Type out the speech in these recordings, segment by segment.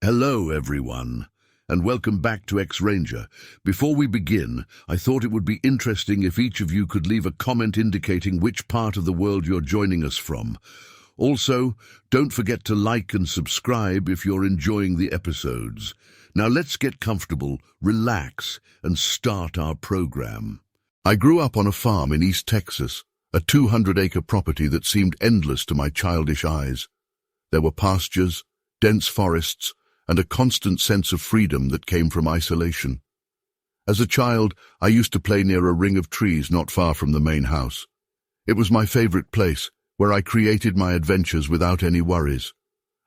Hello, everyone, and welcome back to X-Ranger. Before we begin, I thought it would be interesting if each of you could leave a comment indicating which part of the world you're joining us from. Also, don't forget to like and subscribe if you're enjoying the episodes. Now let's get comfortable, relax, and start our program. I grew up on a farm in East Texas, a 200-acre property that seemed endless to my childish eyes. There were pastures, dense forests, and a constant sense of freedom that came from isolation. As a child, I used to play near a ring of trees not far from the main house. It was my favorite place, where I created my adventures without any worries.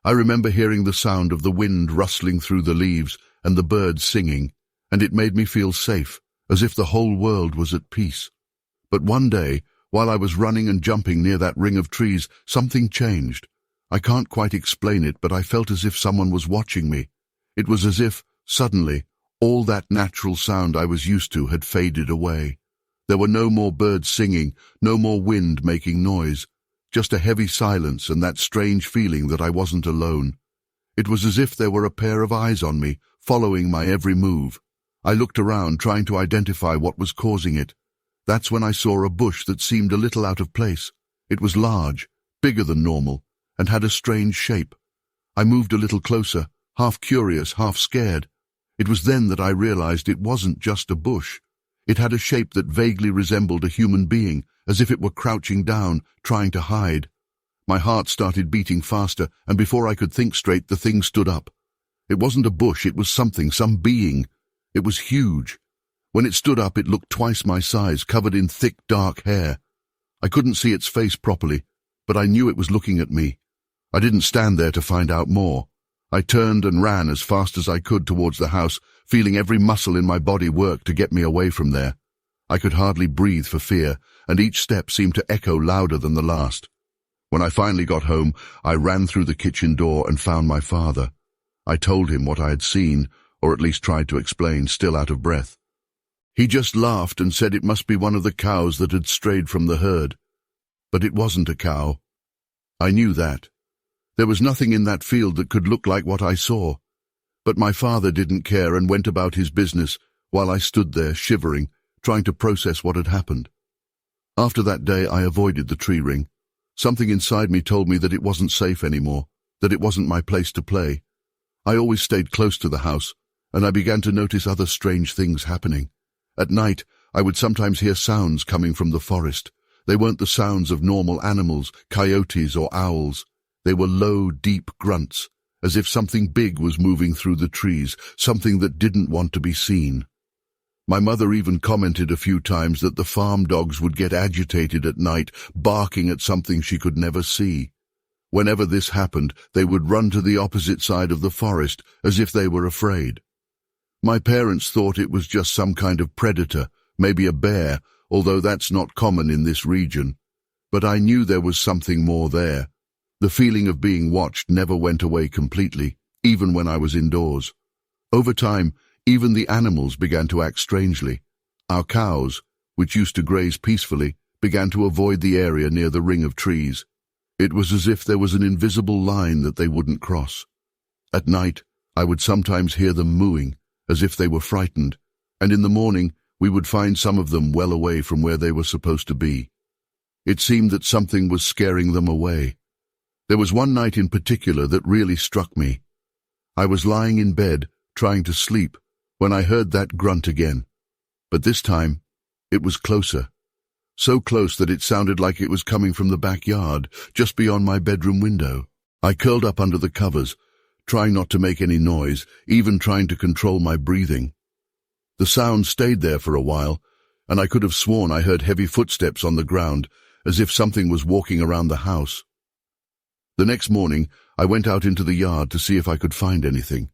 I remember hearing the sound of the wind rustling through the leaves and the birds singing, and it made me feel safe, as if the whole world was at peace. But one day, while I was running and jumping near that ring of trees, something changed. I can't quite explain it, but I felt as if someone was watching me. It was as if, suddenly, all that natural sound I was used to had faded away. There were no more birds singing, no more wind making noise, just a heavy silence and that strange feeling that I wasn't alone. It was as if there were a pair of eyes on me, following my every move. I looked around, trying to identify what was causing it. That's when I saw a bush that seemed a little out of place. It was large, bigger than normal, and had a strange shape. I moved a little closer, half curious, half scared. It was then that I realized it wasn't just a bush. It had a shape that vaguely resembled a human being, as if it were crouching down, trying to hide. My heart started beating faster, and before I could think straight, the thing stood up. It wasn't a bush, it was something, some being. It was huge. When it stood up, it looked twice my size, covered in thick, dark hair. I couldn't see its face properly, but I knew it was looking at me. I didn't stand there to find out more. I turned and ran as fast as I could towards the house, feeling every muscle in my body work to get me away from there. I could hardly breathe for fear, and each step seemed to echo louder than the last. When I finally got home, I ran through the kitchen door and found my father. I told him what I had seen, or at least tried to explain, still out of breath. He just laughed and said it must be one of the cows that had strayed from the herd. But it wasn't a cow. I knew that. There was nothing in that field that could look like what I saw. But my father didn't care and went about his business while I stood there shivering, trying to process what had happened. After that day, I avoided the tree ring. Something inside me told me that it wasn't safe anymore, that it wasn't my place to play. I always stayed close to the house, and I began to notice other strange things happening. At night, I would sometimes hear sounds coming from the forest. They weren't the sounds of normal animals, coyotes or owls. They were low, deep grunts, as if something big was moving through the trees, something that didn't want to be seen. My mother even commented a few times that the farm dogs would get agitated at night, barking at something she could never see. Whenever this happened, they would run to the opposite side of the forest, as if they were afraid. My parents thought it was just some kind of predator, maybe a bear, although that's not common in this region. But I knew there was something more there. The feeling of being watched never went away completely, even when I was indoors. Over time, even the animals began to act strangely. Our cows, which used to graze peacefully, began to avoid the area near the ring of trees. It was as if there was an invisible line that they wouldn't cross. At night, I would sometimes hear them mooing, as if they were frightened, and in the morning we would find some of them well away from where they were supposed to be. It seemed that something was scaring them away. There was one night in particular that really struck me. I was lying in bed, trying to sleep, when I heard that grunt again. But this time, it was closer. So close that it sounded like it was coming from the backyard, just beyond my bedroom window. I curled up under the covers, trying not to make any noise, even trying to control my breathing. The sound stayed there for a while, and I could have sworn I heard heavy footsteps on the ground, as if something was walking around the house. The next morning, I went out into the yard to see if I could find anything.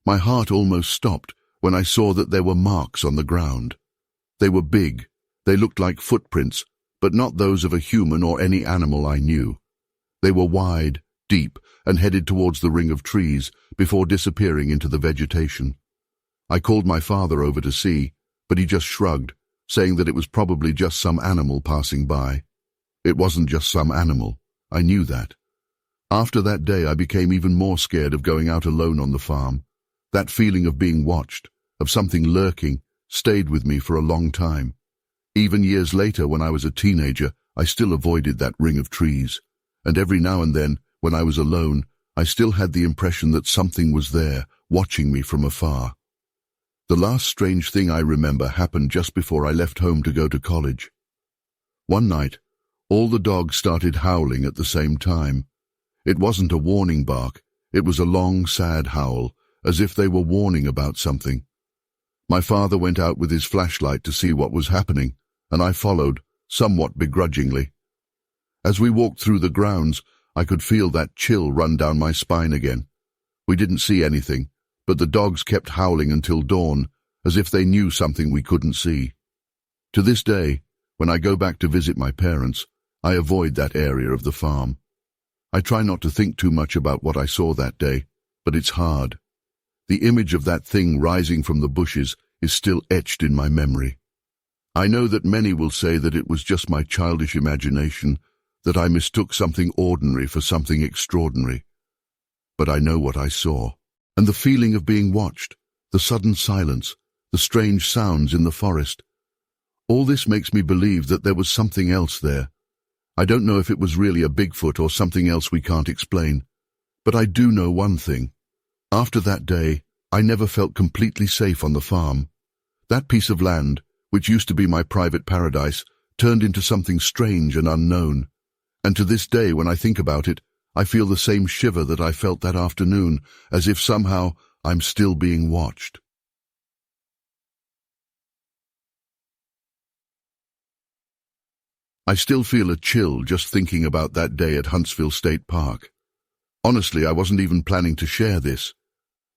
My heart almost stopped when I saw that there were marks on the ground. They were big. They looked like footprints, but not those of a human or any animal I knew. They were wide, deep, and headed towards the ring of trees before disappearing into the vegetation. I called my father over to see, but he just shrugged, saying that it was probably just some animal passing by. It wasn't just some animal. I knew that. After that day, I became even more scared of going out alone on the farm. That feeling of being watched, of something lurking, stayed with me for a long time. Even years later, when I was a teenager, I still avoided that ring of trees. And every now and then, when I was alone, I still had the impression that something was there, watching me from afar. The last strange thing I remember happened just before I left home to go to college. One night, all the dogs started howling at the same time. It wasn't a warning bark, it was a long, sad howl, as if they were warning about something. My father went out with his flashlight to see what was happening, and I followed, somewhat begrudgingly. As we walked through the grounds, I could feel that chill run down my spine again. We didn't see anything, but the dogs kept howling until dawn, as if they knew something we couldn't see. To this day, when I go back to visit my parents, I avoid that area of the farm. I try not to think too much about what I saw that day, but it's hard. The image of that thing rising from the bushes is still etched in my memory. I know that many will say that it was just my childish imagination, that I mistook something ordinary for something extraordinary. But I know what I saw, and the feeling of being watched, the sudden silence, the strange sounds in the forest. All this makes me believe that there was something else there. I don't know if it was really a Bigfoot or something else we can't explain, but I do know one thing. After that day, I never felt completely safe on the farm. That piece of land, which used to be my private paradise, turned into something strange and unknown. And to this day, when I think about it, I feel the same shiver that I felt that afternoon, as if somehow I'm still being watched. I still feel a chill just thinking about that day at Huntsville State Park. Honestly, I wasn't even planning to share this,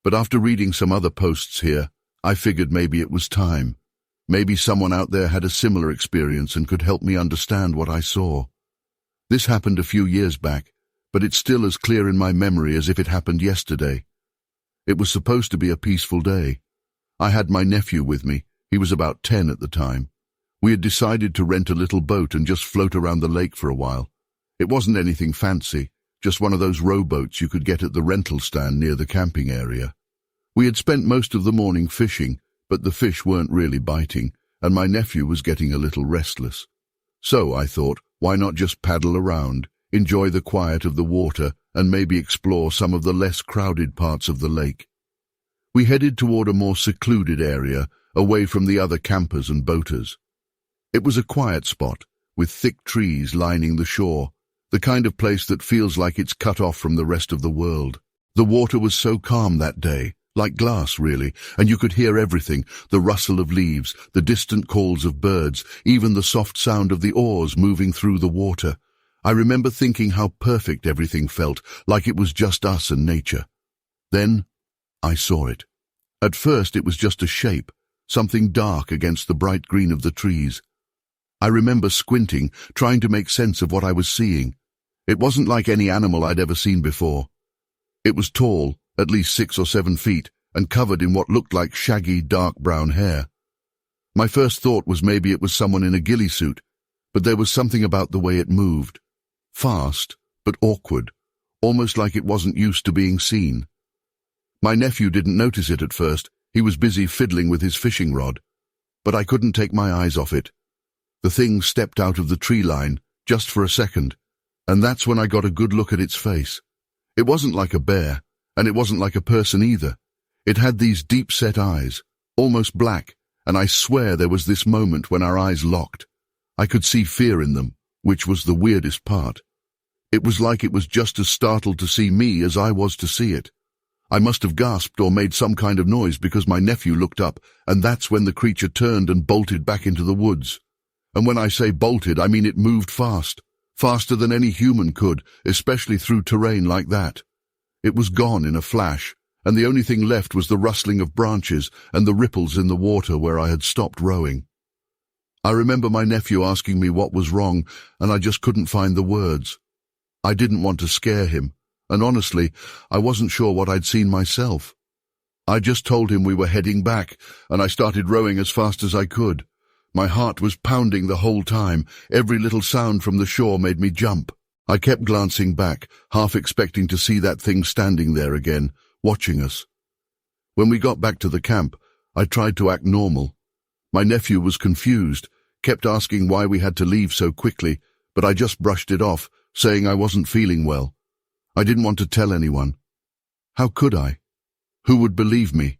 but after reading some other posts here, I figured maybe it was time. Maybe someone out there had a similar experience and could help me understand what I saw. This happened a few years back, but it's still as clear in my memory as if it happened yesterday. It was supposed to be a peaceful day. I had my nephew with me. He was about 10 at the time. We had decided to rent a little boat and just float around the lake for a while. It wasn't anything fancy, just one of those rowboats you could get at the rental stand near the camping area. We had spent most of the morning fishing, but the fish weren't really biting, and my nephew was getting a little restless. So I thought, why not just paddle around, enjoy the quiet of the water, and maybe explore some of the less crowded parts of the lake. We headed toward a more secluded area, away from the other campers and boaters. It was a quiet spot, with thick trees lining the shore, the kind of place that feels like it's cut off from the rest of the world. The water was so calm that day, like glass really, and you could hear everything, the rustle of leaves, the distant calls of birds, even the soft sound of the oars moving through the water. I remember thinking how perfect everything felt, like it was just us and nature. Then I saw it. At first it was just a shape, something dark against the bright green of the trees. I remember squinting, trying to make sense of what I was seeing. It wasn't like any animal I'd ever seen before. It was tall, at least 6 or 7 feet, and covered in what looked like shaggy, dark brown hair. My first thought was maybe it was someone in a ghillie suit, but there was something about the way it moved. Fast, but awkward, almost like it wasn't used to being seen. My nephew didn't notice it at first. He was busy fiddling with his fishing rod. But I couldn't take my eyes off it. The thing stepped out of the tree line, just for a second, and that's when I got a good look at its face. It wasn't like a bear, and it wasn't like a person either. It had these deep-set eyes, almost black, and I swear there was this moment when our eyes locked. I could see fear in them, which was the weirdest part. It was like it was just as startled to see me as I was to see it. I must have gasped or made some kind of noise because my nephew looked up, and that's when the creature turned and bolted back into the woods. And when I say bolted, I mean it moved fast, faster than any human could, especially through terrain like that. It was gone in a flash, and the only thing left was the rustling of branches and the ripples in the water where I had stopped rowing. I remember my nephew asking me what was wrong, and I just couldn't find the words. I didn't want to scare him, and honestly, I wasn't sure what I'd seen myself. I just told him we were heading back, and I started rowing as fast as I could. My heart was pounding the whole time. Every little sound from the shore made me jump. I kept glancing back, half expecting to see that thing standing there again, watching us. When we got back to the camp, I tried to act normal. My nephew was confused, kept asking why we had to leave so quickly, but I just brushed it off, saying I wasn't feeling well. I didn't want to tell anyone. How could I? Who would believe me?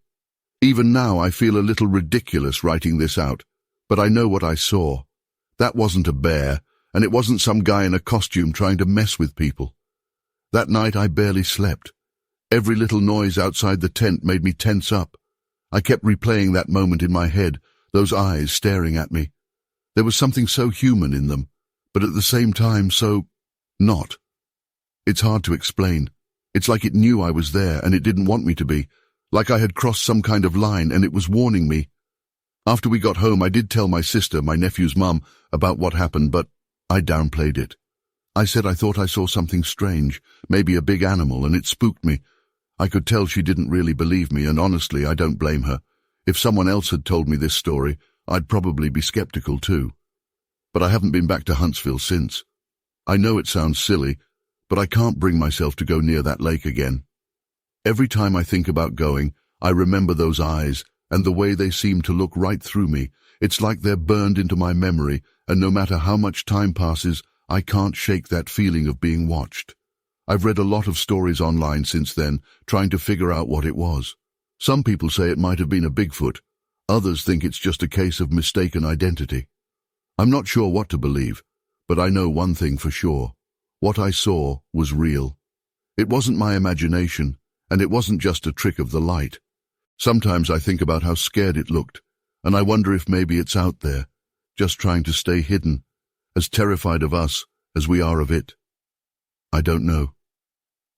Even now I feel a little ridiculous writing this out, but I know what I saw. That wasn't a bear, and it wasn't some guy in a costume trying to mess with people. That night I barely slept. Every little noise outside the tent made me tense up. I kept replaying that moment in my head, those eyes staring at me. There was something so human in them, but at the same time so not. It's hard to explain. It's like it knew I was there and it didn't want me to be, like I had crossed some kind of line and it was warning me. After we got home, I did tell my sister, my nephew's mum, about what happened, but I downplayed it. I said I thought I saw something strange, maybe a big animal, and it spooked me. I could tell she didn't really believe me, and honestly, I don't blame her. If someone else had told me this story, I'd probably be skeptical too. But I haven't been back to Huntsville since. I know it sounds silly, but I can't bring myself to go near that lake again. Every time I think about going, I remember those eyes and the way they seem to look right through me. It's like they're burned into my memory, and no matter how much time passes, I can't shake that feeling of being watched. I've read a lot of stories online since then, trying to figure out what it was. Some people say it might have been a Bigfoot. Others think it's just a case of mistaken identity. I'm not sure what to believe, but I know one thing for sure. What I saw was real. It wasn't my imagination, and it wasn't just a trick of the light. Sometimes I think about how scared it looked, and I wonder if maybe it's out there, just trying to stay hidden, as terrified of us as we are of it. I don't know.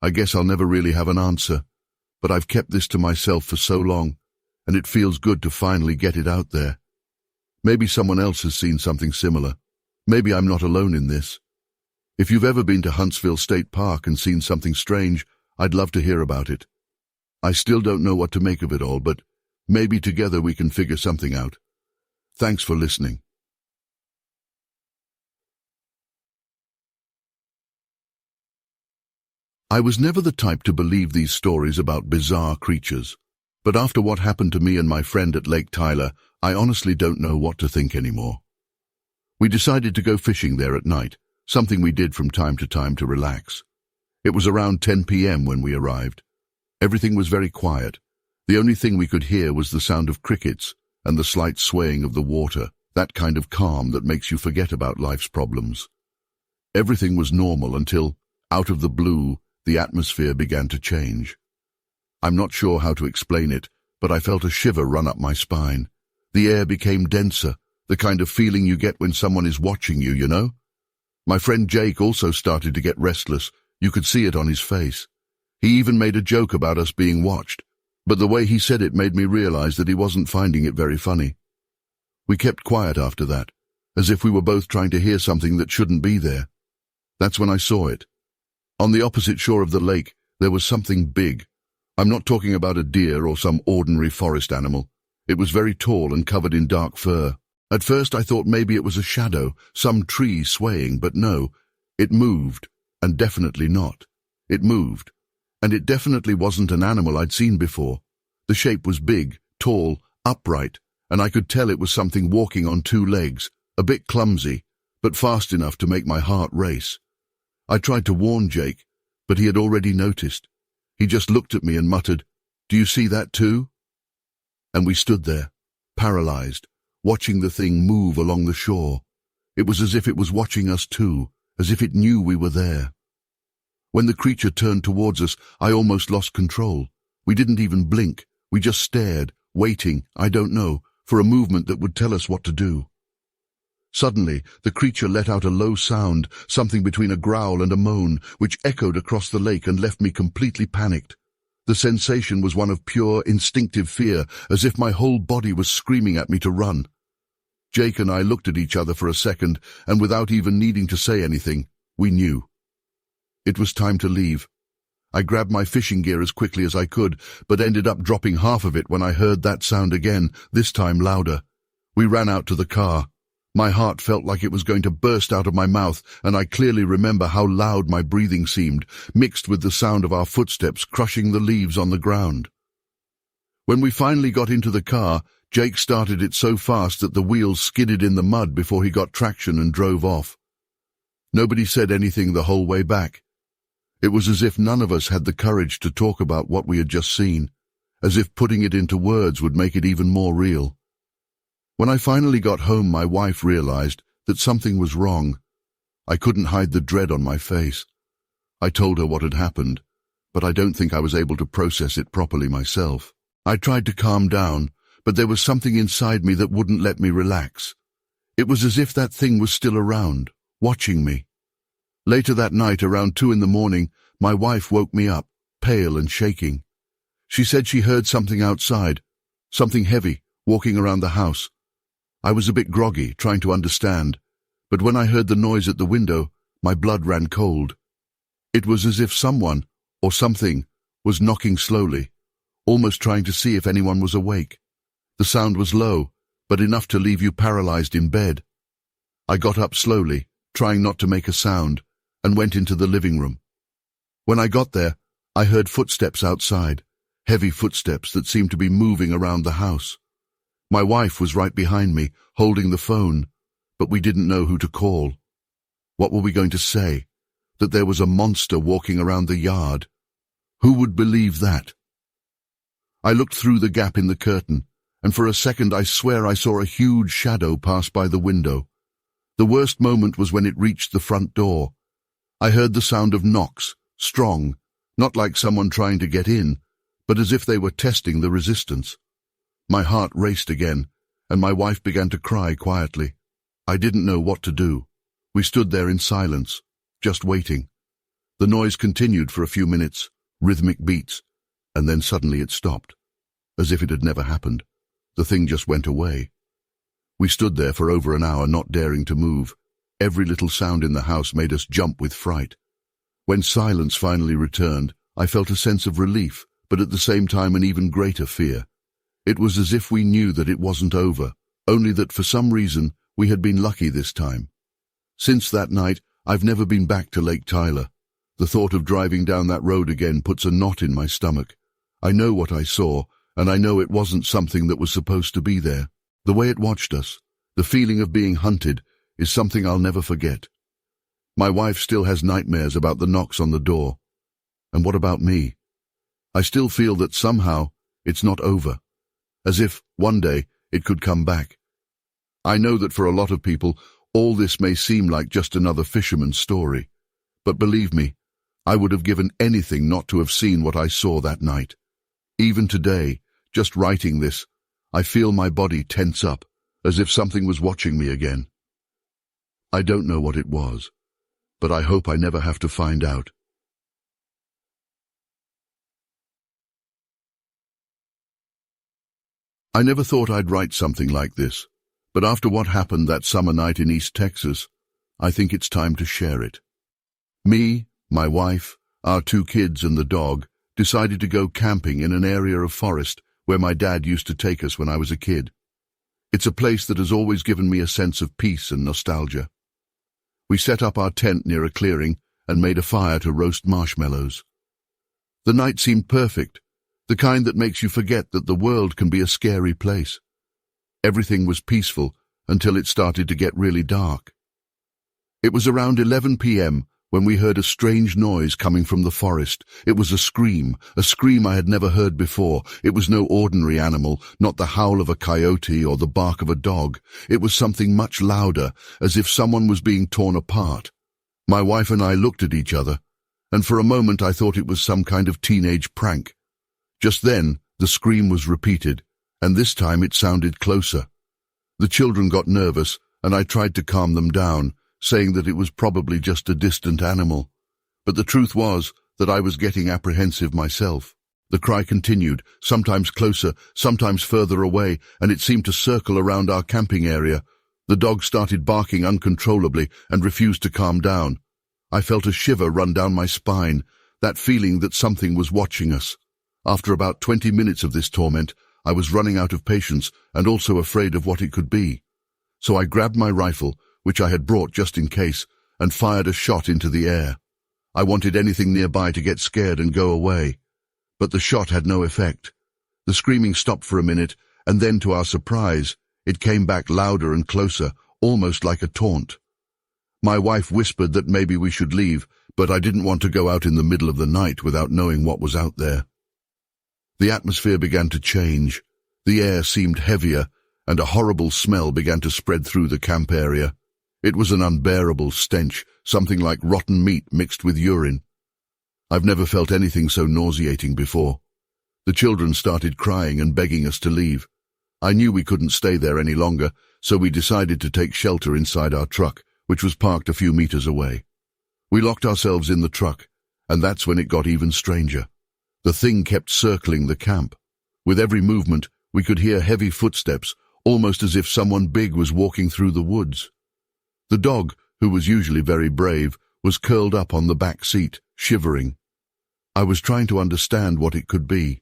I guess I'll never really have an answer, but I've kept this to myself for so long, and it feels good to finally get it out there. Maybe someone else has seen something similar. Maybe I'm not alone in this. If you've ever been to Huntsville State Park and seen something strange, I'd love to hear about it. I still don't know what to make of it all, but maybe together we can figure something out. Thanks for listening. I was never the type to believe these stories about bizarre creatures, but after what happened to me and my friend at Lake Tyler, I honestly don't know what to think anymore. We decided to go fishing there at night, something we did from time to relax. It was around 10 p.m. when we arrived. Everything was very quiet. The only thing we could hear was the sound of crickets and the slight swaying of the water, that kind of calm that makes you forget about life's problems. Everything was normal until, out of the blue, the atmosphere began to change. I'm not sure how to explain it, but I felt a shiver run up my spine. The air became denser, the kind of feeling you get when someone is watching you, you know? My friend Jake also started to get restless. You could see it on his face. He even made a joke about us being watched, but the way he said it made me realize that he wasn't finding it very funny. We kept quiet after that, as if we were both trying to hear something that shouldn't be there. That's when I saw it. On the opposite shore of the lake, there was something big. I'm not talking about a deer or some ordinary forest animal. It was very tall and covered in dark fur. At first I thought maybe it was a shadow, some tree swaying, but no, it moved, and definitely not. It moved, and it definitely wasn't an animal I'd seen before. The shape was big, tall, upright, and I could tell it was something walking on two legs, a bit clumsy, but fast enough to make my heart race. I tried to warn Jake, but he had already noticed. He just looked at me and muttered, "Do you see that too?" And we stood there, paralyzed, watching the thing move along the shore. It was as if it was watching us too, as if it knew we were there. When the creature turned towards us, I almost lost control. We didn't even blink. We just stared, waiting, I don't know, for a movement that would tell us what to do. Suddenly, the creature let out a low sound, something between a growl and a moan, which echoed across the lake and left me completely panicked. The sensation was one of pure, instinctive fear, as if my whole body was screaming at me to run. Jake and I looked at each other for a second, and without even needing to say anything, we knew. It was time to leave. I grabbed my fishing gear as quickly as I could, but ended up dropping half of it when I heard that sound again, this time louder. We ran out to the car. My heart felt like it was going to burst out of my mouth, and I clearly remember how loud my breathing seemed, mixed with the sound of our footsteps crushing the leaves on the ground. When we finally got into the car, Jake started it so fast that the wheels skidded in the mud before he got traction and drove off. Nobody said anything the whole way back. It was as if none of us had the courage to talk about what we had just seen, as if putting it into words would make it even more real. When I finally got home, my wife realized that something was wrong. I couldn't hide the dread on my face. I told her what had happened, but I don't think I was able to process it properly myself. I tried to calm down, but there was something inside me that wouldn't let me relax. It was as if that thing was still around, watching me. Later that night, around 2 a.m, my wife woke me up, pale and shaking. She said she heard something outside, something heavy, walking around the house. I was a bit groggy, trying to understand, but when I heard the noise at the window, my blood ran cold. It was as if someone, or something, was knocking slowly, almost trying to see if anyone was awake. The sound was low, but enough to leave you paralyzed in bed. I got up slowly, trying not to make a sound, and went into the living room. When I got there, I heard footsteps outside, heavy footsteps that seemed to be moving around the house. My wife was right behind me, holding the phone, but we didn't know who to call. What were we going to say? That there was a monster walking around the yard? Who would believe that? I looked through the gap in the curtain, and for a second I swear I saw a huge shadow pass by the window. The worst moment was when it reached the front door. I heard the sound of knocks, strong, not like someone trying to get in, but as if they were testing the resistance. My heart raced again, and my wife began to cry quietly. I didn't know what to do. We stood there in silence, just waiting. The noise continued for a few minutes, rhythmic beats, and then suddenly it stopped, as if it had never happened. The thing just went away. We stood there for over an hour, not daring to move. Every little sound in the house made us jump with fright. When silence finally returned, I felt a sense of relief, but at the same time an even greater fear. It was as if we knew that it wasn't over, only that for some reason we had been lucky this time. Since that night, I've never been back to Lake Tyler. The thought of driving down that road again puts a knot in my stomach. I know what I saw, and I know it wasn't something that was supposed to be there. The way it watched us, the feeling of being hunted, is something I'll never forget. My wife still has nightmares about the knocks on the door. And what about me? I still feel that somehow it's not over, as if one day it could come back. I know that for a lot of people, all this may seem like just another fisherman's story, but believe me, I would have given anything not to have seen what I saw that night. Even today, just writing this, I feel my body tense up, as if something was watching me again. I don't know what it was, but I hope I never have to find out. I never thought I'd write something like this, but after what happened that summer night in East Texas, I think it's time to share it. Me, my wife, our 2 kids and the dog decided to go camping in an area of forest where my dad used to take us when I was a kid. It's a place that has always given me a sense of peace and nostalgia. We set up our tent near a clearing and made a fire to roast marshmallows. The night seemed perfect, the kind that makes you forget that the world can be a scary place. Everything was peaceful until it started to get really dark. It was around 11 p.m. when we heard a strange noise coming from the forest. It was a scream I had never heard before. It was no ordinary animal, not the howl of a coyote or the bark of a dog. It was something much louder, as if someone was being torn apart. My wife and I looked at each other, and for a moment I thought it was some kind of teenage prank. Just then, the scream was repeated, and this time it sounded closer. The children got nervous, and I tried to calm them down, saying that it was probably just a distant animal. But the truth was that I was getting apprehensive myself. The cry continued, sometimes closer, sometimes further away, and it seemed to circle around our camping area. The dog started barking uncontrollably and refused to calm down. I felt a shiver run down my spine, that feeling that something was watching us. After about 20 minutes of this torment, I was running out of patience and also afraid of what it could be. So I grabbed my rifle, which I had brought just in case, and fired a shot into the air. I wanted anything nearby to get scared and go away. But the shot had no effect. The screaming stopped for a minute, and then, to our surprise, it came back louder and closer, almost like a taunt. My wife whispered that maybe we should leave, but I didn't want to go out in the middle of the night without knowing what was out there. The atmosphere began to change. The air seemed heavier, and a horrible smell began to spread through the camp area. It was an unbearable stench, something like rotten meat mixed with urine. I've never felt anything so nauseating before. The children started crying and begging us to leave. I knew we couldn't stay there any longer, so we decided to take shelter inside our truck, which was parked a few meters away. We locked ourselves in the truck, and that's when it got even stranger. The thing kept circling the camp. With every movement, we could hear heavy footsteps, almost as if someone big was walking through the woods. The dog, who was usually very brave, was curled up on the back seat, shivering. I was trying to understand what it could be.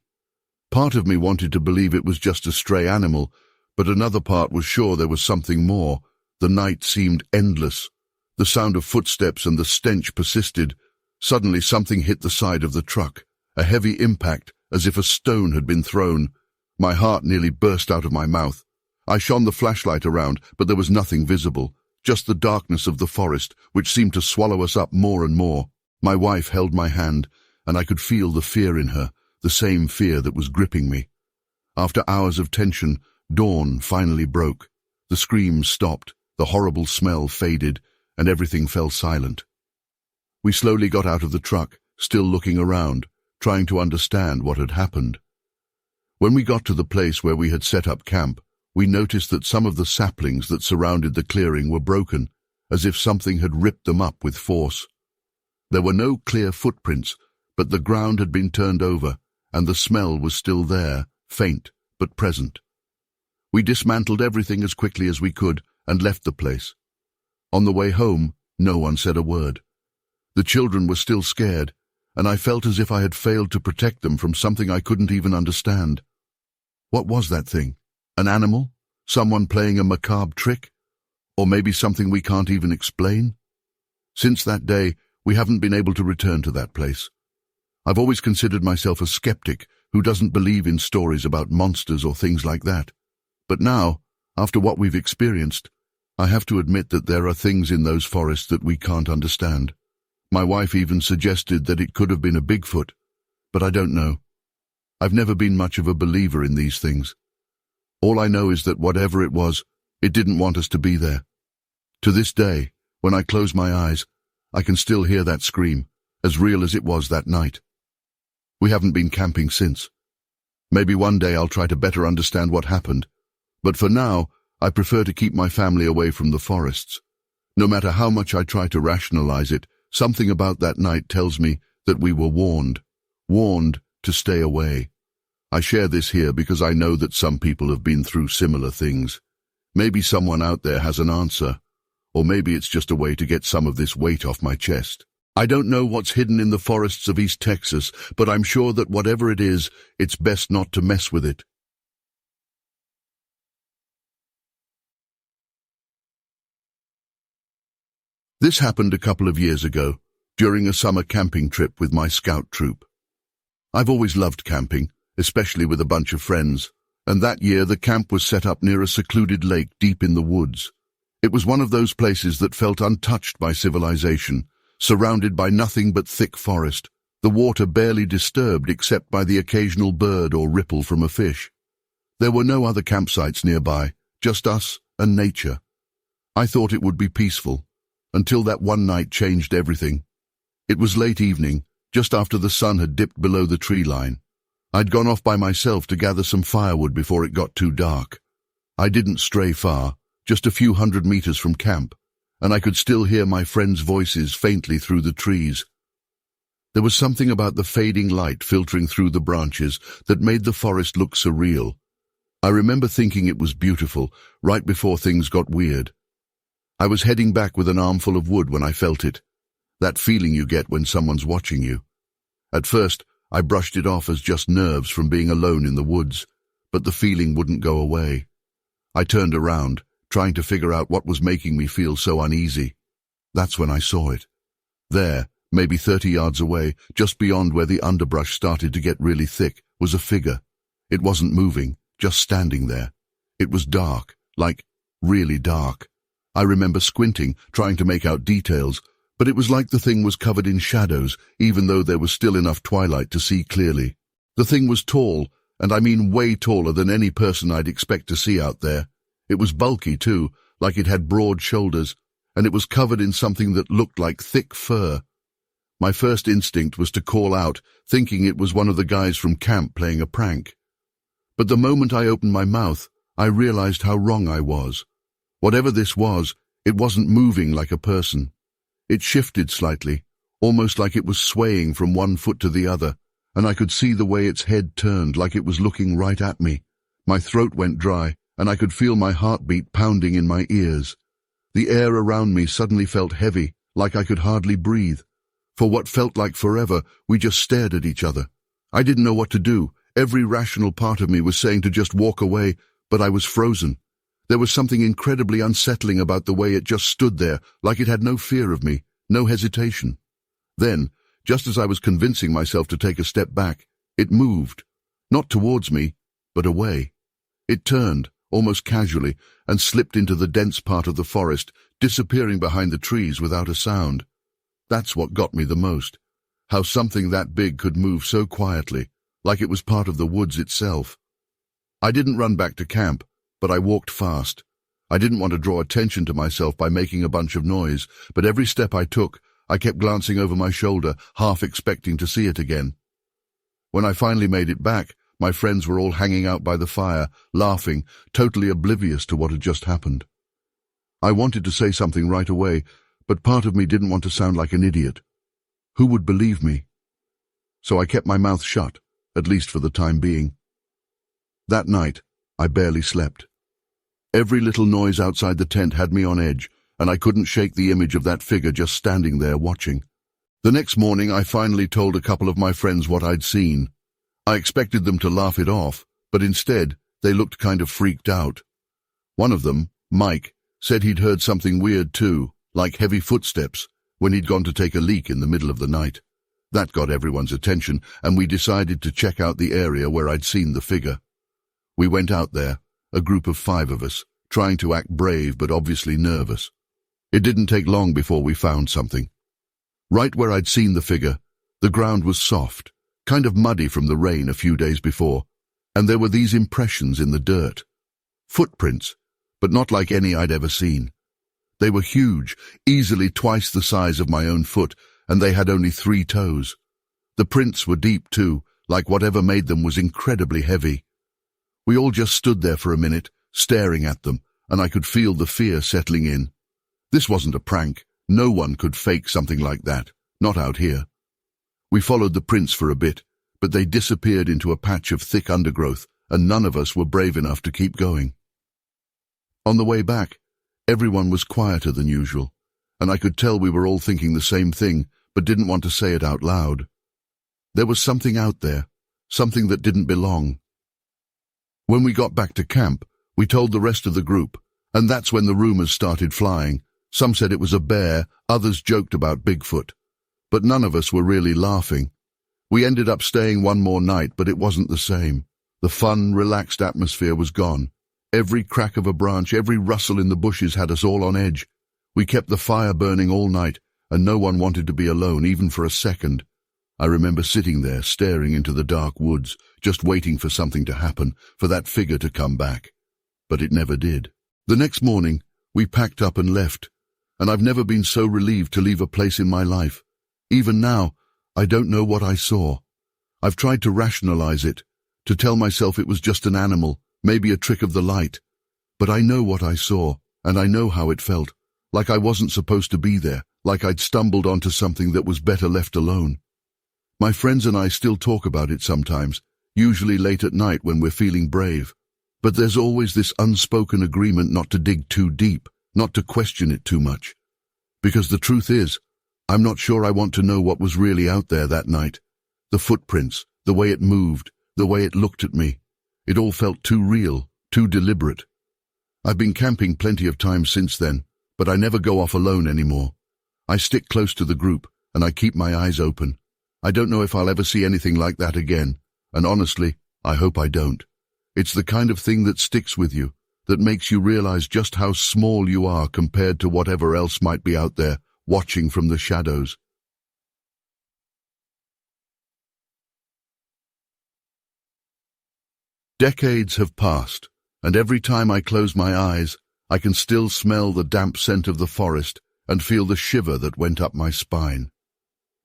Part of me wanted to believe it was just a stray animal, but another part was sure there was something more. The night seemed endless. The sound of footsteps and the stench persisted. Suddenly something hit the side of the truck, a heavy impact, as if a stone had been thrown. My heart nearly burst out of my mouth. I shone the flashlight around, but there was nothing visible, just the darkness of the forest, which seemed to swallow us up more and more. My wife held my hand, and I could feel the fear in her, the same fear that was gripping me. After hours of tension, dawn finally broke. The screams stopped, the horrible smell faded, and everything fell silent. We slowly got out of the truck, still looking around, trying to understand what had happened. When we got to the place where we had set up camp, we noticed that some of the saplings that surrounded the clearing were broken, as if something had ripped them up with force. There were no clear footprints, but the ground had been turned over, and the smell was still there, faint but present. We dismantled everything as quickly as we could and left the place. On the way home, no one said a word. The children were still scared, and I felt as if I had failed to protect them from something I couldn't even understand. What was that thing? An animal? Someone playing a macabre trick? Or maybe something we can't even explain? Since that day, we haven't been able to return to that place. I've always considered myself a skeptic who doesn't believe in stories about monsters or things like that. But now, after what we've experienced, I have to admit that there are things in those forests that we can't understand. My wife even suggested that it could have been a Bigfoot, but I don't know. I've never been much of a believer in these things. All I know is that whatever it was, it didn't want us to be there. To this day, when I close my eyes, I can still hear that scream, as real as it was that night. We haven't been camping since. Maybe one day I'll try to better understand what happened, but for now, I prefer to keep my family away from the forests. No matter how much I try to rationalize it, something about that night tells me that we were warned to stay away. I share this here because I know that some people have been through similar things. Maybe someone out there has an answer, or maybe it's just a way to get some of this weight off my chest. I don't know what's hidden in the forests of East Texas, but I'm sure that whatever it is, it's best not to mess with it. This happened a couple of years ago, during a summer camping trip with my scout troop. I've always loved camping, especially with a bunch of friends, and that year the camp was set up near a secluded lake deep in the woods. It was one of those places that felt untouched by civilization, surrounded by nothing but thick forest, the water barely disturbed except by the occasional bird or ripple from a fish. There were no other campsites nearby, just us and nature. I thought it would be peaceful, until that one night changed everything. It was late evening, just after the sun had dipped below the tree line. I'd gone off by myself to gather some firewood before it got too dark. I didn't stray far, just a few hundred meters from camp, and I could still hear my friends' voices faintly through the trees. There was something about the fading light filtering through the branches that made the forest look surreal. I remember thinking it was beautiful, right before things got weird. I was heading back with an armful of wood when I felt it, that feeling you get when someone's watching you. At first, I brushed it off as just nerves from being alone in the woods, but the feeling wouldn't go away. I turned around, trying to figure out what was making me feel so uneasy. That's when I saw it. There, maybe 30 yards away, just beyond where the underbrush started to get really thick, was a figure. It wasn't moving, just standing there. It was dark, like really dark. I remember squinting, trying to make out details, but it was like the thing was covered in shadows, even though there was still enough twilight to see clearly. The thing was tall, and I mean way taller than any person I'd expect to see out there. It was bulky too, like it had broad shoulders, and it was covered in something that looked like thick fur. My first instinct was to call out, thinking it was one of the guys from camp playing a prank. But the moment I opened my mouth, I realized how wrong I was. Whatever this was, it wasn't moving like a person. It shifted slightly, almost like it was swaying from one foot to the other, and I could see the way its head turned, like it was looking right at me. My throat went dry, and I could feel my heartbeat pounding in my ears. The air around me suddenly felt heavy, like I could hardly breathe. For what felt like forever, we just stared at each other. I didn't know what to do. Every rational part of me was saying to just walk away, but I was frozen. There was something incredibly unsettling about the way it just stood there, like it had no fear of me, no hesitation. Then, just as I was convincing myself to take a step back, it moved. Not towards me, but away. It turned, almost casually, and slipped into the dense part of the forest, disappearing behind the trees without a sound. That's what got me the most. How something that big could move so quietly, like it was part of the woods itself. I didn't run back to camp, but I walked fast. I didn't want to draw attention to myself by making a bunch of noise, but every step I took, I kept glancing over my shoulder, half expecting to see it again. When I finally made it back, my friends were all hanging out by the fire, laughing, totally oblivious to what had just happened. I wanted to say something right away, but part of me didn't want to sound like an idiot. Who would believe me? So I kept my mouth shut, at least for the time being. That night, I barely slept. Every little noise outside the tent had me on edge, and I couldn't shake the image of that figure just standing there watching. The next morning, I finally told a couple of my friends what I'd seen. I expected them to laugh it off, but instead, they looked kind of freaked out. One of them, Mike, said he'd heard something weird too, like heavy footsteps, when he'd gone to take a leak in the middle of the night. That got everyone's attention, and we decided to check out the area where I'd seen the figure. We went out there, a group of 5 of us, trying to act brave but obviously nervous. It didn't take long before we found something. Right where I'd seen the figure, the ground was soft, kind of muddy from the rain a few days before, and there were these impressions in the dirt. Footprints, but not like any I'd ever seen. They were huge, easily twice the size of my own foot, and they had only 3 toes. The prints were deep too, like whatever made them was incredibly heavy. We all just stood there for a minute, staring at them, and I could feel the fear settling in. This wasn't a prank. No one could fake something like that, not out here. We followed the prints for a bit, but they disappeared into a patch of thick undergrowth, and none of us were brave enough to keep going. On the way back, everyone was quieter than usual, and I could tell we were all thinking the same thing, but didn't want to say it out loud. There was something out there, something that didn't belong. When we got back to camp, we told the rest of the group, and that's when the rumors started flying. Some said it was a bear, others joked about Bigfoot. But none of us were really laughing. We ended up staying one more night, but it wasn't the same. The fun, relaxed atmosphere was gone. Every crack of a branch, every rustle in the bushes had us all on edge. We kept the fire burning all night, and no one wanted to be alone, even for a second. I remember sitting there, staring into the dark woods, just waiting for something to happen, for that figure to come back. But it never did. The next morning, we packed up and left, and I've never been so relieved to leave a place in my life. Even now, I don't know what I saw. I've tried to rationalize it, to tell myself it was just an animal, maybe a trick of the light. But I know what I saw, and I know how it felt, like I wasn't supposed to be there, like I'd stumbled onto something that was better left alone. My friends and I still talk about it sometimes, usually late at night when we're feeling brave. But there's always this unspoken agreement not to dig too deep, not to question it too much. Because the truth is, I'm not sure I want to know what was really out there that night. The footprints, the way it moved, the way it looked at me. It all felt too real, too deliberate. I've been camping plenty of times since then, but I never go off alone anymore. I stick close to the group, and I keep my eyes open. I don't know if I'll ever see anything like that again, and honestly, I hope I don't. It's the kind of thing that sticks with you, that makes you realize just how small you are compared to whatever else might be out there, watching from the shadows. Decades have passed, and every time I close my eyes, I can still smell the damp scent of the forest and feel the shiver that went up my spine.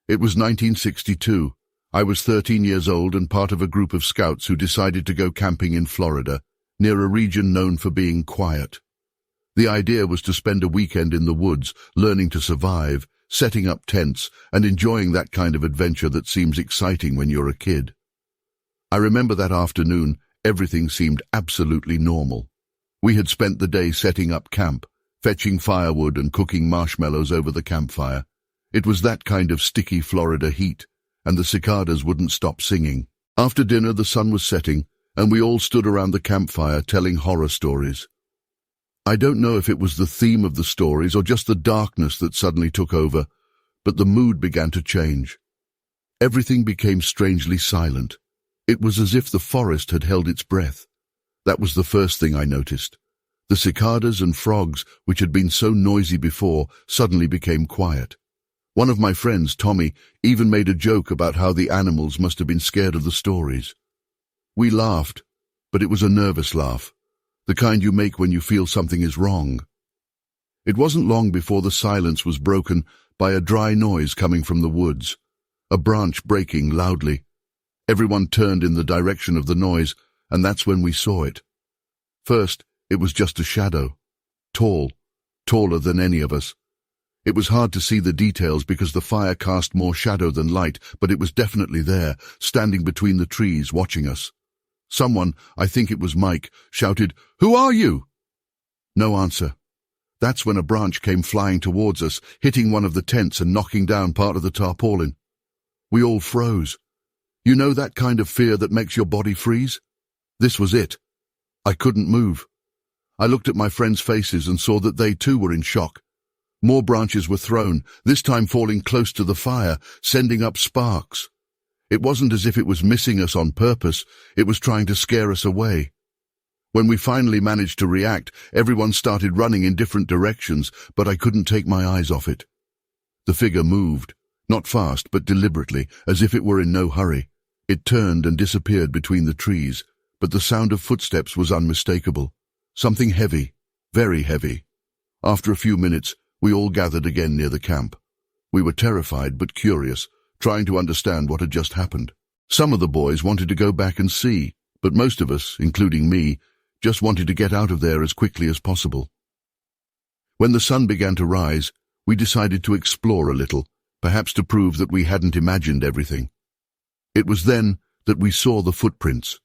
It was 1962. I was 13 years old and part of a group of scouts who decided to go camping in Florida, near a region known for being quiet. The idea was to spend a weekend in the woods, learning to survive, setting up tents, and enjoying that kind of adventure that seems exciting when you're a kid. I remember that afternoon, everything seemed absolutely normal. We had spent the day setting up camp, fetching firewood and cooking marshmallows over the campfire. It was that kind of sticky Florida heat, and the cicadas wouldn't stop singing. After dinner, the sun was setting, and we all stood around the campfire telling horror stories. I don't know if it was the theme of the stories or just the darkness that suddenly took over, but the mood began to change. Everything became strangely silent. It was as if the forest had held its breath. That was the first thing I noticed. The cicadas and frogs, which had been so noisy before, suddenly became quiet. One of my friends, Tommy, even made a joke about how the animals must have been scared of the stories. We laughed, but it was a nervous laugh, the kind you make when you feel something is wrong. It wasn't long before the silence was broken by a dry noise coming from the woods, a branch breaking loudly. Everyone turned in the direction of the noise, and that's when we saw it. First, it was just a shadow, taller than any of us. It was hard to see the details because the fire cast more shadow than light, but it was definitely there, standing between the trees, watching us. Someone, I think it was Mike, shouted, "Who are you?" No answer. That's when a branch came flying towards us, hitting one of the tents and knocking down part of the tarpaulin. We all froze. You know that kind of fear that makes your body freeze? This was it. I couldn't move. I looked at my friends' faces and saw that they too were in shock. More branches were thrown, this time falling close to the fire, sending up sparks. It wasn't as if it was missing us on purpose, it was trying to scare us away. When we finally managed to react, everyone started running in different directions, but I couldn't take my eyes off it. The figure moved, not fast but deliberately, as if it were in no hurry. It turned and disappeared between the trees, but the sound of footsteps was unmistakable. Something heavy, very heavy. After a few minutes, we all gathered again near the camp. We were terrified but curious, trying to understand what had just happened. Some of the boys wanted to go back and see, but most of us, including me, just wanted to get out of there as quickly as possible. When the sun began to rise, we decided to explore a little, perhaps to prove that we hadn't imagined everything. It was then that we saw the footprints.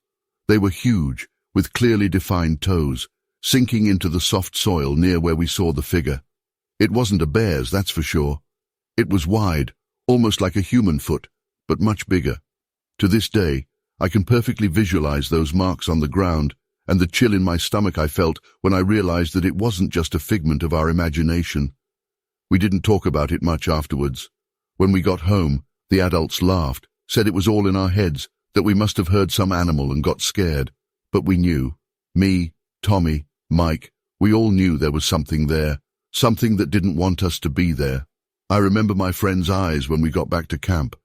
They were huge, with clearly defined toes, sinking into the soft soil near where we saw the figure. It wasn't a bear's, that's for sure. It was wide, almost like a human foot, but much bigger. To this day, I can perfectly visualize those marks on the ground and the chill in my stomach I felt when I realized that it wasn't just a figment of our imagination. We didn't talk about it much afterwards. When we got home, the adults laughed, said it was all in our heads, that we must have heard some animal and got scared. But we knew. Me, Tommy, Mike, we all knew there was something there. Something that didn't want us to be there. I remember my friend's eyes when we got back to camp.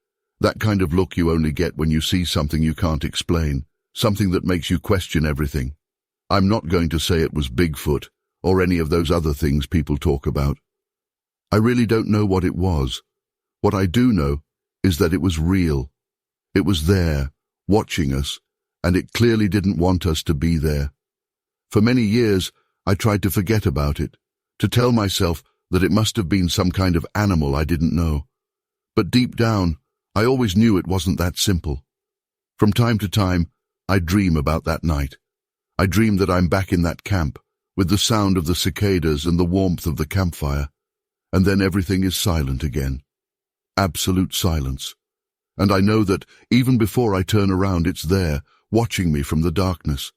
That kind of look you only get when you see something you can't explain, something that makes you question everything. I'm not going to say it was Bigfoot or any of those other things people talk about. I really don't know what it was. What I do know is that it was real. It was there, watching us, and it clearly didn't want us to be there. For many years, I tried to forget about it, to tell myself that it must have been some kind of animal I didn't know. But deep down, I always knew it wasn't that simple. From time to time, I dream about that night. I dream that I'm back in that camp, with the sound of the cicadas and the warmth of the campfire, and then everything is silent again. Absolute silence. And I know that even before I turn around, it's there, watching me from the darkness.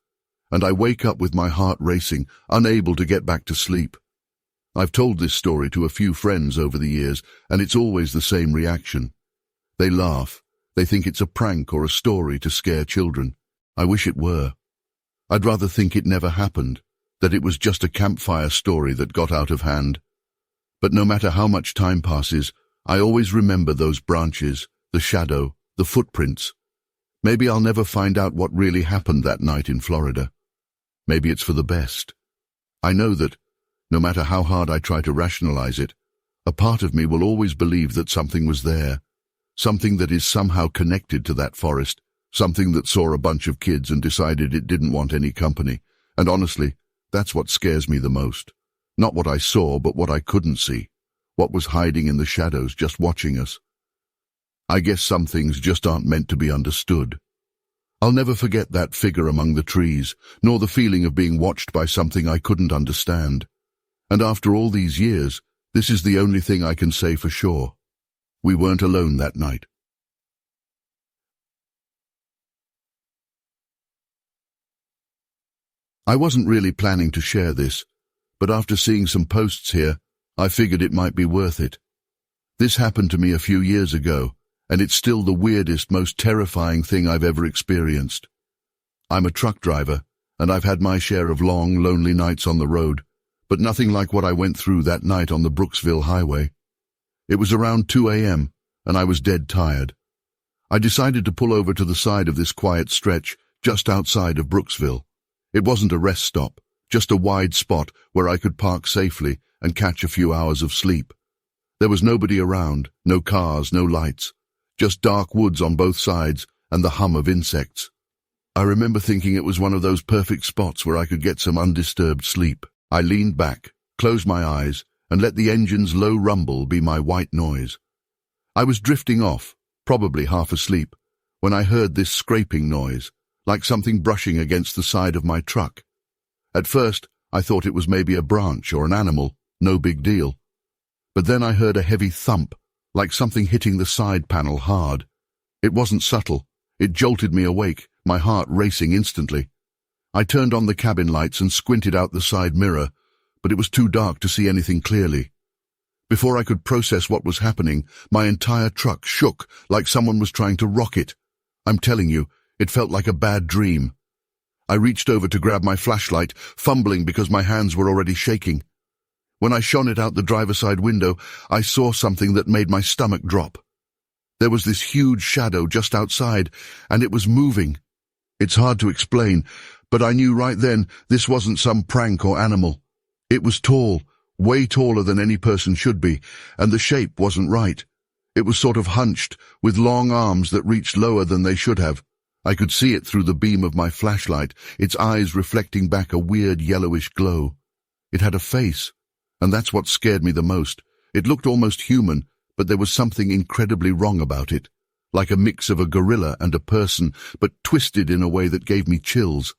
and I wake up with my heart racing, unable to get back to sleep. I've told this story to a few friends over the years, and it's always the same reaction. They laugh. They think it's a prank or a story to scare children. I wish it were. I'd rather think it never happened, that it was just a campfire story that got out of hand. But no matter how much time passes, I always remember those branches, the shadow, the footprints. Maybe I'll never find out what really happened that night in Florida. Maybe it's for the best. I know that, no matter how hard I try to rationalize it, a part of me will always believe that something was there, something that is somehow connected to that forest, something that saw a bunch of kids and decided it didn't want any company. And honestly, that's what scares me the most. Not what I saw, but what I couldn't see. What was hiding in the shadows, just watching us. I guess some things just aren't meant to be understood. I'll never forget that figure among the trees, nor the feeling of being watched by something I couldn't understand. And after all these years, this is the only thing I can say for sure. We weren't alone that night. I wasn't really planning to share this, but after seeing some posts here, I figured it might be worth it. This happened to me a few years ago, and it's still the weirdest, most terrifying thing I've ever experienced. I'm a truck driver, and I've had my share of long, lonely nights on the road, but nothing like what I went through that night on the Brooksville highway. It was around 2 a.m., and I was dead tired. I decided to pull over to the side of this quiet stretch just outside of Brooksville. It wasn't a rest stop, just a wide spot where I could park safely and catch a few hours of sleep. There was nobody around, no cars, no lights, just dark woods on both sides and the hum of insects. I remember thinking it was one of those perfect spots where I could get some undisturbed sleep. I leaned back, closed my eyes, and let the engine's low rumble be my white noise. I was drifting off, probably half asleep, when I heard this scraping noise, like something brushing against the side of my truck. At first, I thought it was maybe a branch or an animal, no big deal. But then I heard a heavy thump, like something hitting the side panel hard. It wasn't subtle. It jolted me awake, my heart racing instantly. I turned on the cabin lights and squinted out the side mirror, but it was too dark to see anything clearly. Before I could process what was happening, my entire truck shook like someone was trying to rock it. I'm telling you, it felt like a bad dream. I reached over to grab my flashlight, fumbling because my hands were already shaking. When I shone it out the driver's side window, I saw something that made my stomach drop. There was this huge shadow just outside, and it was moving. It's hard to explain, but I knew right then this wasn't some prank or animal. It was tall, way taller than any person should be, and the shape wasn't right. It was sort of hunched, with long arms that reached lower than they should have. I could see it through the beam of my flashlight, its eyes reflecting back a weird yellowish glow. It had a face, and that's what scared me the most. It looked almost human, but there was something incredibly wrong about it, like a mix of a gorilla and a person, but twisted in a way that gave me chills.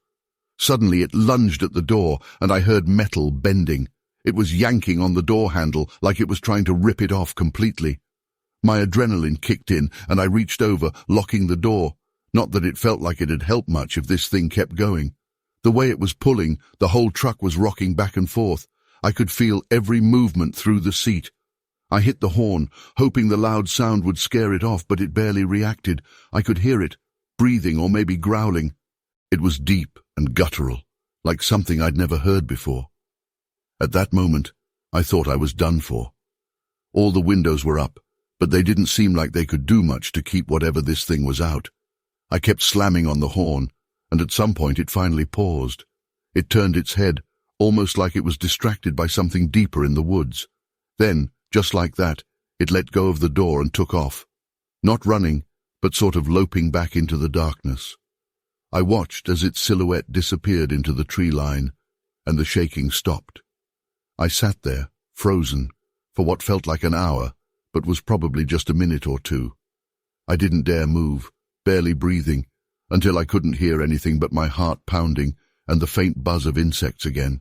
Suddenly it lunged at the door, and I heard metal bending. It was yanking on the door handle like it was trying to rip it off completely. My adrenaline kicked in, and I reached over, locking the door. Not that it felt like it had helped much if this thing kept going. The way it was pulling, the whole truck was rocking back and forth. I could feel every movement through the seat. I hit the horn, hoping the loud sound would scare it off, but it barely reacted. I could hear it, breathing or maybe growling. It was deep and guttural, like something I'd never heard before. At that moment, I thought I was done for. All the windows were up, but they didn't seem like they could do much to keep whatever this thing was out. I kept slamming on the horn, and at some point it finally paused. It turned its head, almost like it was distracted by something deeper in the woods. Then, just like that, it let go of the door and took off. Not running, but sort of loping back into the darkness. I watched as its silhouette disappeared into the tree line, and the shaking stopped. I sat there, frozen, for what felt like an hour, but was probably just a minute or two. I didn't dare move, barely breathing, until I couldn't hear anything but my heart pounding and the faint buzz of insects again.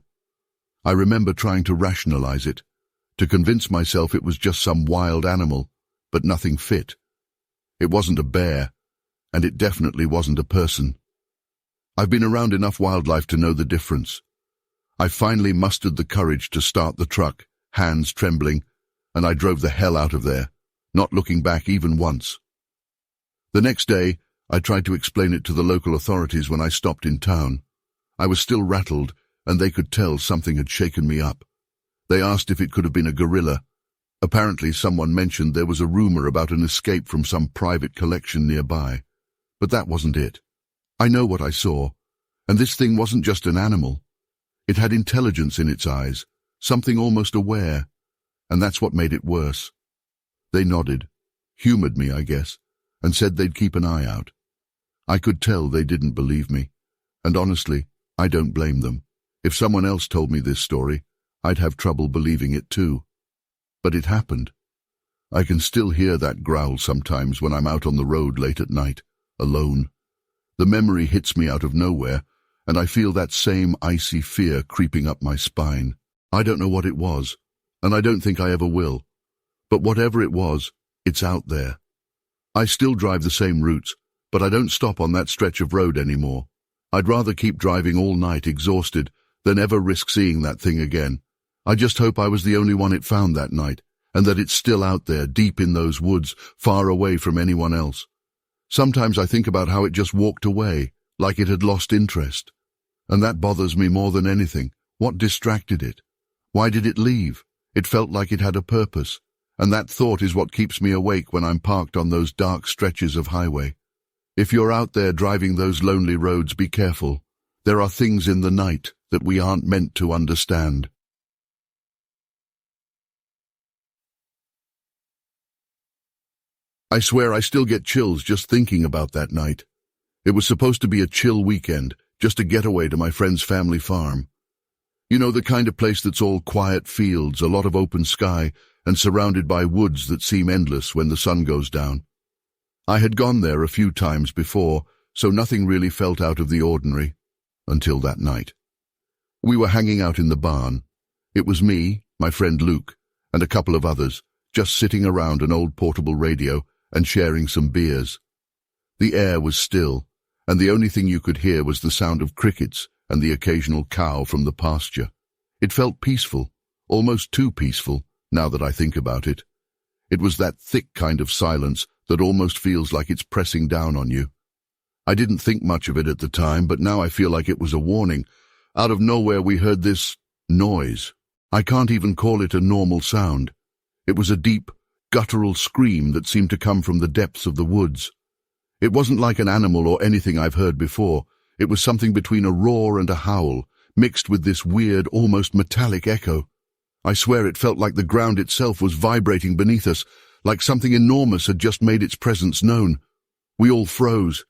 I remember trying to rationalize it, to convince myself it was just some wild animal, but nothing fit. It wasn't a bear, and it definitely wasn't a person. I've been around enough wildlife to know the difference. I finally mustered the courage to start the truck, hands trembling, and I drove the hell out of there, not looking back even once. The next day, I tried to explain it to the local authorities when I stopped in town. I was still rattled, and they could tell something had shaken me up. They asked if it could have been a gorilla. Apparently someone mentioned there was a rumor about an escape from some private collection nearby. But that wasn't it. I know what I saw, and this thing wasn't just an animal. It had intelligence in its eyes, something almost aware, and that's what made it worse. They nodded, humored me, I guess, and said they'd keep an eye out. I could tell they didn't believe me, and honestly, I don't blame them. If someone else told me this story, I'd have trouble believing it too. But it happened. I can still hear that growl sometimes when I'm out on the road late at night, alone. The memory hits me out of nowhere, and I feel that same icy fear creeping up my spine. I don't know what it was, and I don't think I ever will. But whatever it was, it's out there. I still drive the same routes, but I don't stop on that stretch of road anymore. I'd rather keep driving all night exhausted than ever risk seeing that thing again. I just hope I was the only one it found that night, and that it's still out there, deep in those woods, far away from anyone else. Sometimes I think about how it just walked away, like it had lost interest. And that bothers me more than anything. What distracted it? Why did it leave? It felt like it had a purpose, and that thought is what keeps me awake when I'm parked on those dark stretches of highway. If you're out there driving those lonely roads, be careful. There are things in the night that we aren't meant to understand. I swear I still get chills just thinking about that night. It was supposed to be a chill weekend, just a getaway to my friend's family farm. You know, the kind of place that's all quiet fields, a lot of open sky, and surrounded by woods that seem endless when the sun goes down. I had gone there a few times before, so nothing really felt out of the ordinary, until that night. We were hanging out in the barn. It was me, my friend Luke, and a couple of others, just sitting around an old portable radio and sharing some beers. The air was still, and the only thing you could hear was the sound of crickets and the occasional cow from the pasture. It felt peaceful, almost too peaceful, now that I think about it. It was that thick kind of silence that almost feels like it's pressing down on you. I didn't think much of it at the time, but now I feel like it was a warning. Out of nowhere we heard this noise. I can't even call it a normal sound. It was a deep, guttural scream that seemed to come from the depths of the woods. It wasn't like an animal or anything I've heard before. It was something between a roar and a howl, mixed with this weird, almost metallic echo. I swear it felt like the ground itself was vibrating beneath us, like something enormous had just made its presence known. We all froze.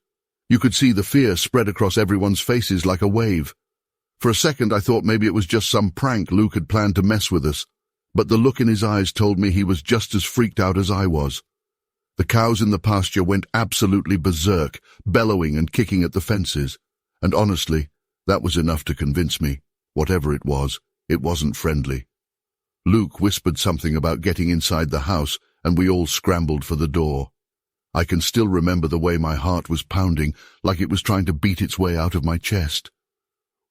You could see the fear spread across everyone's faces like a wave. For a second I thought maybe it was just some prank Luke had planned to mess with us, but the look in his eyes told me he was just as freaked out as I was. The cows in the pasture went absolutely berserk, bellowing and kicking at the fences, and honestly, that was enough to convince me, whatever it wasn't friendly. Luke whispered something about getting inside the house, and we all scrambled for the door. I can still remember the way my heart was pounding, like it was trying to beat its way out of my chest.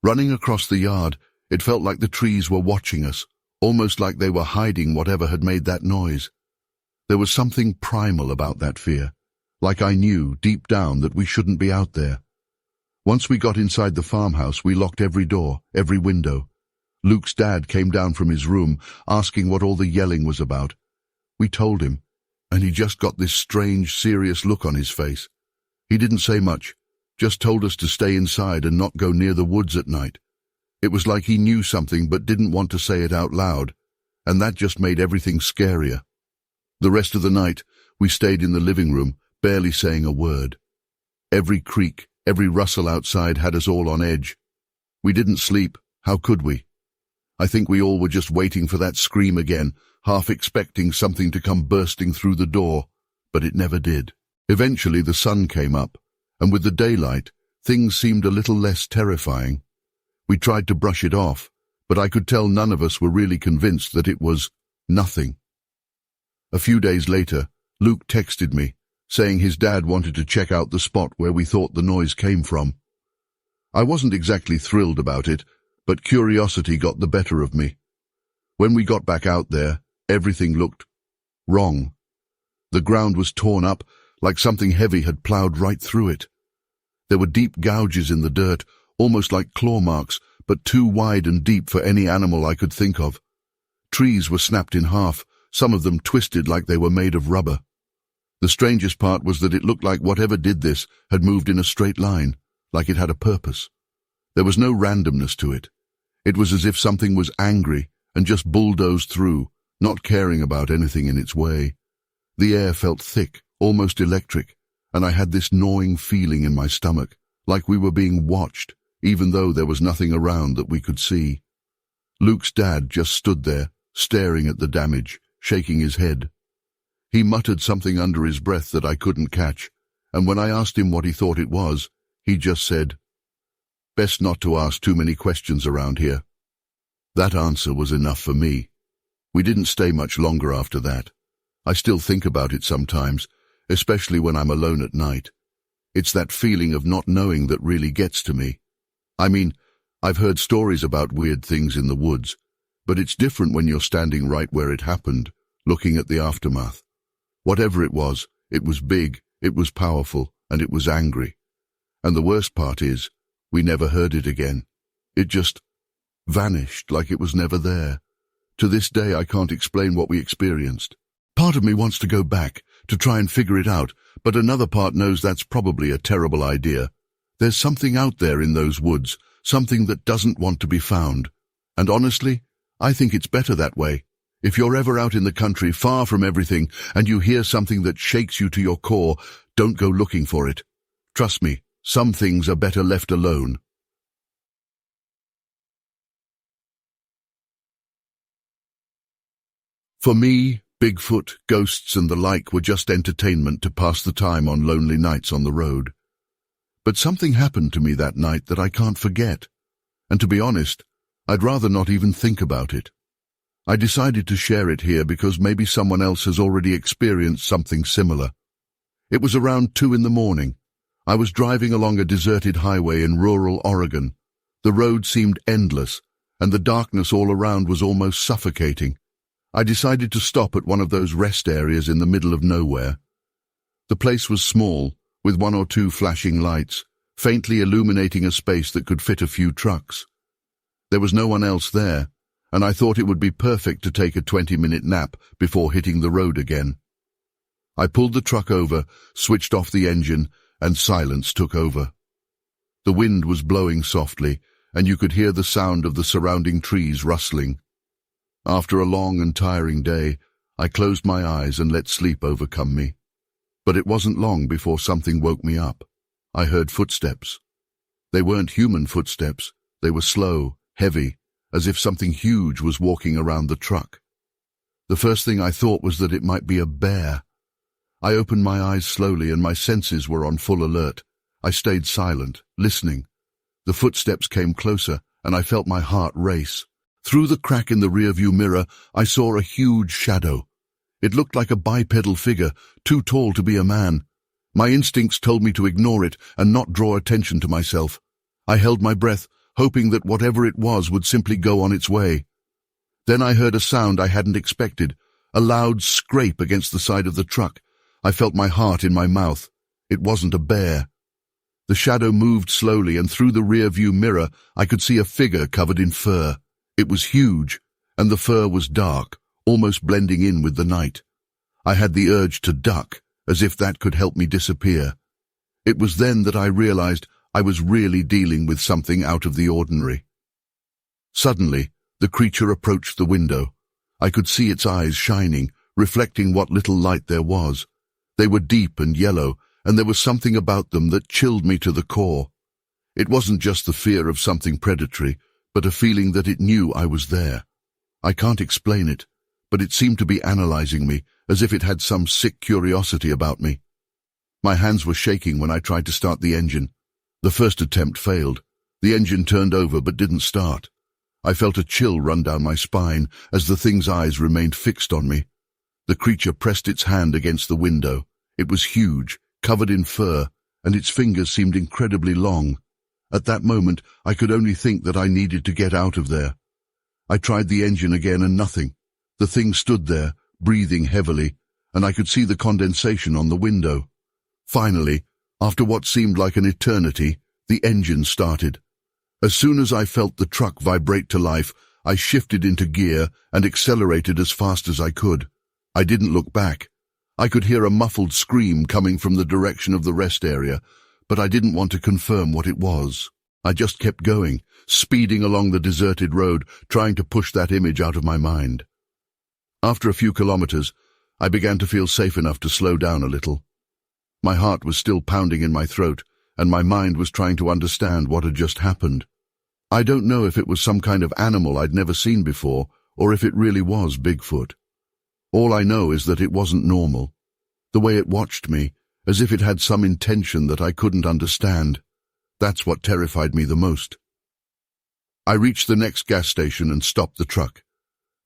Running across the yard, it felt like the trees were watching us, almost like they were hiding whatever had made that noise. There was something primal about that fear, like I knew deep down that we shouldn't be out there. Once we got inside the farmhouse, we locked every door, every window. Luke's dad came down from his room, asking what all the yelling was about. We told him, and he just got this strange, serious look on his face. He didn't say much, just told us to stay inside and not go near the woods at night. It was like he knew something but didn't want to say it out loud, and that just made everything scarier. The rest of the night, we stayed in the living room, barely saying a word. Every creak, every rustle outside had us all on edge. We didn't sleep. How could we? I think we all were just waiting for that scream again, half expecting something to come bursting through the door, but it never did. Eventually the sun came up, and with the daylight, things seemed a little less terrifying. We tried to brush it off, but I could tell none of us were really convinced that it was nothing. A few days later, Luke texted me, saying his dad wanted to check out the spot where we thought the noise came from. I wasn't exactly thrilled about it, but curiosity got the better of me. When we got back out there, everything looked wrong. The ground was torn up, like something heavy had plowed right through it. There were deep gouges in the dirt, almost like claw marks, but too wide and deep for any animal I could think of. Trees were snapped in half, some of them twisted like they were made of rubber. The strangest part was that it looked like whatever did this had moved in a straight line, like it had a purpose. There was no randomness to it. It was as if something was angry and just bulldozed through, not caring about anything in its way. The air felt thick, almost electric, and I had this gnawing feeling in my stomach, like we were being watched, even though there was nothing around that we could see. Luke's dad just stood there, staring at the damage, shaking his head. He muttered something under his breath that I couldn't catch, and when I asked him what he thought it was, he just said, "Best not to ask too many questions around here." That answer was enough for me. We didn't stay much longer after that. I still think about it sometimes, especially when I'm alone at night. It's that feeling of not knowing that really gets to me. I mean, I've heard stories about weird things in the woods, but it's different when you're standing right where it happened, looking at the aftermath. Whatever it was big, it was powerful, and it was angry. And the worst part is, we never heard it again. It just vanished like it was never there. To this day, I can't explain what we experienced. Part of me wants to go back, to try and figure it out, but another part knows that's probably a terrible idea. There's something out there in those woods, something that doesn't want to be found. And honestly, I think it's better that way. If you're ever out in the country, far from everything, and you hear something that shakes you to your core, don't go looking for it. Trust me, some things are better left alone. For me, Bigfoot, ghosts and the like were just entertainment to pass the time on lonely nights on the road. But something happened to me that night that I can't forget. And to be honest, I'd rather not even think about it. I decided to share it here because maybe someone else has already experienced something similar. It was around 2 in the morning. I was driving along a deserted highway in rural Oregon. The road seemed endless, and the darkness all around was almost suffocating. I decided to stop at one of those rest areas in the middle of nowhere. The place was small, with 1 or 2 flashing lights, faintly illuminating a space that could fit a few trucks. There was no one else there, and I thought it would be perfect to take a 20-minute nap before hitting the road again. I pulled the truck over, switched off the engine, and silence took over. The wind was blowing softly, and you could hear the sound of the surrounding trees rustling. After a long and tiring day, I closed my eyes and let sleep overcome me. But it wasn't long before something woke me up. I heard footsteps. They weren't human footsteps. They were slow, heavy, as if something huge was walking around the truck. The first thing I thought was that it might be a bear. I opened my eyes slowly and my senses were on full alert. I stayed silent, listening. The footsteps came closer and I felt my heart race. Through the crack in the rearview mirror, I saw a huge shadow. It looked like a bipedal figure, too tall to be a man. My instincts told me to ignore it and not draw attention to myself. I held my breath, hoping that whatever it was would simply go on its way. Then I heard a sound I hadn't expected, a loud scrape against the side of the truck. I felt my heart in my mouth. It wasn't a bear. The shadow moved slowly, and through the rearview mirror I could see a figure covered in fur. It was huge, and the fur was dark, almost blending in with the night. I had the urge to duck, as if that could help me disappear. It was then that I realized I was really dealing with something out of the ordinary. Suddenly, the creature approached the window. I could see its eyes shining, reflecting what little light there was. They were deep and yellow, and there was something about them that chilled me to the core. It wasn't just the fear of something predatory, but a feeling that it knew I was there. I can't explain it, but it seemed to be analyzing me, as if it had some sick curiosity about me. My hands were shaking when I tried to start the engine. The first attempt failed. The engine turned over but didn't start. I felt a chill run down my spine as the thing's eyes remained fixed on me. The creature pressed its hand against the window. It was huge, covered in fur, and its fingers seemed incredibly long. At that moment, I could only think that I needed to get out of there. I tried the engine again and nothing. The thing stood there, breathing heavily, and I could see the condensation on the window. Finally, after what seemed like an eternity, the engine started. As soon as I felt the truck vibrate to life, I shifted into gear and accelerated as fast as I could. I didn't look back. I could hear a muffled scream coming from the direction of the rest area, but I didn't want to confirm what it was. I just kept going, speeding along the deserted road, trying to push that image out of my mind. After a few kilometers, I began to feel safe enough to slow down a little. My heart was still pounding in my throat, and my mind was trying to understand what had just happened. I don't know if it was some kind of animal I'd never seen before, or if it really was Bigfoot. All I know is that it wasn't normal. The way it watched me, as if it had some intention that I couldn't understand. That's what terrified me the most. I reached the next gas station and stopped the truck.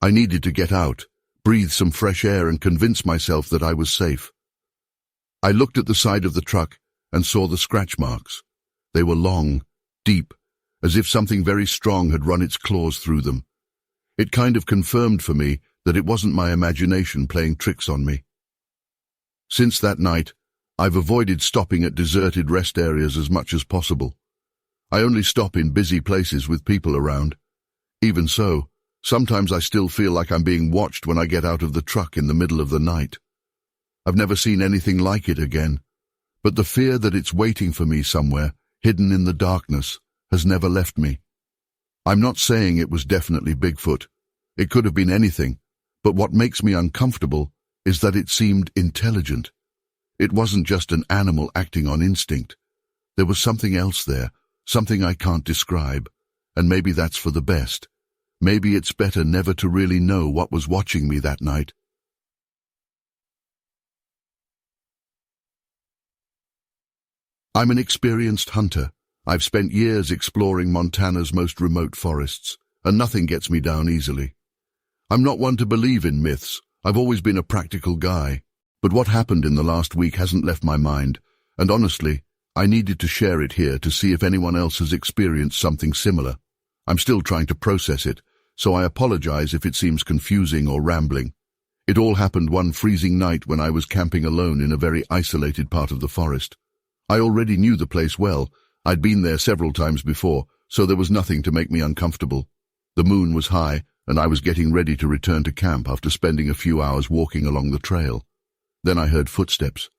I needed to get out, breathe some fresh air, and convince myself that I was safe. I looked at the side of the truck and saw the scratch marks. They were long, deep, as if something very strong had run its claws through them. It kind of confirmed for me that it wasn't my imagination playing tricks on me. Since that night, I've avoided stopping at deserted rest areas as much as possible. I only stop in busy places with people around. Even so, sometimes I still feel like I'm being watched when I get out of the truck in the middle of the night. I've never seen anything like it again, but the fear that it's waiting for me somewhere, hidden in the darkness, has never left me. I'm not saying it was definitely Bigfoot. It could have been anything, but what makes me uncomfortable is that it seemed intelligent. It wasn't just an animal acting on instinct. There was something else there, something I can't describe, and maybe that's for the best. Maybe it's better never to really know what was watching me that night. I'm an experienced hunter. I've spent years exploring Montana's most remote forests, and nothing gets me down easily. I'm not one to believe in myths. I've always been a practical guy. But what happened in the last week hasn't left my mind, and honestly, I needed to share it here to see if anyone else has experienced something similar. I'm still trying to process it, so I apologize if it seems confusing or rambling. It all happened one freezing night when I was camping alone in a very isolated part of the forest. I already knew the place well. I'd been there several times before, so there was nothing to make me uncomfortable. The moon was high, and I was getting ready to return to camp after spending a few hours walking along the trail. Then I heard footsteps.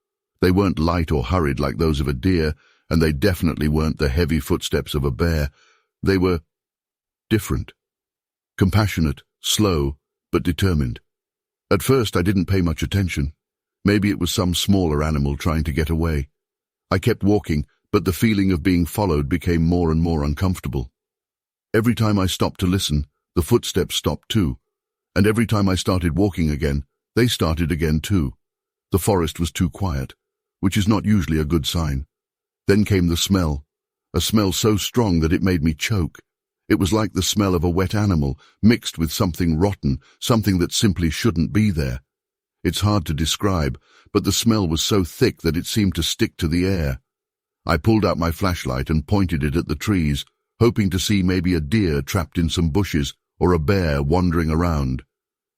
They weren't light or hurried like those of a deer, and they definitely weren't the heavy footsteps of a bear. They were different. Compassionate, slow, but determined. At first I didn't pay much attention. Maybe it was some smaller animal trying to get away. I kept walking, but the feeling of being followed became more and more uncomfortable. Every time I stopped to listen, the footsteps stopped too, and every time I started walking again, they started again too. The forest was too quiet, which is not usually a good sign. Then came the smell, a smell so strong that it made me choke. It was like the smell of a wet animal, mixed with something rotten, something that simply shouldn't be there. It's hard to describe, but the smell was so thick that it seemed to stick to the air. I pulled out my flashlight and pointed it at the trees, hoping to see maybe a deer trapped in some bushes or a bear wandering around.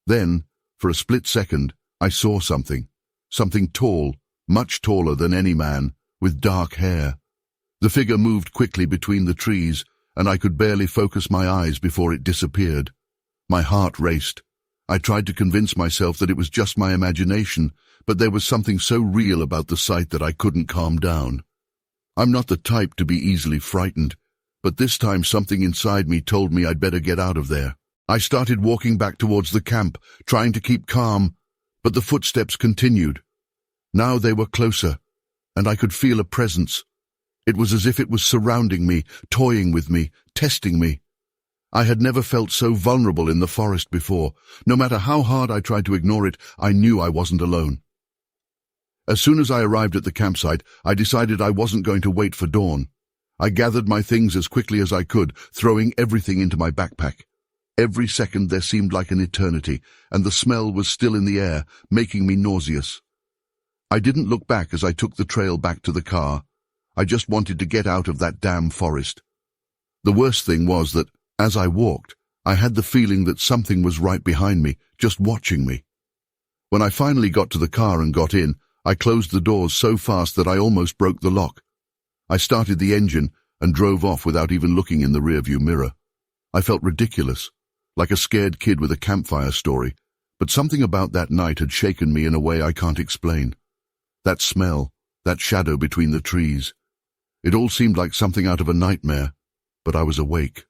Then, for a split second, I saw something tall, much taller than any man, with dark hair. The figure moved quickly between the trees, and I could barely focus my eyes before it disappeared. My heart raced. I tried to convince myself that it was just my imagination, but there was something so real about the sight that I couldn't calm down. I'm not the type to be easily frightened, but this time something inside me told me I'd better get out of there. I started walking back towards the camp, trying to keep calm, but the footsteps continued. Now they were closer, and I could feel a presence. It was as if it was surrounding me, toying with me, testing me. I had never felt so vulnerable in the forest before. No matter how hard I tried to ignore it, I knew I wasn't alone. As soon as I arrived at the campsite, I decided I wasn't going to wait for dawn. I gathered my things as quickly as I could, throwing everything into my backpack. Every second there seemed like an eternity, and the smell was still in the air, making me nauseous. I didn't look back as I took the trail back to the car. I just wanted to get out of that damn forest. The worst thing was that, as I walked, I had the feeling that something was right behind me, just watching me. When I finally got to the car and got in, I closed the doors so fast that I almost broke the lock. I started the engine and drove off without even looking in the rearview mirror. I felt ridiculous, like a scared kid with a campfire story, but something about that night had shaken me in a way I can't explain. That smell, that shadow between the trees. It all seemed like something out of a nightmare, but I was awake.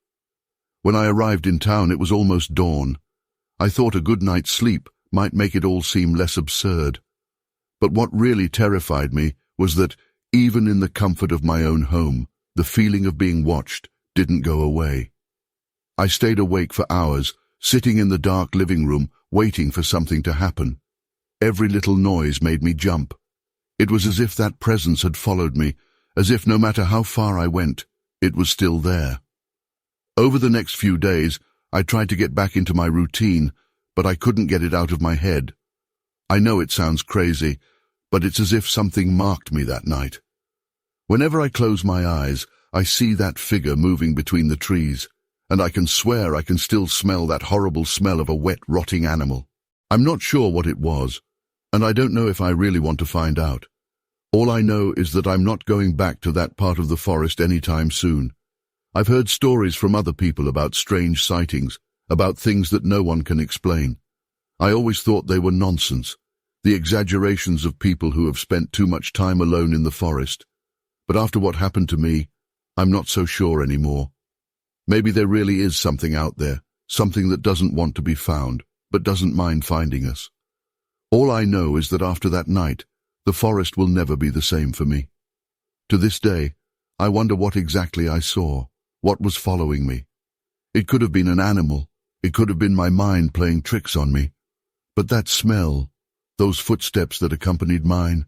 When I arrived in town, it was almost dawn. I thought a good night's sleep might make it all seem less absurd. But what really terrified me was that, even in the comfort of my own home, the feeling of being watched didn't go away. I stayed awake for hours, sitting in the dark living room, waiting for something to happen. Every little noise made me jump. It was as if that presence had followed me, as if no matter how far I went, it was still there. Over the next few days, I tried to get back into my routine, but I couldn't get it out of my head. I know it sounds crazy, but it's as if something marked me that night. Whenever I close my eyes, I see that figure moving between the trees, and I can swear I can still smell that horrible smell of a wet, rotting animal. I'm not sure what it was, and I don't know if I really want to find out. All I know is that I'm not going back to that part of the forest anytime soon. I've heard stories from other people about strange sightings, about things that no one can explain. I always thought they were nonsense, the exaggerations of people who have spent too much time alone in the forest. But after what happened to me, I'm not so sure anymore. Maybe there really is something out there, something that doesn't want to be found, but doesn't mind finding us. All I know is that after that night, the forest will never be the same for me. To this day, I wonder what exactly I saw, what was following me. It could have been an animal, it could have been my mind playing tricks on me. But that smell, those footsteps that accompanied mine,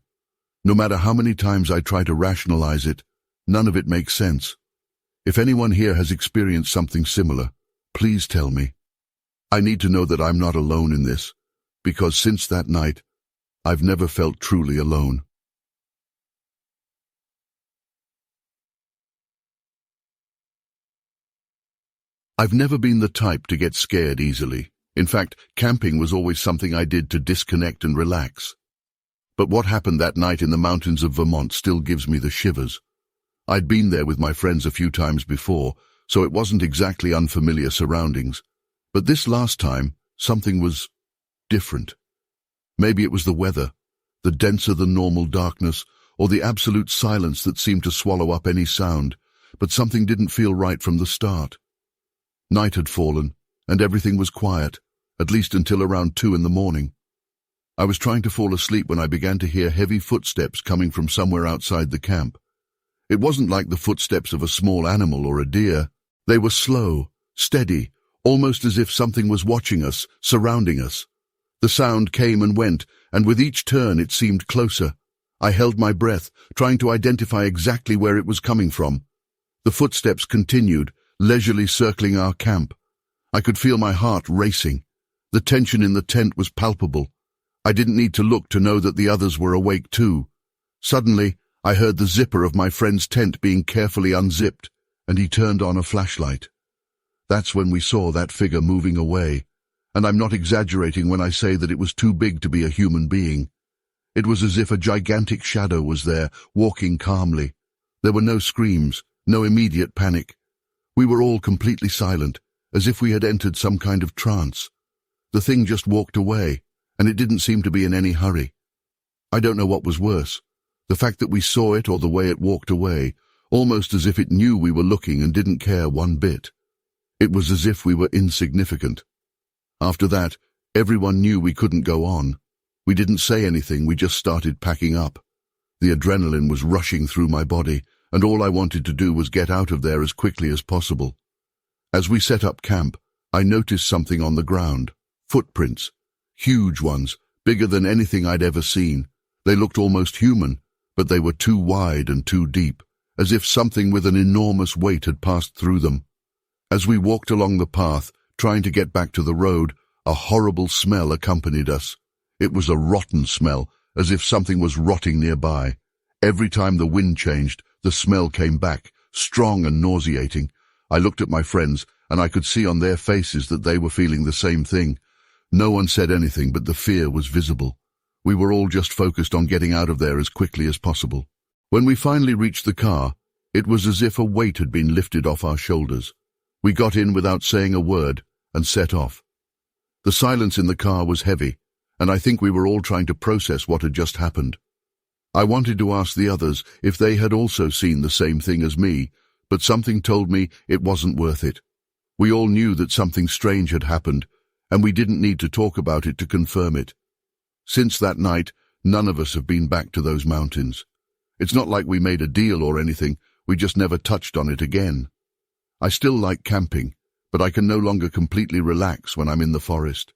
no matter how many times I try to rationalize it, none of it makes sense. If anyone here has experienced something similar, please tell me. I need to know that I'm not alone in this, because since that night, I've never felt truly alone. I've never been the type to get scared easily. In fact, camping was always something I did to disconnect and relax. But what happened that night in the mountains of Vermont still gives me the shivers. I'd been there with my friends a few times before, so it wasn't exactly unfamiliar surroundings. But this last time, something was different. Maybe it was the weather, the denser than normal darkness, or the absolute silence that seemed to swallow up any sound, but something didn't feel right from the start. Night had fallen, and everything was quiet, at least until around 2 in the morning. I was trying to fall asleep when I began to hear heavy footsteps coming from somewhere outside the camp. It wasn't like the footsteps of a small animal or a deer. They were slow, steady, almost as if something was watching us, surrounding us. The sound came and went, and with each turn it seemed closer. I held my breath, trying to identify exactly where it was coming from. The footsteps continued, leisurely circling our camp. I could feel my heart racing. The tension in the tent was palpable. I didn't need to look to know that the others were awake too. Suddenly, I heard the zipper of my friend's tent being carefully unzipped, and he turned on a flashlight. That's when we saw that figure moving away, and I'm not exaggerating when I say that it was too big to be a human being. It was as if a gigantic shadow was there, walking calmly. There were no screams, no immediate panic. We were all completely silent, as if we had entered some kind of trance. The thing just walked away, and it didn't seem to be in any hurry. I don't know what was worse, the fact that we saw it or the way it walked away, almost as if it knew we were looking and didn't care one bit. It was as if we were insignificant. After that, everyone knew we couldn't go on. We didn't say anything, we just started packing up. The adrenaline was rushing through my body, and all I wanted to do was get out of there as quickly as possible. As we set up camp, I noticed something on the ground. Footprints. Huge ones, bigger than anything I'd ever seen. They looked almost human, but they were too wide and too deep, as if something with an enormous weight had passed through them. As we walked along the path, trying to get back to the road, a horrible smell accompanied us. It was a rotten smell, as if something was rotting nearby. Every time the wind changed, The smell came back, strong and nauseating. I looked at my friends, and I could see on their faces that they were feeling the same thing. No one said anything, but the fear was visible. We were all just focused on getting out of there as quickly as possible. When we finally reached the car, it was as if a weight had been lifted off our shoulders. We got in without saying a word and set off. The silence in the car was heavy, and I think we were all trying to process what had just happened. I wanted to ask the others if they had also seen the same thing as me, but something told me it wasn't worth it. We all knew that something strange had happened, and we didn't need to talk about it to confirm it. Since that night, none of us have been back to those mountains. It's not like we made a deal or anything, we just never touched on it again. I still like camping, but I can no longer completely relax when I'm in the forest.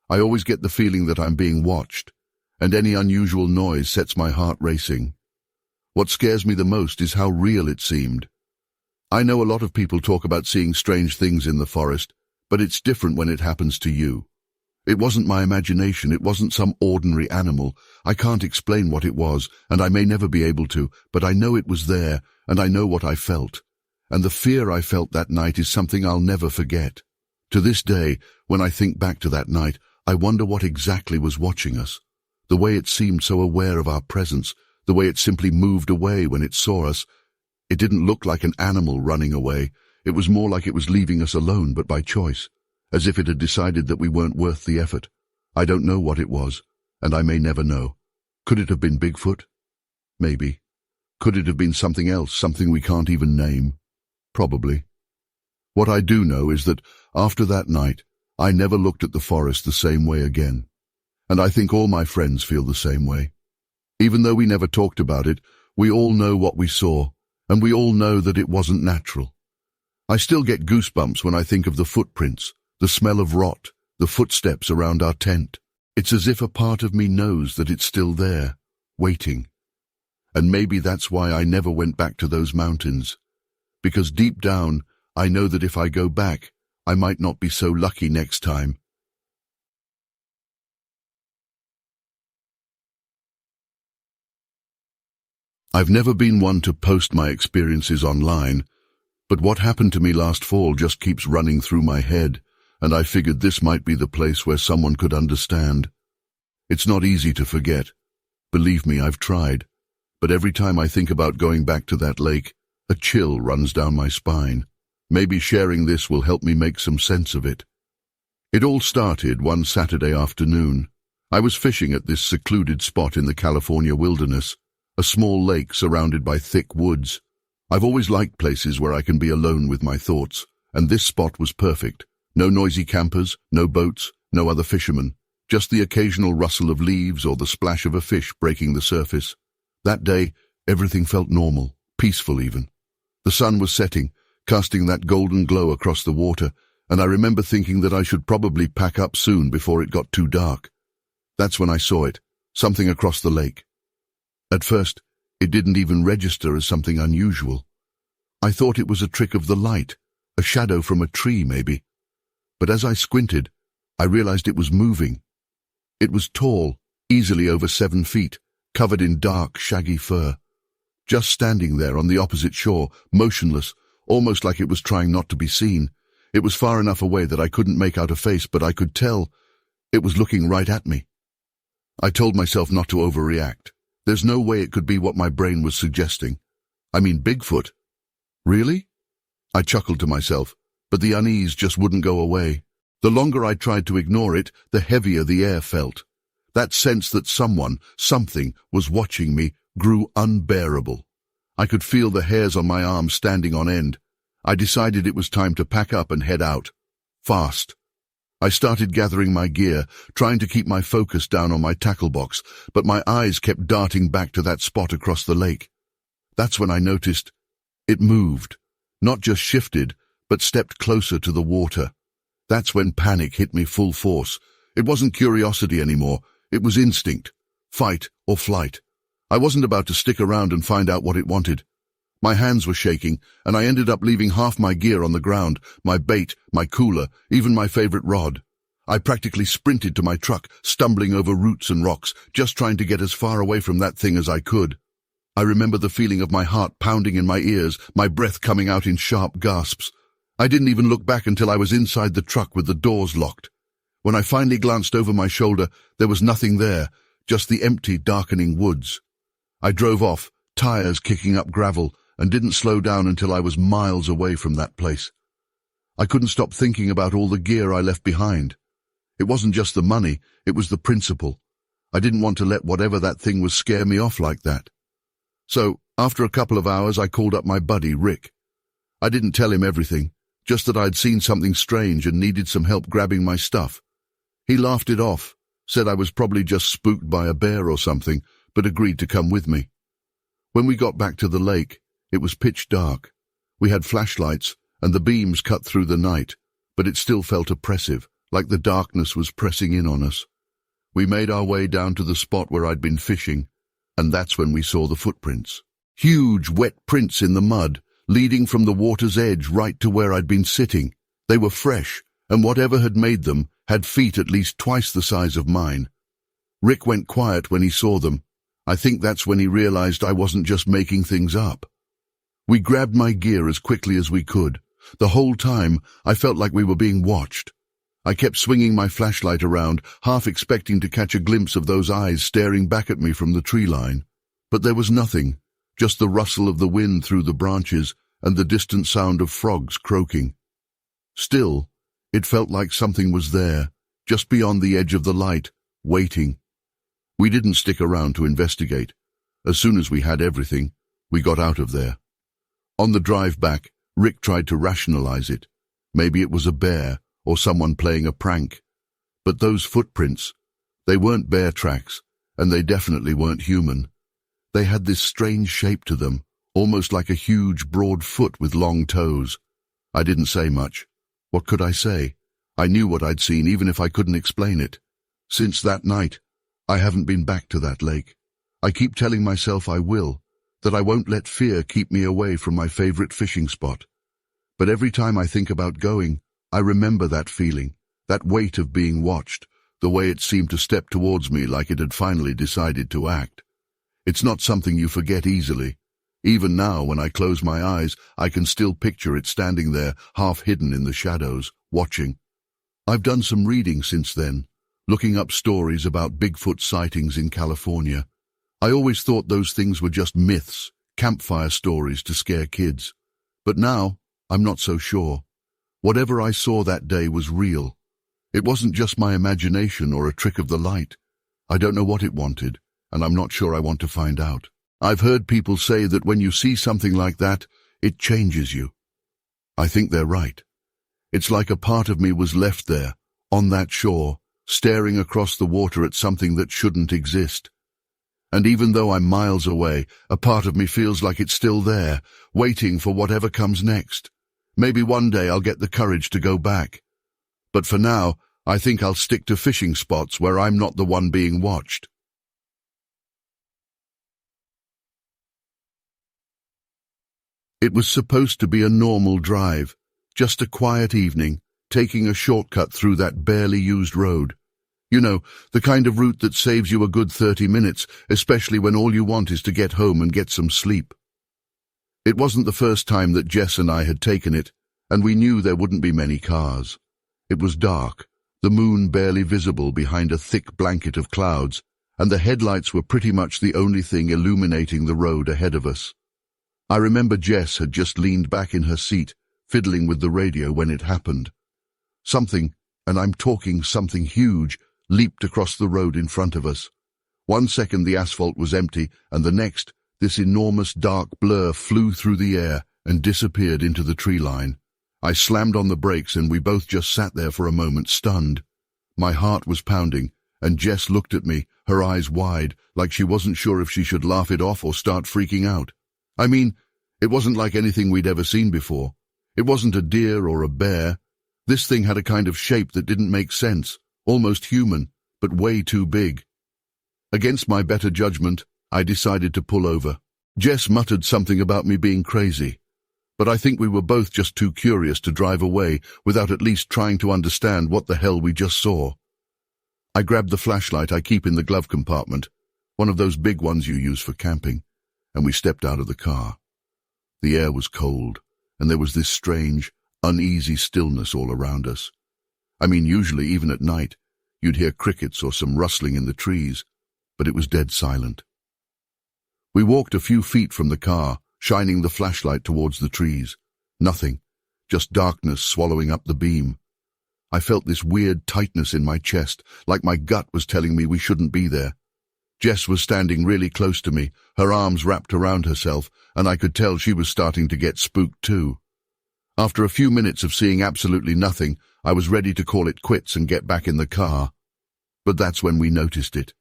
I always get the feeling that I'm being watched, and any unusual noise sets my heart racing. What scares me the most is how real it seemed. I know a lot of people talk about seeing strange things in the forest, but it's different when it happens to you. It wasn't my imagination, it wasn't some ordinary animal. I can't explain what it was, and I may never be able to, but I know it was there, and I know what I felt. And the fear I felt that night is something I'll never forget. To this day, when I think back to that night, I wonder what exactly was watching us. The way it seemed so aware of our presence, the way it simply moved away when it saw us. It didn't look like an animal running away. It was more like it was leaving us alone, but by choice, as if it had decided that we weren't worth the effort. I don't know what it was, and I may never know. Could it have been Bigfoot? Maybe. Could it have been something else, something we can't even name? Probably. What I do know is that after that night, I never looked at the forest the same way again. And I think all my friends feel the same way. Even though we never talked about it, we all know what we saw, and we all know that it wasn't natural. I still get goosebumps when I think of the footprints, the smell of rot, the footsteps around our tent. It's as if a part of me knows that it's still there, waiting. And maybe that's why I never went back to those mountains. Because deep down, I know that if I go back, I might not be so lucky next time. I've never been one to post my experiences online, but what happened to me last fall just keeps running through my head, and I figured this might be the place where someone could understand. It's not easy to forget. Believe me, I've tried. But every time I think about going back to that lake, a chill runs down my spine. Maybe sharing this will help me make some sense of it. It all started one Saturday afternoon. I was fishing at this secluded spot in the California wilderness, a small lake surrounded by thick woods. I've always liked places where I can be alone with my thoughts, and this spot was perfect. No noisy campers, no boats, no other fishermen, just the occasional rustle of leaves or the splash of a fish breaking the surface. That day, everything felt normal, peaceful even. The sun was setting, casting that golden glow across the water, and I remember thinking that I should probably pack up soon before it got too dark. That's when I saw it, something across the lake. At first, it didn't even register as something unusual. I thought it was a trick of the light, a shadow from a tree maybe. But as I squinted, I realized it was moving. It was tall, easily over 7 feet, covered in dark, shaggy fur. Just standing there on the opposite shore, motionless, almost like it was trying not to be seen. It was far enough away that I couldn't make out a face, but I could tell it was looking right at me. I told myself not to overreact. There's no way it could be what my brain was suggesting. I mean, Bigfoot. Really? I chuckled to myself, but the unease just wouldn't go away. The longer I tried to ignore it, the heavier the air felt. That sense that someone, something, was watching me grew unbearable. I could feel the hairs on my arms standing on end. I decided it was time to pack up and head out. Fast. I started gathering my gear, trying to keep my focus down on my tackle box, but my eyes kept darting back to that spot across the lake. That's when I noticed it moved, not just shifted, but stepped closer to the water. That's when panic hit me full force. It wasn't curiosity anymore, it was instinct, fight or flight. I wasn't about to stick around and find out what it wanted. My hands were shaking, and I ended up leaving half my gear on the ground, my bait, my cooler, even my favorite rod. I practically sprinted to my truck, stumbling over roots and rocks, just trying to get as far away from that thing as I could. I remember the feeling of my heart pounding in my ears, my breath coming out in sharp gasps. I didn't even look back until I was inside the truck with the doors locked. When I finally glanced over my shoulder, there was nothing there, just the empty, darkening woods. I drove off, tires kicking up gravel, and didn't slow down until I was miles away from that place. I couldn't stop thinking about all the gear I left behind. It wasn't just the money, it was the principle. I didn't want to let whatever that thing was scare me off like that. So, after a couple of hours, I called up my buddy, Rick. I didn't tell him everything, just that I'd seen something strange and needed some help grabbing my stuff. He laughed it off, said I was probably just spooked by a bear or something, but agreed to come with me. When we got back to the lake, it was pitch dark. We had flashlights, and the beams cut through the night, but it still felt oppressive, like the darkness was pressing in on us. We made our way down to the spot where I'd been fishing, and that's when we saw the footprints. Huge, wet prints in the mud, leading from the water's edge right to where I'd been sitting. They were fresh, and whatever had made them had feet at least twice the size of mine. Rick went quiet when he saw them. I think that's when he realized I wasn't just making things up. We grabbed my gear as quickly as we could. The whole time, I felt like we were being watched. I kept swinging my flashlight around, half expecting to catch a glimpse of those eyes staring back at me from the tree line. But there was nothing, just the rustle of the wind through the branches and the distant sound of frogs croaking. Still, it felt like something was there, just beyond the edge of the light, waiting. We didn't stick around to investigate. As soon as we had everything, we got out of there. On the drive back, Rick tried to rationalize it. Maybe it was a bear, or someone playing a prank. But those footprints, they weren't bear tracks, and they definitely weren't human. They had this strange shape to them, almost like a huge, broad foot with long toes. I didn't say much. What could I say? I knew what I'd seen, even if I couldn't explain it. Since that night, I haven't been back to that lake. I keep telling myself I will, that I won't let fear keep me away from my favorite fishing spot. But every time I think about going, I remember that feeling, that weight of being watched, the way it seemed to step towards me like it had finally decided to act. It's not something you forget easily. Even now, when I close my eyes, I can still picture it standing there, half hidden in the shadows, watching. I've done some reading since then, looking up stories about Bigfoot sightings in California. I always thought those things were just myths, campfire stories to scare kids. But now, I'm not so sure. Whatever I saw that day was real. It wasn't just my imagination or a trick of the light. I don't know what it wanted, and I'm not sure I want to find out. I've heard people say that when you see something like that, it changes you. I think they're right. It's like a part of me was left there, on that shore, staring across the water at something that shouldn't exist. And even though I'm miles away, a part of me feels like it's still there, waiting for whatever comes next. Maybe one day I'll get the courage to go back. But for now, I think I'll stick to fishing spots where I'm not the one being watched. It was supposed to be a normal drive, just a quiet evening, taking a shortcut through that barely used road. You know, the kind of route that saves you a good 30 minutes, especially when all you want is to get home and get some sleep. It wasn't the first time that Jess and I had taken it, and we knew there wouldn't be many cars. It was dark, the moon barely visible behind a thick blanket of clouds, and the headlights were pretty much the only thing illuminating the road ahead of us. I remember Jess had just leaned back in her seat, fiddling with the radio when it happened. Something, and I'm talking something huge, leaped across the road in front of us. 1 second the asphalt was empty, and the next, this enormous dark blur flew through the air and disappeared into the tree line. I slammed on the brakes and we both just sat there for a moment, stunned. My heart was pounding, and Jess looked at me, her eyes wide, like she wasn't sure if she should laugh it off or start freaking out. I mean, it wasn't like anything we'd ever seen before. It wasn't a deer or a bear. This thing had a kind of shape that didn't make sense. Almost human, but way too big. Against my better judgment, I decided to pull over. Jess muttered something about me being crazy, but I think we were both just too curious to drive away without at least trying to understand what the hell we just saw. I grabbed the flashlight I keep in the glove compartment, one of those big ones you use for camping, and we stepped out of the car. The air was cold, and there was this strange, uneasy stillness all around us. I mean, usually, even at night, you'd hear crickets or some rustling in the trees, but it was dead silent. We walked a few feet from the car, shining the flashlight towards the trees. Nothing, just darkness swallowing up the beam. I felt this weird tightness in my chest, like my gut was telling me we shouldn't be there. Jess was standing really close to me, her arms wrapped around herself, and I could tell she was starting to get spooked too. After a few minutes of seeing absolutely nothing, I was ready to call it quits and get back in the car. But that's when we noticed it.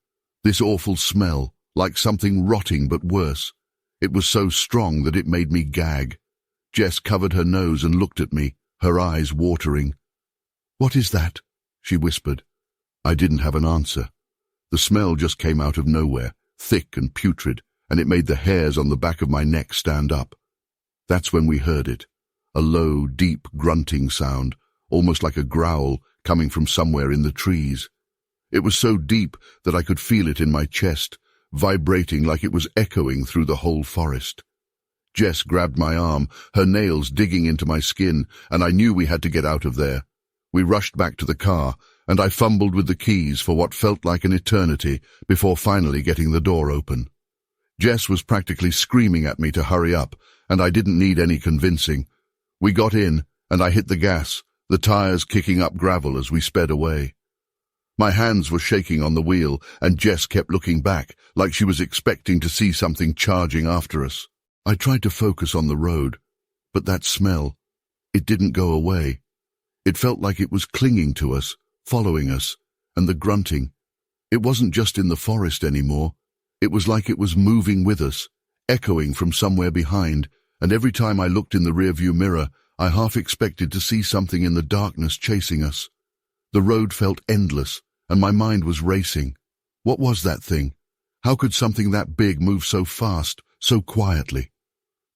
This awful smell, like something rotting but worse. It was so strong that it made me gag. Jess covered her nose and looked at me, her eyes watering. "What is that?" she whispered. I didn't have an answer. The smell just came out of nowhere, thick and putrid, and it made the hairs on the back of my neck stand up. That's when we heard it, a low, deep grunting sound, almost like a growl coming from somewhere in the trees. It was so deep that I could feel it in my chest, vibrating like it was echoing through the whole forest. Jess grabbed my arm, her nails digging into my skin, and I knew we had to get out of there. We rushed back to the car, and I fumbled with the keys for what felt like an eternity before finally getting the door open. Jess was practically screaming at me to hurry up, and I didn't need any convincing. We got in, and I hit the gas, the tires kicking up gravel as we sped away. My hands were shaking on the wheel, and Jess kept looking back, like she was expecting to see something charging after us. I tried to focus on the road, but that smell, it didn't go away. It felt like it was clinging to us, following us, and the grunting. It wasn't just in the forest anymore. It was like it was moving with us, echoing from somewhere behind, and every time I looked in the rearview mirror, I half expected to see something in the darkness chasing us. The road felt endless, and my mind was racing. What was that thing? How could something that big move so fast, so quietly?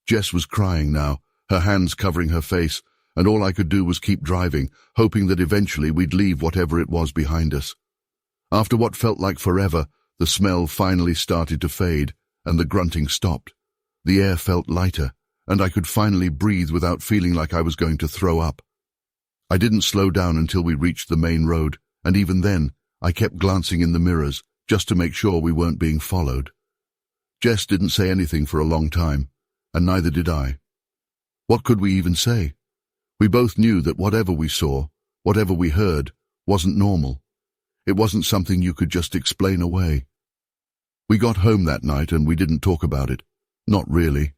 Jess was crying now, her hands covering her face, and all I could do was keep driving, hoping that eventually we'd leave whatever it was behind us. After what felt like forever, the smell finally started to fade, and the grunting stopped. The air felt lighter, and I could finally breathe without feeling like I was going to throw up. I didn't slow down until we reached the main road, and even then, I kept glancing in the mirrors, just to make sure we weren't being followed. Jess didn't say anything for a long time, and neither did I. What could we even say? We both knew that whatever we saw, whatever we heard, wasn't normal. It wasn't something you could just explain away. We got home that night and we didn't talk about it. Not really.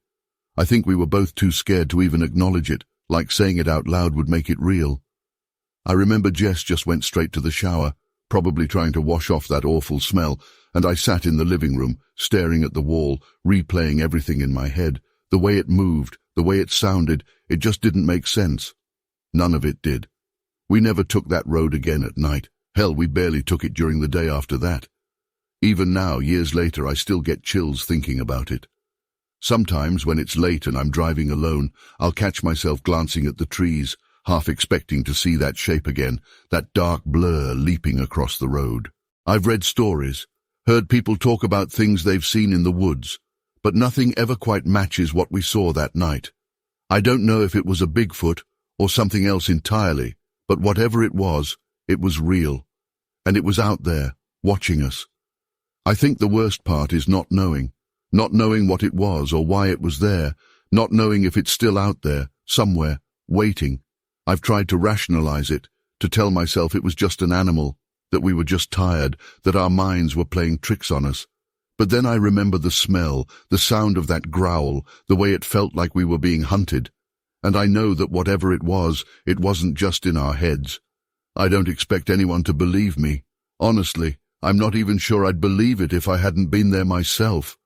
I think we were both too scared to even acknowledge it, like saying it out loud would make it real. I remember Jess just went straight to the shower, probably trying to wash off that awful smell, and I sat in the living room, staring at the wall, replaying everything in my head. The way it moved, the way it sounded, it just didn't make sense. None of it did. We never took that road again at night. Hell, we barely took it during the day after that. Even now, years later, I still get chills thinking about it. Sometimes, when it's late and I'm driving alone, I'll catch myself glancing at the trees, half expecting to see that shape again, that dark blur leaping across the road. I've read stories, heard people talk about things they've seen in the woods, but nothing ever quite matches what we saw that night. I don't know if it was a Bigfoot or something else entirely, but whatever it was real, and it was out there, watching us. I think the worst part is not knowing what it was or why it was there, not knowing if it's still out there, somewhere, waiting. I've tried to rationalize it, to tell myself it was just an animal, that we were just tired, that our minds were playing tricks on us. But then I remember the smell, the sound of that growl, the way it felt like we were being hunted. And I know that whatever it wasn't just in our heads. I don't expect anyone to believe me. Honestly, I'm not even sure I'd believe it if I hadn't been there myself.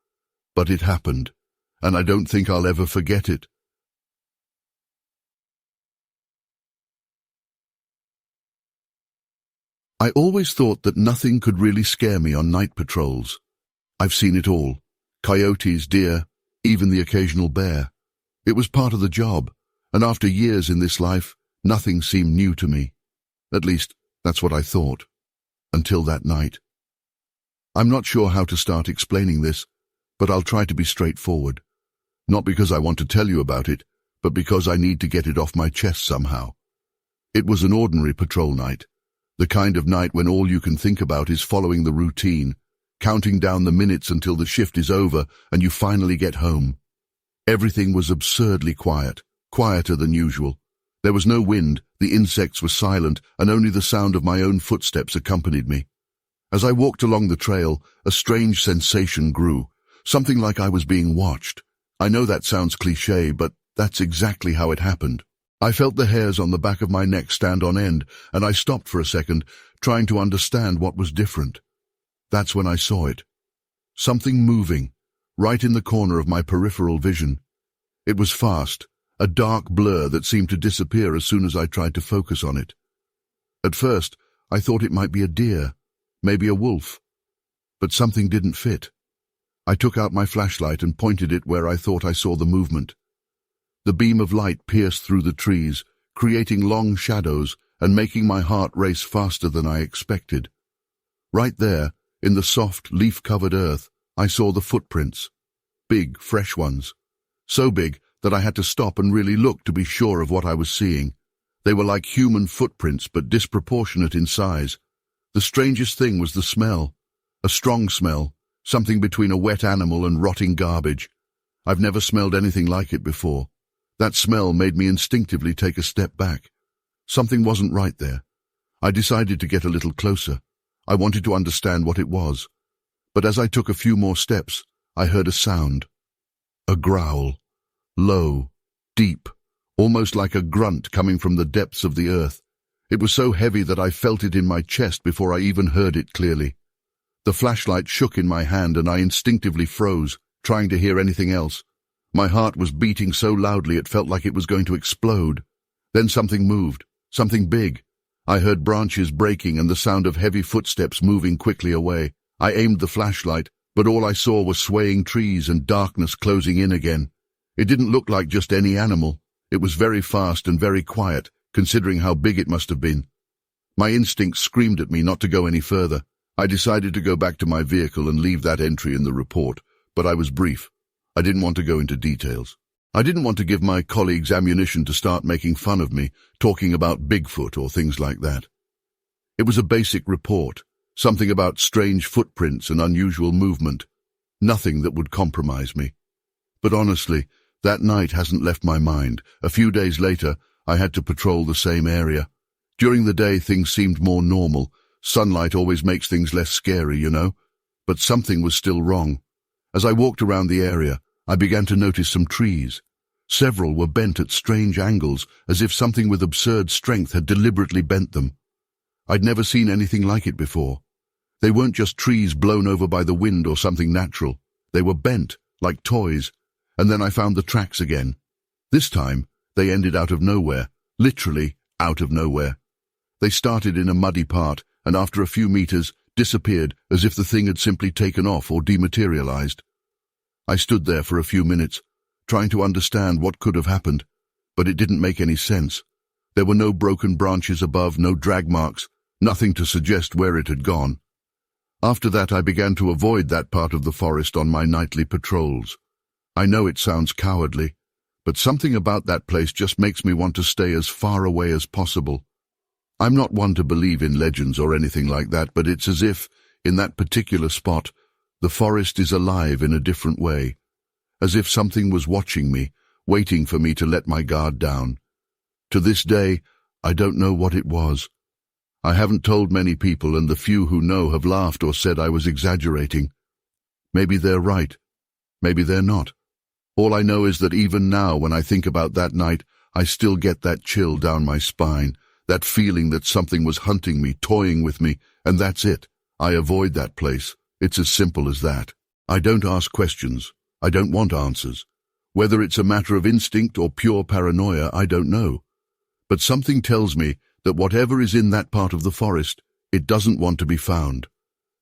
But it happened, and I don't think I'll ever forget it. I always thought that nothing could really scare me on night patrols. I've seen it all. Coyotes, deer, even the occasional bear. It was part of the job, and after years in this life, nothing seemed new to me. At least, that's what I thought. Until that night. I'm not sure how to start explaining this, but I'll try to be straightforward. Not because I want to tell you about it, but because I need to get it off my chest somehow. It was an ordinary patrol night, the kind of night when all you can think about is following the routine, counting down the minutes until the shift is over and you finally get home. Everything was absurdly quiet, quieter than usual. There was no wind, the insects were silent, and only the sound of my own footsteps accompanied me. As I walked along the trail, a strange sensation grew, something like I was being watched. I know that sounds cliché, but that's exactly how it happened. I felt the hairs on the back of my neck stand on end, and I stopped for a second, trying to understand what was different. That's when I saw it. Something moving, right in the corner of my peripheral vision. It was fast, a dark blur that seemed to disappear as soon as I tried to focus on it. At first, I thought it might be a deer, maybe a wolf. But something didn't fit. I took out my flashlight and pointed it where I thought I saw the movement. The beam of light pierced through the trees, creating long shadows and making my heart race faster than I expected. Right there, in the soft, leaf-covered earth, I saw the footprints. Big, fresh ones. So big that I had to stop and really look to be sure of what I was seeing. They were like human footprints, but disproportionate in size. The strangest thing was the smell. A strong smell, something between a wet animal and rotting garbage. I've never smelled anything like it before. That smell made me instinctively take a step back. Something wasn't right there. I decided to get a little closer. I wanted to understand what it was. But as I took a few more steps, I heard a sound. A growl. Low, deep, almost like a grunt coming from the depths of the earth. It was so heavy that I felt it in my chest before I even heard it clearly. The flashlight shook in my hand and I instinctively froze, trying to hear anything else. My heart was beating so loudly it felt like it was going to explode. Then something moved, something big. I heard branches breaking and the sound of heavy footsteps moving quickly away. I aimed the flashlight, but all I saw was swaying trees and darkness closing in again. It didn't look like just any animal. It was very fast and very quiet, considering how big it must have been. My instincts screamed at me not to go any further. I decided to go back to my vehicle and leave that entry in the report, but I was brief. I didn't want to go into details. I didn't want to give my colleagues ammunition to start making fun of me, talking about Bigfoot or things like that. It was a basic report, something about strange footprints and unusual movement. Nothing that would compromise me. But honestly, that night hasn't left my mind. A few days later, I had to patrol the same area. During the day, things seemed more normal. Sunlight always makes things less scary, you know. But something was still wrong. As I walked around the area, I began to notice some trees. Several were bent at strange angles, as if something with absurd strength had deliberately bent them. I'd never seen anything like it before. They weren't just trees blown over by the wind or something natural. They were bent, like toys. And then I found the tracks again. This time, they ended out of nowhere, literally out of nowhere. They started in a muddy part, and after a few meters, disappeared as if the thing had simply taken off or dematerialized. I stood there for a few minutes, trying to understand what could have happened, but it didn't make any sense. There were no broken branches above, no drag marks, nothing to suggest where it had gone. After that, I began to avoid that part of the forest on my nightly patrols. I know it sounds cowardly, but something about that place just makes me want to stay as far away as possible. I'm not one to believe in legends or anything like that, but it's as if, in that particular spot, the forest is alive in a different way, as if something was watching me, waiting for me to let my guard down. To this day, I don't know what it was. I haven't told many people, and the few who know have laughed or said I was exaggerating. Maybe they're right. Maybe they're not. All I know is that even now, when I think about that night, I still get that chill down my spine, that feeling that something was hunting me, toying with me, and that's it. I avoid that place. It's as simple as that. I don't ask questions. I don't want answers. Whether it's a matter of instinct or pure paranoia, I don't know. But something tells me that whatever is in that part of the forest, it doesn't want to be found.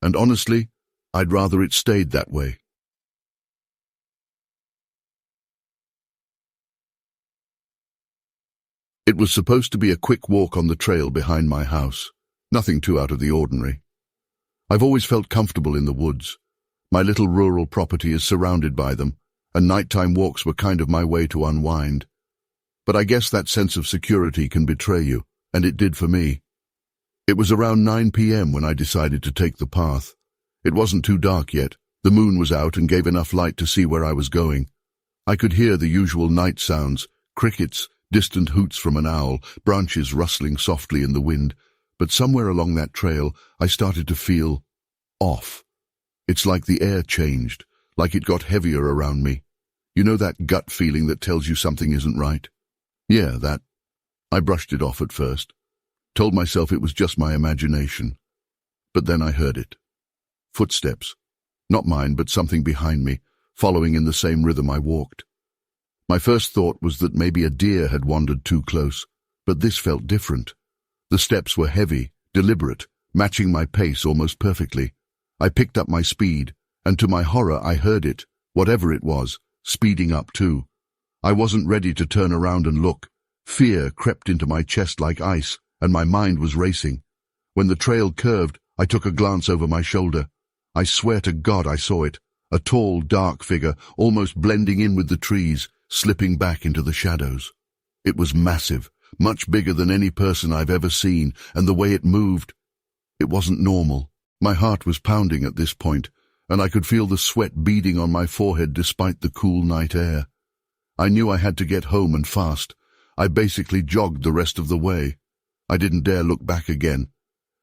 And honestly, I'd rather it stayed that way. It was supposed to be a quick walk on the trail behind my house, nothing too out of the ordinary. I've always felt comfortable in the woods, My little rural property is surrounded by them, and nighttime walks were kind of my way to unwind. But I guess that sense of security can betray you, and it did for me. It was around 9 p.m. when I decided to take the path. It wasn't too dark yet. The moon was out and gave enough light to see where I was going. I could hear the usual night sounds, crickets, distant hoots from an owl, branches rustling softly in the wind, but somewhere along that trail I started to feel off. It's like the air changed, like it got heavier around me. You know that gut feeling that tells you something isn't right? Yeah, that. I brushed it off at first, told myself it was just my imagination. But then I heard it. Footsteps. Not mine, but something behind me, following in the same rhythm I walked. My first thought was that maybe a deer had wandered too close, but this felt different. The steps were heavy, deliberate, matching my pace almost perfectly. I picked up my speed, and to my horror I heard it, whatever it was, speeding up too. I wasn't ready to turn around and look. Fear crept into my chest like ice, and my mind was racing. When the trail curved, I took a glance over my shoulder. I swear to God I saw it, a tall, dark figure, almost blending in with the trees, slipping back into the shadows. It was massive, much bigger than any person I've ever seen, and the way it moved, it wasn't normal. My heart was pounding at this point, and I could feel the sweat beading on my forehead despite the cool night air. I knew I had to get home and fast. I basically jogged the rest of the way. I didn't dare look back again.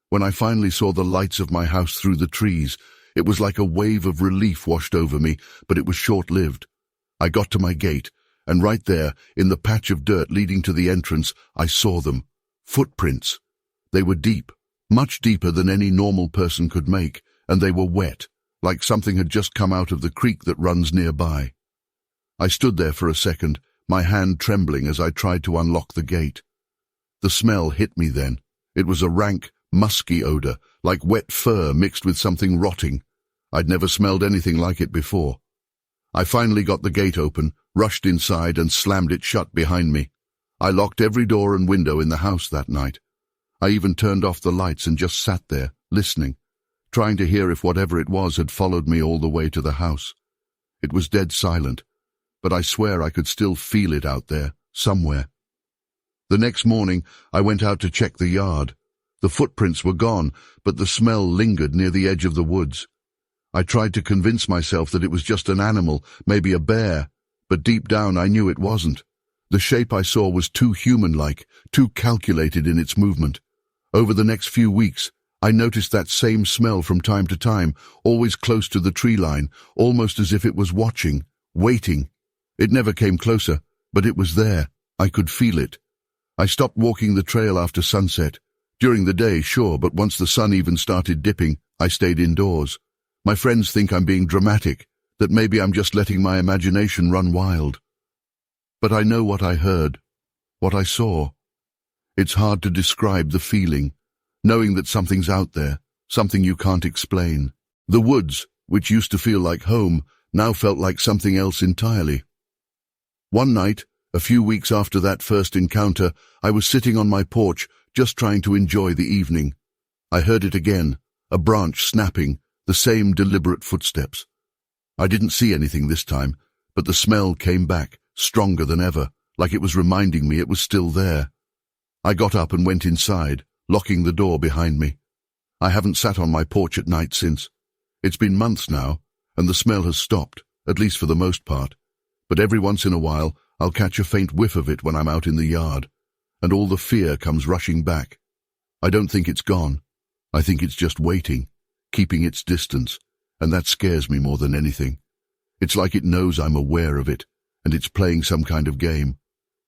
When I finally saw the lights of my house through the trees, it was like a wave of relief washed over me, but it was short-lived. I got to my gate, and right there, in the patch of dirt leading to the entrance, I saw them. Footprints. They were deep, much deeper than any normal person could make, and they were wet, like something had just come out of the creek that runs nearby. I stood there for a second, my hand trembling as I tried to unlock the gate. The smell hit me then. It was a rank, musky odor, like wet fur mixed with something rotting. I'd never smelled anything like it before. I finally got the gate open, rushed inside, and slammed it shut behind me. I locked every door and window in the house that night. I even turned off the lights and just sat there, listening, trying to hear if whatever it was had followed me all the way to the house. It was dead silent, but I swear I could still feel it out there, somewhere. The next morning, I went out to check the yard. The footprints were gone, but the smell lingered near the edge of the woods. I tried to convince myself that it was just an animal, maybe a bear, but deep down I knew it wasn't. The shape I saw was too human-like, too calculated in its movement. Over the next few weeks, I noticed that same smell from time to time, always close to the tree line, almost as if it was watching, waiting. It never came closer, but it was there. I could feel it. I stopped walking the trail after sunset. During the day, sure, but once the sun even started dipping, I stayed indoors. My friends think I'm being dramatic, that maybe I'm just letting my imagination run wild. But I know what I heard, what I saw. It's hard to describe the feeling, knowing that something's out there, something you can't explain. The woods, which used to feel like home, now felt like something else entirely. One night, a few weeks after that first encounter, I was sitting on my porch, just trying to enjoy the evening. I heard it again, a branch snapping, the same deliberate footsteps. I didn't see anything this time, but the smell came back, stronger than ever, like it was reminding me it was still there. I got up and went inside, locking the door behind me. I haven't sat on my porch at night since. It's been months now, and the smell has stopped, at least for the most part. But every once in a while, I'll catch a faint whiff of it when I'm out in the yard, and all the fear comes rushing back. I don't think it's gone. I think it's just waiting, keeping its distance, and that scares me more than anything. It's like it knows I'm aware of it, and it's playing some kind of game.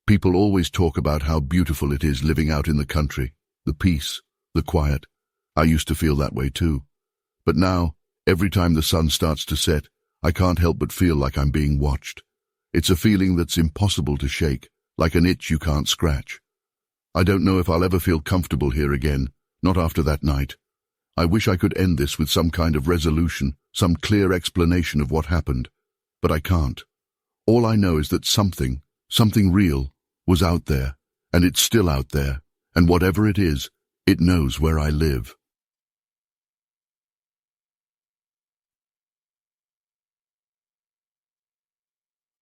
People always talk about how beautiful it is living out in the country, the peace, the quiet. I used to feel that way too. But now, every time the sun starts to set, I can't help but feel like I'm being watched. It's a feeling that's impossible to shake, like an itch you can't scratch. I don't know if I'll ever feel comfortable here again, not after that night. I wish I could end this with some kind of resolution, some clear explanation of what happened, but I can't. All I know is that something real, was out there, and it's still out there, and whatever it is, it knows where I live.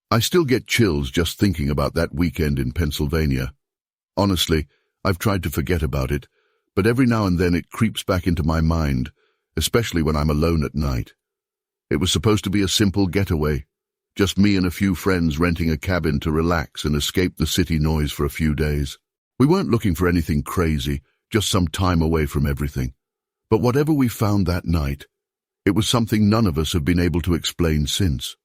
I still get chills just thinking about that weekend in Pennsylvania. Honestly, I've tried to forget about it, but every now and then it creeps back into my mind, especially when I'm alone at night. It was supposed to be a simple getaway, just me and a few friends renting a cabin to relax and escape the city noise for a few days. We weren't looking for anything crazy, just some time away from everything. But whatever we found that night, it was something none of us have been able to explain since.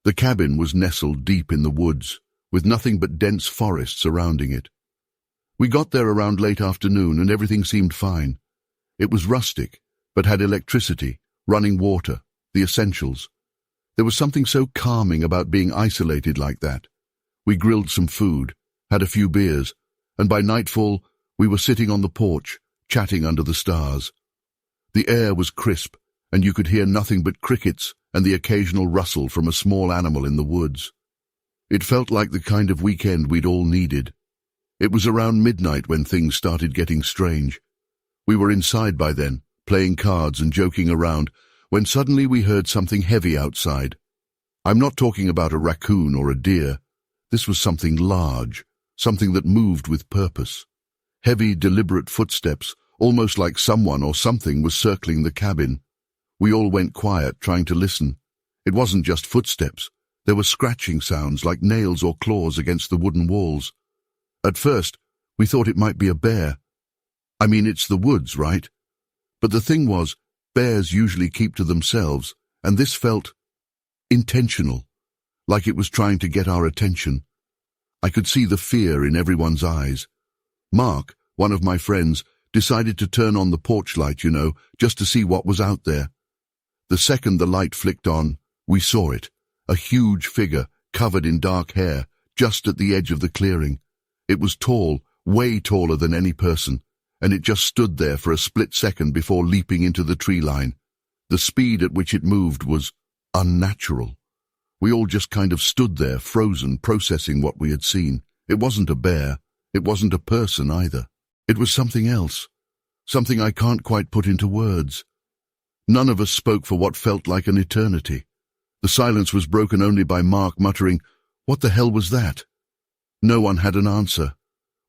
The cabin was nestled deep in the woods, with nothing but dense forest surrounding it. We got there around late afternoon and everything seemed fine. It was rustic, but had electricity, running water, the essentials. There was something so calming about being isolated like that. We grilled some food, had a few beers, and by nightfall we were sitting on the porch, chatting under the stars. The air was crisp, and you could hear nothing but crickets and the occasional rustle from a small animal in the woods. It felt like the kind of weekend we'd all needed. It was around midnight when things started getting strange. We were inside by then, playing cards and joking around, when suddenly we heard something heavy outside. I'm not talking about a raccoon or a deer. This was something large, something that moved with purpose. Heavy, deliberate footsteps, almost like someone or something was circling the cabin. We all went quiet, trying to listen. It wasn't just footsteps. There were scratching sounds like nails or claws against the wooden walls. At first, we thought it might be a bear. I mean, it's the woods, right? But the thing was, bears usually keep to themselves, and this felt intentional, like it was trying to get our attention. I could see the fear in everyone's eyes. Mark, one of my friends, decided to turn on the porch light, just to see what was out there. The second the light flicked on, we saw it, a huge figure covered in dark hair, just at the edge of the clearing. It was tall, way taller than any person, and it just stood there for a split second before leaping into the tree line. The speed at which it moved was unnatural. We all just kind of stood there, frozen, processing what we had seen. It wasn't a bear. It wasn't a person either. It was something else, something I can't quite put into words. None of us spoke for what felt like an eternity. The silence was broken only by Mark muttering, "What the hell was that?" No one had an answer.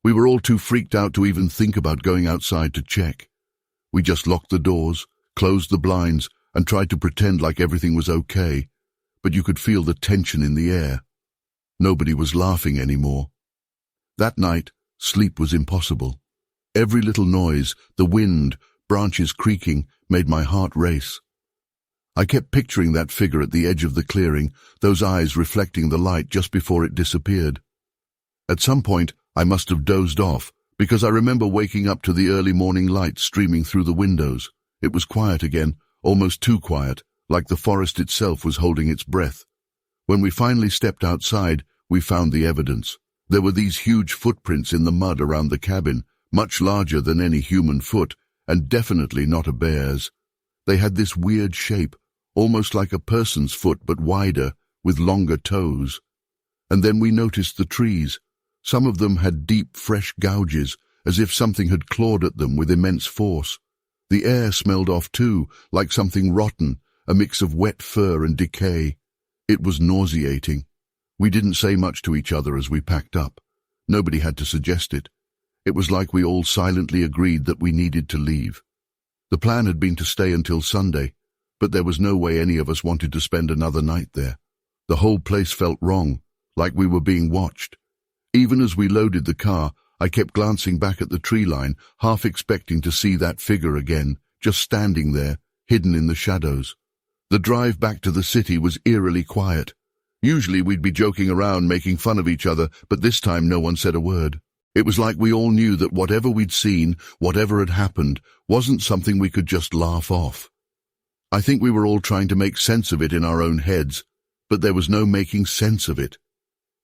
We were all too freaked out to even think about going outside to check. We just locked the doors, closed the blinds, and tried to pretend like everything was okay, but you could feel the tension in the air. Nobody was laughing anymore. That night, sleep was impossible. Every little noise, the wind, branches creaking, made my heart race. I kept picturing that figure at the edge of the clearing, those eyes reflecting the light just before it disappeared. At some point, I must have dozed off, because I remember waking up to the early morning light streaming through the windows. It was quiet again, almost too quiet, like the forest itself was holding its breath. When we finally stepped outside, we found the evidence. There were these huge footprints in the mud around the cabin, much larger than any human foot, and definitely not a bear's. They had this weird shape, almost like a person's foot but wider, with longer toes. And then we noticed the trees. Some of them had deep, fresh gouges, as if something had clawed at them with immense force. The air smelled off too, like something rotten, a mix of wet fur and decay. It was nauseating. We didn't say much to each other as we packed up. Nobody had to suggest it. It was like we all silently agreed that we needed to leave. The plan had been to stay until Sunday, but there was no way any of us wanted to spend another night there. The whole place felt wrong, like we were being watched. Even as we loaded the car, I kept glancing back at the tree line, half expecting to see that figure again, just standing there, hidden in the shadows. The drive back to the city was eerily quiet. Usually we'd be joking around, making fun of each other, but this time no one said a word. It was like we all knew that whatever we'd seen, whatever had happened, wasn't something we could just laugh off. I think we were all trying to make sense of it in our own heads, but there was no making sense of it.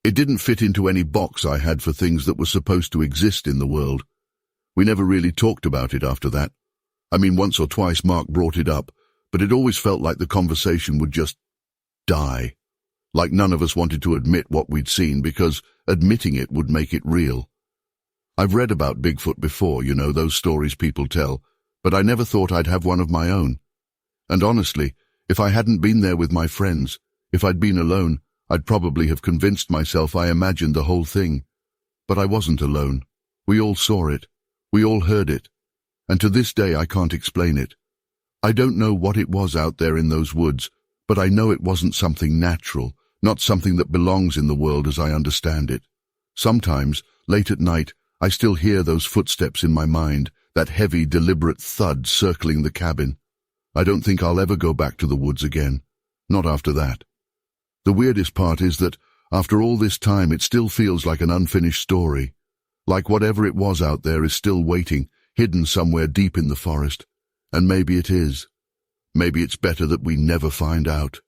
It didn't fit into any box I had for things that were supposed to exist in the world. We never really talked about it after that. I mean, once or twice Mark brought it up, but it always felt like the conversation would just die. Like none of us wanted to admit what we'd seen because admitting it would make it real. I've read about Bigfoot before, those stories people tell, but I never thought I'd have one of my own. And honestly, if I hadn't been there with my friends, if I'd been alone, I'd probably have convinced myself I imagined the whole thing. But I wasn't alone. We all saw it. We all heard it. And to this day I can't explain it. I don't know what it was out there in those woods, but I know it wasn't something natural, not something that belongs in the world as I understand it. Sometimes, late at night, I still hear those footsteps in my mind, that heavy, deliberate thud circling the cabin. I don't think I'll ever go back to the woods again. Not after that. The weirdest part is that, after all this time, it still feels like an unfinished story. Like whatever it was out there is still waiting, hidden somewhere deep in the forest. And maybe it is. Maybe it's better that we never find out.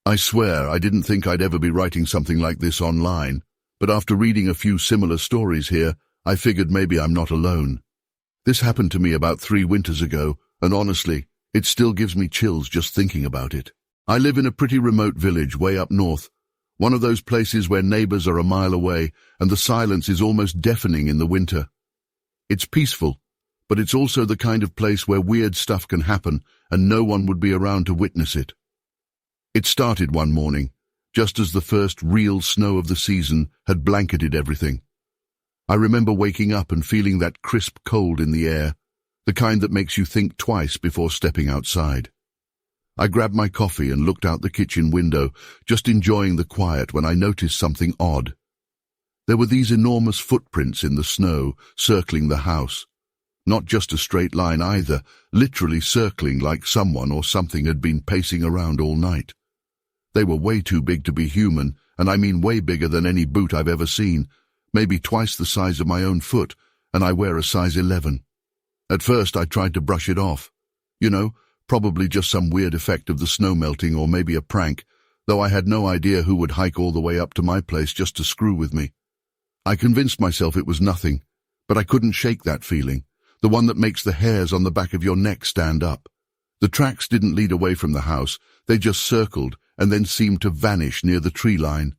I swear I didn't think I'd ever be writing something like this online, but after reading a few similar stories here, I figured maybe I'm not alone. This happened to me about 3 winters ago, and honestly, it still gives me chills just thinking about it. I live in a pretty remote village way up north, one of those places where neighbors are a mile away and the silence is almost deafening in the winter. It's peaceful, but it's also the kind of place where weird stuff can happen and no one would be around to witness it. It started one morning, just as the first real snow of the season had blanketed everything. I remember waking up and feeling that crisp cold in the air, the kind that makes you think twice before stepping outside. I grabbed my coffee and looked out the kitchen window, just enjoying the quiet when I noticed something odd. There were these enormous footprints in the snow, circling the house. Not just a straight line either, literally circling like someone or something had been pacing around all night. They were way too big to be human, and I mean way bigger than any boot I've ever seen, maybe twice the size of my own foot, and I wear a size 11. At first I tried to brush it off. You know, probably just some weird effect of the snow melting or maybe a prank, though I had no idea who would hike all the way up to my place just to screw with me. I convinced myself it was nothing, but I couldn't shake that feeling, the one that makes the hairs on the back of your neck stand up. The tracks didn't lead away from the house, they just circled and then seemed to vanish near the tree line.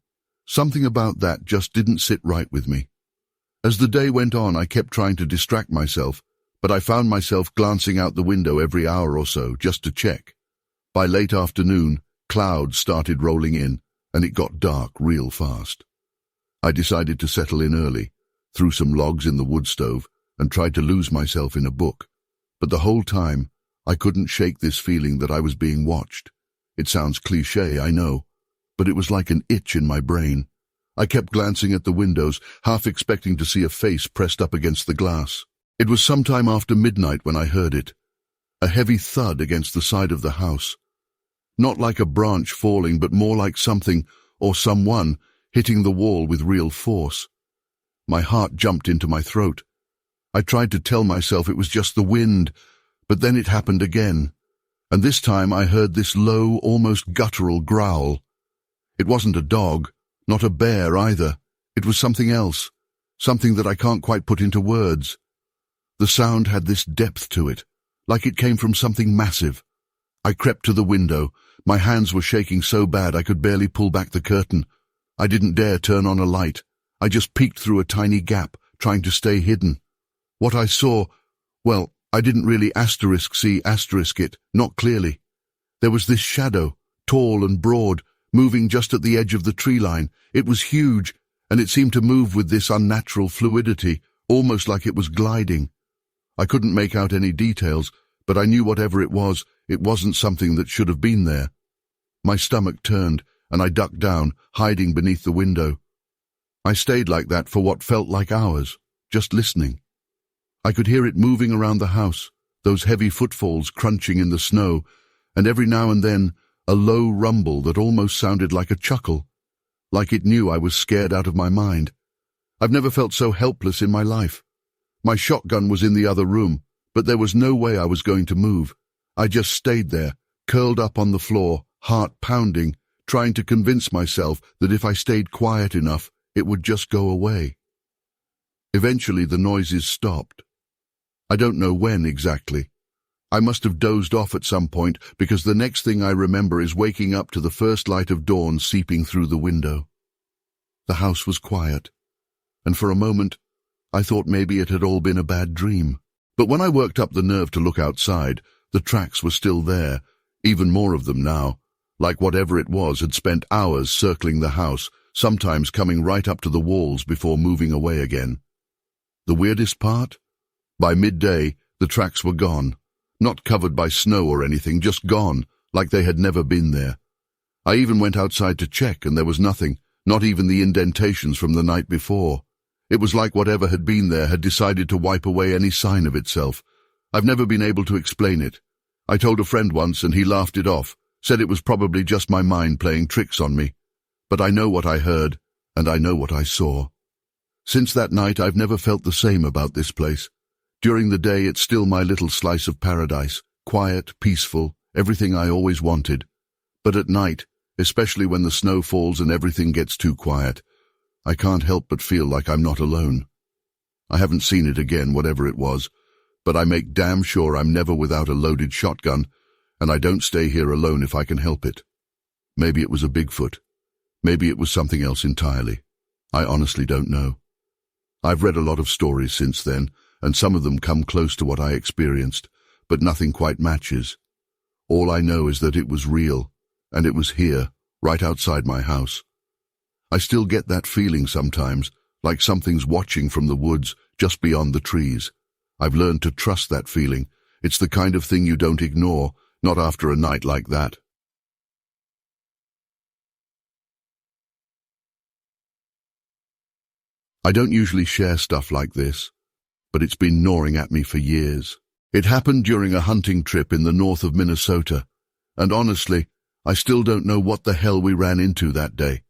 Something about that just didn't sit right with me. As the day went on, I kept trying to distract myself, but I found myself glancing out the window every hour or so just to check. By late afternoon, clouds started rolling in, and it got dark real fast. I decided to settle in early, threw some logs in the wood stove, and tried to lose myself in a book. But the whole time, I couldn't shake this feeling that I was being watched. It sounds cliché, I know, but it was like an itch in my brain. I kept glancing at the windows, half expecting to see a face pressed up against the glass. It was sometime after midnight when I heard it. A heavy thud against the side of the house. Not like a branch falling, but more like something, or someone, hitting the wall with real force. My heart jumped into my throat. I tried to tell myself it was just the wind, but then it happened again. And this time I heard this low, almost guttural growl. It wasn't a dog, not a bear either. It was something else, something that I can't quite put into words. The sound had this depth to it, like it came from something massive. I crept to the window. My hands were shaking so bad I could barely pull back the curtain. I didn't dare turn on a light. I just peeked through a tiny gap, trying to stay hidden. What I saw, well, I didn't really see it, not clearly. There was this shadow, tall and broad, moving just at the edge of the tree line. It was huge, and it seemed to move with this unnatural fluidity, almost like it was gliding. I couldn't make out any details, but I knew whatever it wasn't something that should have been there. My stomach turned, and I ducked down, hiding beneath the window. I stayed like that for what felt like hours, just listening. I could hear it moving around the house, those heavy footfalls crunching in the snow, and every now and then a low rumble that almost sounded like a chuckle, like it knew I was scared out of my mind. I've never felt so helpless in my life. My shotgun was in the other room, but there was no way I was going to move. I just stayed there, curled up on the floor, heart pounding, trying to convince myself that if I stayed quiet enough, it would just go away. Eventually the noises stopped. I don't know when exactly. I must have dozed off at some point because the next thing I remember is waking up to the first light of dawn seeping through the window. The house was quiet, and for a moment I thought maybe it had all been a bad dream. But when I worked up the nerve to look outside, The tracks were still there, even more of them now, like whatever it was had spent hours circling the house, sometimes coming right up to the walls before moving away again. The weirdest part? By midday, the tracks were gone. Not covered by snow or anything, just gone, like they had never been there. I even went outside to check, and there was nothing, not even the indentations from the night before. It was like whatever had been there had decided to wipe away any sign of itself. I've never been able to explain it. I told a friend once, and he laughed it off, said it was probably just my mind playing tricks on me. But I know what I heard, and I know what I saw. Since that night, I've never felt the same about this place. During the day, it's still my little slice of paradise, quiet, peaceful, everything I always wanted. But at night, especially when the snow falls and everything gets too quiet, I can't help but feel like I'm not alone. I haven't seen it again, whatever it was, but I make damn sure I'm never without a loaded shotgun, and I don't stay here alone if I can help it. Maybe it was a Bigfoot. Maybe it was something else entirely. I honestly don't know. I've read a lot of stories since then, and some of them come close to what I experienced, but nothing quite matches. All I know is that it was real, and it was here, right outside my house. I still get that feeling sometimes, like something's watching from the woods just beyond the trees. I've learned to trust that feeling. It's the kind of thing you don't ignore, not after a night like that. I don't usually share stuff like this, but it's been gnawing at me for years. It happened during a hunting trip in the north of Minnesota, and honestly, I still don't know what the hell we ran into that day.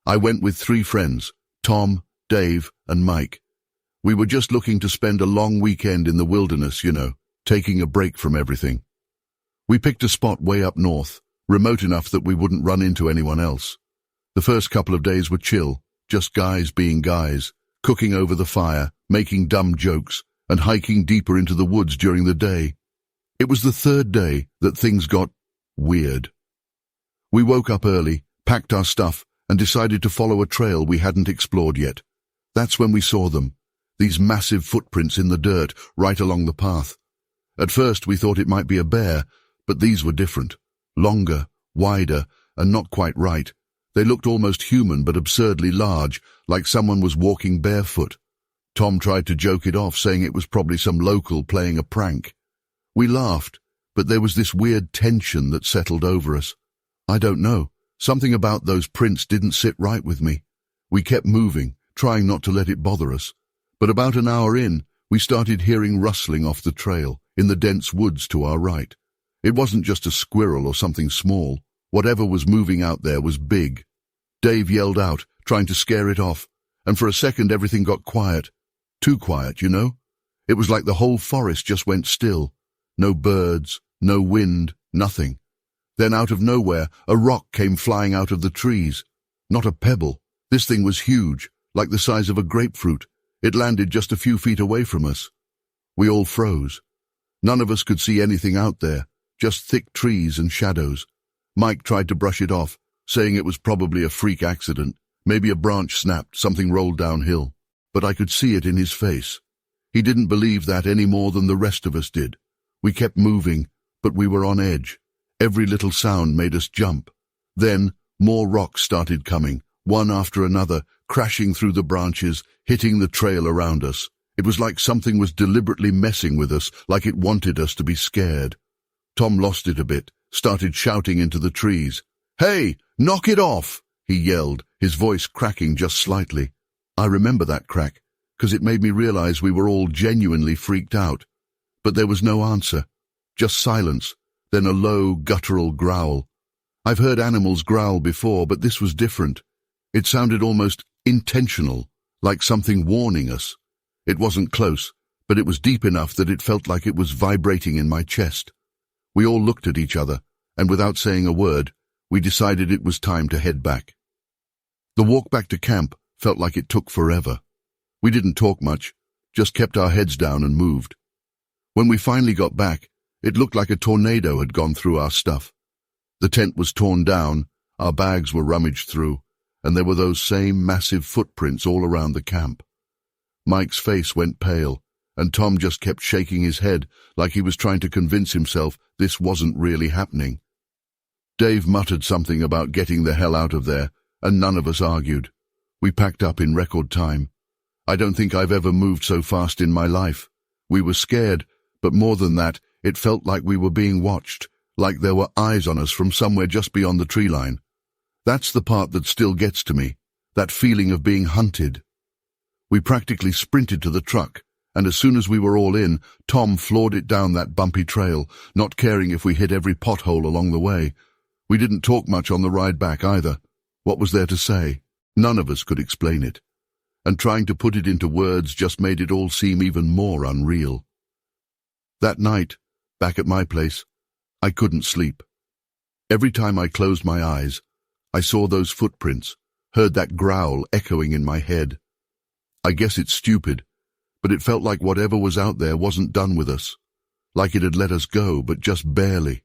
I went with 3 friends, Tom, Dave, and Mike. We were just looking to spend a long weekend in the wilderness, taking a break from everything. We picked a spot way up north, remote enough that we wouldn't run into anyone else. The first couple of days were chill, just guys being guys, cooking over the fire, making dumb jokes, and hiking deeper into the woods during the day. It was the 3rd day that things got weird. We woke up early, packed our stuff, and decided to follow a trail we hadn't explored yet. That's when we saw them, these massive footprints in the dirt right along the path. At first we thought it might be a bear, but these were different, longer, wider, and not quite right. They looked almost human but absurdly large, like someone was walking barefoot. Tom tried to joke it off, saying it was probably some local playing a prank. We laughed, but there was this weird tension that settled over us. I don't know, something about those prints didn't sit right with me. We kept moving, trying not to let it bother us. But about an hour in, we started hearing rustling off the trail, in the dense woods to our right. It wasn't just a squirrel or something small. Whatever was moving out there was big. Dave yelled out, trying to scare it off, and for a second everything got quiet. Too quiet, It was like the whole forest just went still. No birds, no wind, nothing. Then out of nowhere, a rock came flying out of the trees. Not a pebble. This thing was huge, like the size of a grapefruit. It landed just a few feet away from us. We all froze. None of us could see anything out there, just thick trees and shadows. Mike tried to brush it off, saying it was probably a freak accident. Maybe a branch snapped, something rolled downhill. But I could see it in his face. He didn't believe that any more than the rest of us did. We kept moving, but we were on edge. Every little sound made us jump. Then, more rocks started coming, one after another, crashing through the branches, hitting the trail around us. It was like something was deliberately messing with us, like it wanted us to be scared. Tom lost it a bit, started shouting into the trees. "Hey, knock it off!" he yelled, his voice cracking just slightly. I remember that crack, because it made me realize we were all genuinely freaked out. But there was no answer, just silence, then a low, guttural growl. I've heard animals growl before, but this was different. It sounded almost intentional, like something warning us. It wasn't close, but it was deep enough that it felt like it was vibrating in my chest. We all looked at each other, and without saying a word, we decided it was time to head back. The walk back to camp felt like it took forever. We didn't talk much, just kept our heads down and moved. When we finally got back, it looked like a tornado had gone through our stuff. The tent was torn down, our bags were rummaged through, and there were those same massive footprints all around the camp. Mike's face went pale, and Tom just kept shaking his head like he was trying to convince himself this wasn't really happening. Dave muttered something about getting the hell out of there, and none of us argued. We packed up in record time. I don't think I've ever moved so fast in my life. We were scared, but more than that, it felt like we were being watched, like there were eyes on us from somewhere just beyond the tree line. That's the part that still gets to me, that feeling of being hunted. We practically sprinted to the truck, and as soon as we were all in, Tom floored it down that bumpy trail, not caring if we hit every pothole along the way. We didn't talk much on the ride back either. What was there to say? None of us could explain it. And trying to put it into words just made it all seem even more unreal. That night, back at my place, I couldn't sleep. Every time I closed my eyes, I saw those footprints, heard that growl echoing in my head. I guess it's stupid, but it felt like whatever was out there wasn't done with us, like it had let us go, but just barely.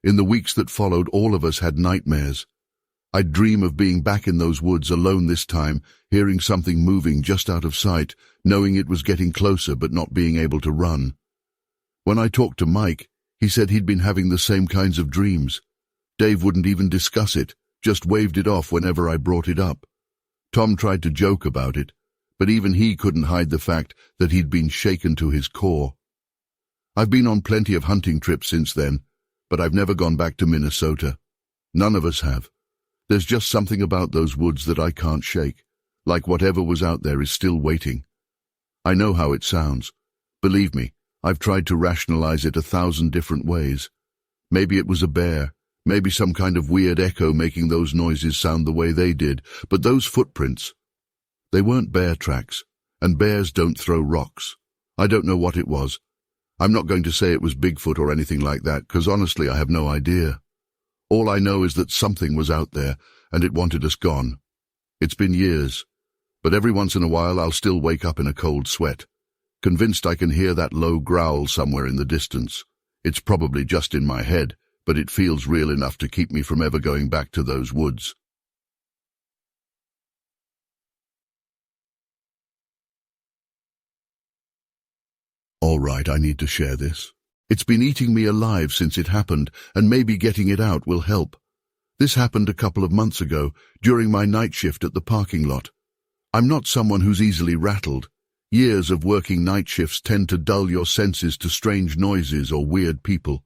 In the weeks that followed, all of us had nightmares. I'd dream of being back in those woods alone this time, hearing something moving just out of sight, knowing it was getting closer but not being able to run. When I talked to Mike, he said he'd been having the same kinds of dreams. Dave wouldn't even discuss it, just waved it off whenever I brought it up. Tom tried to joke about it, but even he couldn't hide the fact that he'd been shaken to his core. I've been on plenty of hunting trips since then, but I've never gone back to Minnesota. None of us have. There's just something about those woods that I can't shake, like whatever was out there is still waiting. I know how it sounds. Believe me, I've tried to rationalize it 1,000 different ways. Maybe it was a bear, maybe some kind of weird echo making those noises sound the way they did, but those footprints, they weren't bear tracks, and bears don't throw rocks. I don't know what it was. I'm not going to say it was Bigfoot or anything like that, because honestly I have no idea. All I know is that something was out there, and it wanted us gone. It's been years, but every once in a while I'll still wake up in a cold sweat, convinced I can hear that low growl somewhere in the distance. It's probably just in my head, but it feels real enough to keep me from ever going back to those woods. All right, I need to share this. It's been eating me alive since it happened, and maybe getting it out will help. This happened a couple of months ago, during my night shift at the parking lot. I'm not someone who's easily rattled. Years of working night shifts tend to dull your senses to strange noises or weird people.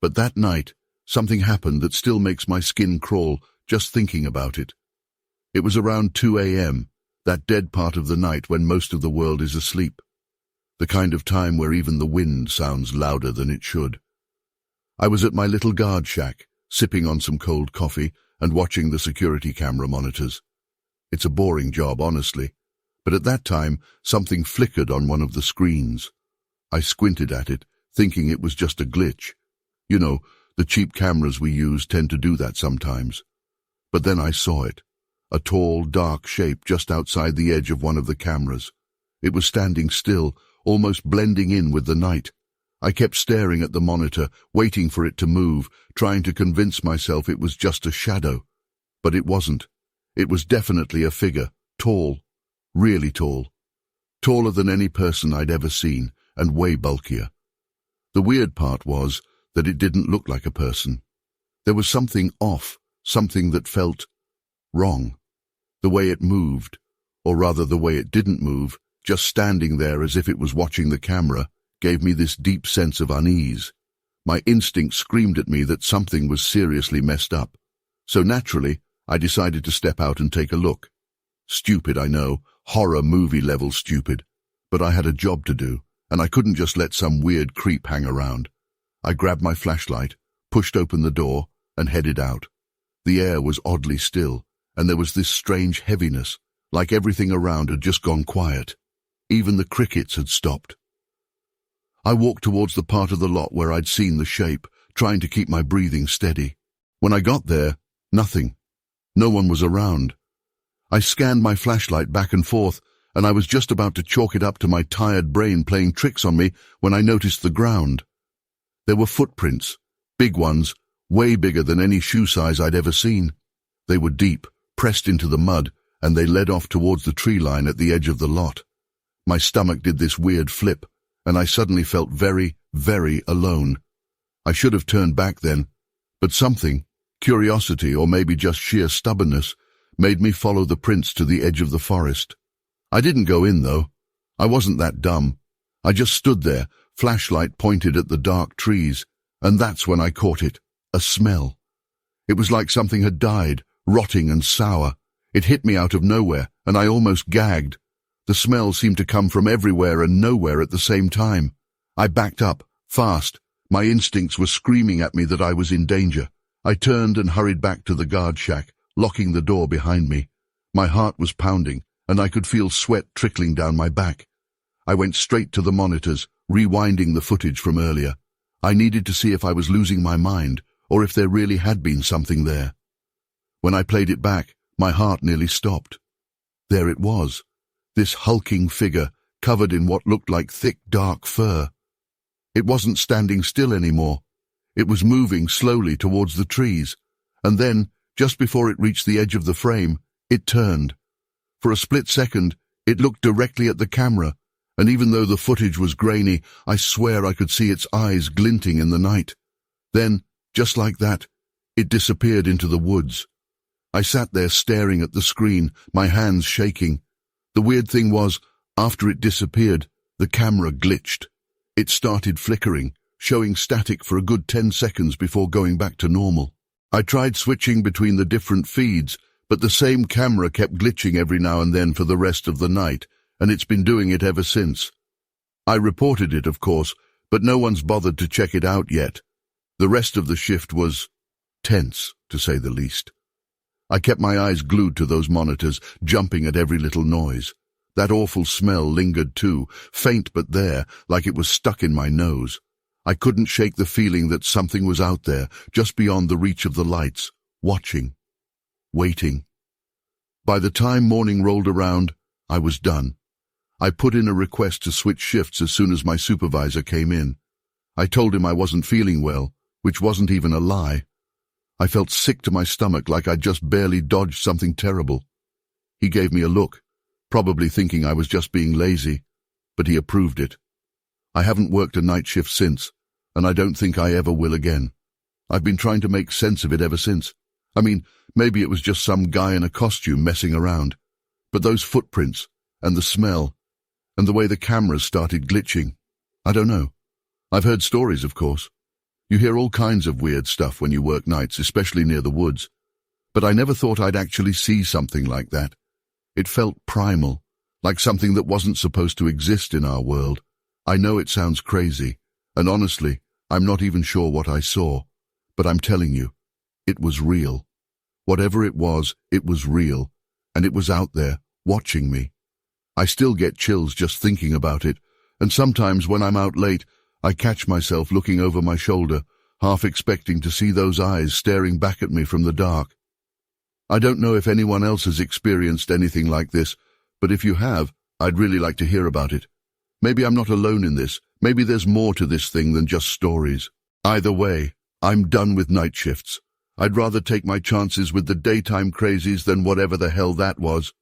But that night, something happened that still makes my skin crawl just thinking about it. It was around 2 a.m., that dead part of the night when most of the world is asleep. The kind of time where even the wind sounds louder than it should. I was at my little guard shack, sipping on some cold coffee and watching the security camera monitors. It's a boring job, honestly, but at that time, something flickered on one of the screens. I squinted at it, thinking it was just a glitch. You know, the cheap cameras we use tend to do that sometimes. But then I saw it, a tall, dark shape just outside the edge of one of the cameras. It was standing still, almost blending in with the night. I kept staring at the monitor, waiting for it to move, trying to convince myself it was just a shadow. But it wasn't. It was definitely a figure, tall, really tall. Taller than any person I'd ever seen, and way bulkier. The weird part was that it didn't look like a person. There was something off, something that felt wrong. The way it moved, or rather the way it didn't move, just standing there as if it was watching the camera, gave me this deep sense of unease. My instinct screamed at me that something was seriously messed up. So naturally, I decided to step out and take a look. Stupid, I know, horror movie level stupid. But I had a job to do, and I couldn't just let some weird creep hang around. I grabbed my flashlight, pushed open the door, and headed out. The air was oddly still, and there was this strange heaviness, like everything around had just gone quiet. Even the crickets had stopped. I walked towards the part of the lot where I'd seen the shape, trying to keep my breathing steady. When I got there, nothing. No one was around. I scanned my flashlight back and forth, and I was just about to chalk it up to my tired brain playing tricks on me when I noticed the ground. There were footprints, big ones, way bigger than any shoe size I'd ever seen. They were deep, pressed into the mud, and they led off towards the tree line at the edge of the lot. My stomach did this weird flip, and I suddenly felt very, very alone. I should have turned back then, but something, curiosity or maybe just sheer stubbornness, made me follow the prints to the edge of the forest. I didn't go in, though. I wasn't that dumb. I just stood there, flashlight pointed at the dark trees, and that's when I caught it, a smell. It was like something had died, rotting and sour. It hit me out of nowhere, and I almost gagged. The smell seemed to come from everywhere and nowhere at the same time. I backed up, fast. My instincts were screaming at me that I was in danger. I turned and hurried back to the guard shack, locking the door behind me. My heart was pounding, and I could feel sweat trickling down my back. I went straight to the monitors, rewinding the footage from earlier. I needed to see if I was losing my mind, or if there really had been something there. When I played it back, my heart nearly stopped. There it was, this hulking figure, covered in what looked like thick, dark fur. It wasn't standing still anymore. It was moving slowly towards the trees, and then, just before it reached the edge of the frame, it turned. For a split second, it looked directly at the camera, and even though the footage was grainy, I swear I could see its eyes glinting in the night. Then, just like that, it disappeared into the woods. I sat there staring at the screen, my hands shaking. The weird thing was, after it disappeared, the camera glitched. It started flickering, showing static for a good 10 seconds before going back to normal. I tried switching between the different feeds, but the same camera kept glitching every now and then for the rest of the night, and it's been doing it ever since. I reported it, of course, but no one's bothered to check it out yet. The rest of the shift was tense, to say the least. I kept my eyes glued to those monitors, jumping at every little noise. That awful smell lingered too, faint but there, like it was stuck in my nose. I couldn't shake the feeling that something was out there, just beyond the reach of the lights, watching, waiting. By the time morning rolled around, I was done. I put in a request to switch shifts as soon as my supervisor came in. I told him I wasn't feeling well, which wasn't even a lie. I felt sick to my stomach, like I'd just barely dodged something terrible. He gave me a look, probably thinking I was just being lazy, but he approved it. I haven't worked a night shift since, and I don't think I ever will again. I've been trying to make sense of it ever since. I mean, maybe it was just some guy in a costume messing around, but those footprints, and the smell, and the way the cameras started glitching, I don't know. I've heard stories, of course. You hear all kinds of weird stuff when you work nights, especially near the woods. But I never thought I'd actually see something like that. It felt primal, like something that wasn't supposed to exist in our world. I know it sounds crazy, and honestly, I'm not even sure what I saw. But I'm telling you, it was real. Whatever it was real, and it was out there, watching me. I still get chills just thinking about it, and sometimes when I'm out late, I catch myself looking over my shoulder, half expecting to see those eyes staring back at me from the dark. I don't know if anyone else has experienced anything like this, but if you have, I'd really like to hear about it. Maybe I'm not alone in this. Maybe there's more to this thing than just stories. Either way, I'm done with night shifts. I'd rather take my chances with the daytime crazies than whatever the hell that was.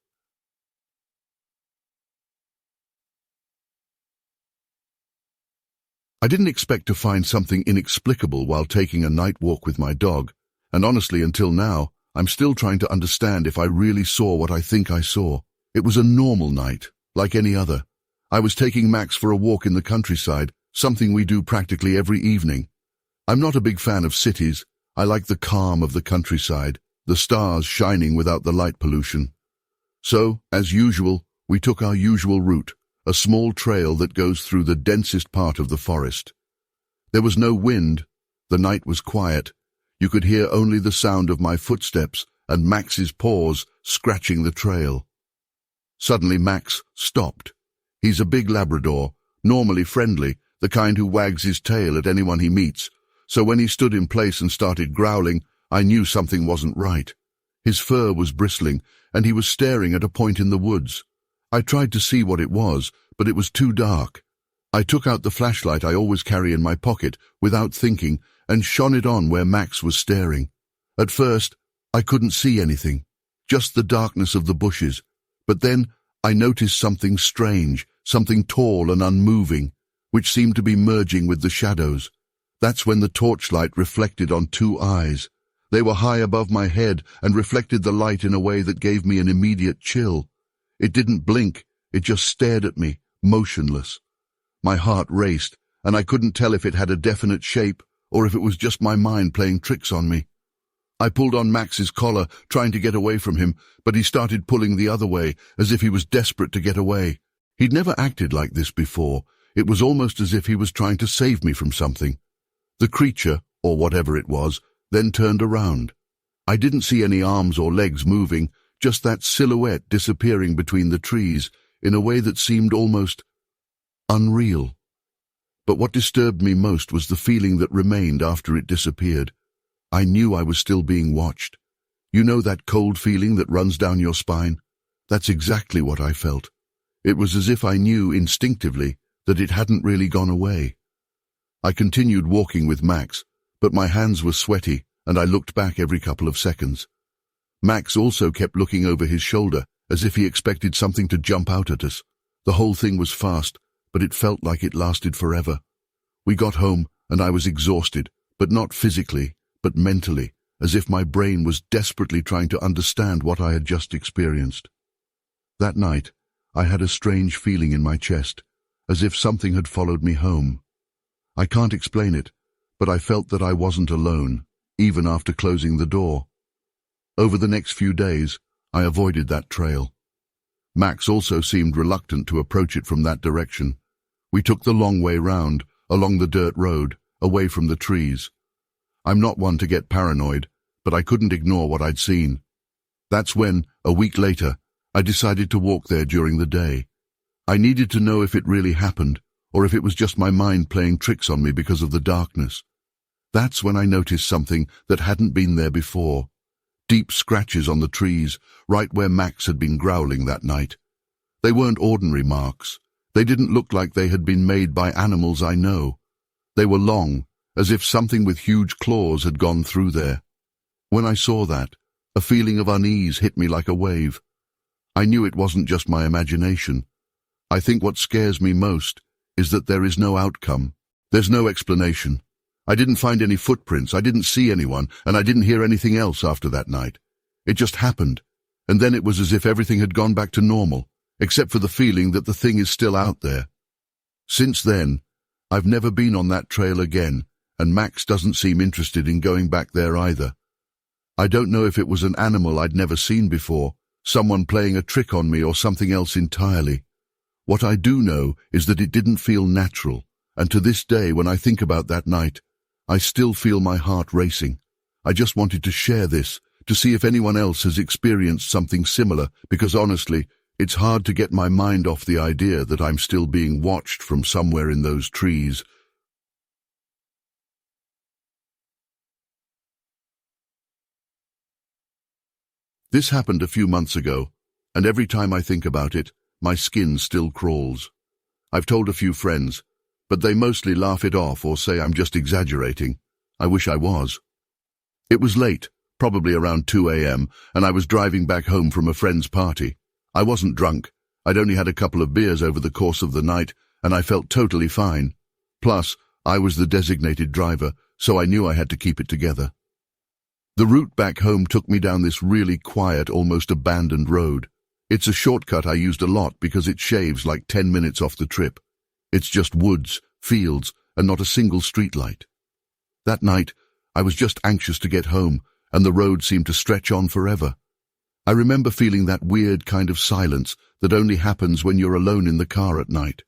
I didn't expect to find something inexplicable while taking a night walk with my dog, and honestly, until now, I'm still trying to understand if I really saw what I think I saw. It was a normal night, like any other. I was taking Max for a walk in the countryside, something we do practically every evening. I'm not a big fan of cities. I like the calm of the countryside, the stars shining without the light pollution. So, as usual, we took our usual route, a small trail that goes through the densest part of the forest. There was no wind. The night was quiet. You could hear only the sound of my footsteps and Max's paws scratching the trail. Suddenly Max stopped. He's a big Labrador, normally friendly, the kind who wags his tail at anyone he meets, so when he stood in place and started growling, I knew something wasn't right. His fur was bristling, and he was staring at a point in the woods. I tried to see what it was, but it was too dark. I took out the flashlight I always carry in my pocket, without thinking, and shone it on where Max was staring. At first, I couldn't see anything, just the darkness of the bushes, but then I noticed something strange, something tall and unmoving, which seemed to be merging with the shadows. That's when the torchlight reflected on two eyes. They were high above my head and reflected the light in a way that gave me an immediate chill. It didn't blink, it just stared at me, motionless. My heart raced, and I couldn't tell if it had a definite shape or if it was just my mind playing tricks on me. I pulled on Max's collar, trying to get away from him, but he started pulling the other way, as if he was desperate to get away. He'd never acted like this before. It was almost as if he was trying to save me from something. The creature, or whatever it was, then turned around. I didn't see any arms or legs moving, just that silhouette disappearing between the trees in a way that seemed almost unreal. But what disturbed me most was the feeling that remained after it disappeared. I knew I was still being watched. You know that cold feeling that runs down your spine? That's exactly what I felt. It was as if I knew instinctively that it hadn't really gone away. I continued walking with Max, but my hands were sweaty and I looked back every couple of seconds. Max also kept looking over his shoulder, as if he expected something to jump out at us. The whole thing was fast, but it felt like it lasted forever. We got home and I was exhausted, but not physically, but mentally, as if my brain was desperately trying to understand what I had just experienced. That night, I had a strange feeling in my chest, as if something had followed me home. I can't explain it, but I felt that I wasn't alone, even after closing the door. Over the next few days, I avoided that trail. Max also seemed reluctant to approach it from that direction. We took the long way round, along the dirt road, away from the trees. I'm not one to get paranoid, but I couldn't ignore what I'd seen. That's when, a week later, I decided to walk there during the day. I needed to know if it really happened, or if it was just my mind playing tricks on me because of the darkness. That's when I noticed something that hadn't been there before. Deep scratches on the trees, right where Max had been growling that night. They weren't ordinary marks. They didn't look like they had been made by animals I know. They were long, as if something with huge claws had gone through there. When I saw that, a feeling of unease hit me like a wave. I knew it wasn't just my imagination. I think what scares me most is that there is no outcome. There's no explanation. I didn't find any footprints, I didn't see anyone, and I didn't hear anything else after that night. It just happened, and then it was as if everything had gone back to normal, except for the feeling that the thing is still out there. Since then, I've never been on that trail again, and Max doesn't seem interested in going back there either. I don't know if it was an animal I'd never seen before, someone playing a trick on me, or something else entirely. What I do know is that it didn't feel natural, and to this day when I think about that night, I still feel my heart racing. I just wanted to share this, to see if anyone else has experienced something similar, because honestly, it's hard to get my mind off the idea that I'm still being watched from somewhere in those trees. This happened a few months ago, and every time I think about it, my skin still crawls. I've told a few friends, but they mostly laugh it off or say I'm just exaggerating. I wish I was. It was late, probably around 2 a.m., and I was driving back home from a friend's party. I wasn't drunk. I'd only had a couple of beers over the course of the night, and I felt totally fine. Plus, I was the designated driver, so I knew I had to keep it together. The route back home took me down this really quiet, almost abandoned road. It's a shortcut I used a lot because it shaves like 10 minutes off the trip. It's just woods, fields, and not a single streetlight. That night, I was just anxious to get home, and the road seemed to stretch on forever. I remember feeling that weird kind of silence that only happens when you're alone in the car at night.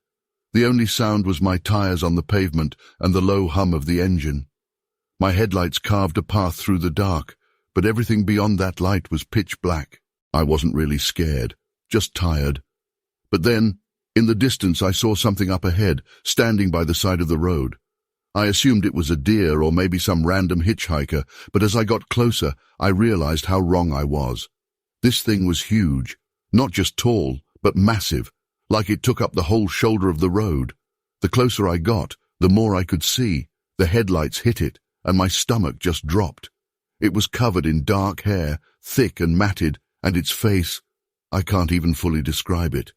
The only sound was my tires on the pavement and the low hum of the engine. My headlights carved a path through the dark, but everything beyond that light was pitch black. I wasn't really scared, just tired. But then, in the distance, I saw something up ahead, standing by the side of the road. I assumed it was a deer or maybe some random hitchhiker, but as I got closer, I realized how wrong I was. This thing was huge, not just tall, but massive, like it took up the whole shoulder of the road. The closer I got, the more I could see. The headlights hit it, and my stomach just dropped. It was covered in dark hair, thick and matted, and its face, I can't even fully describe it.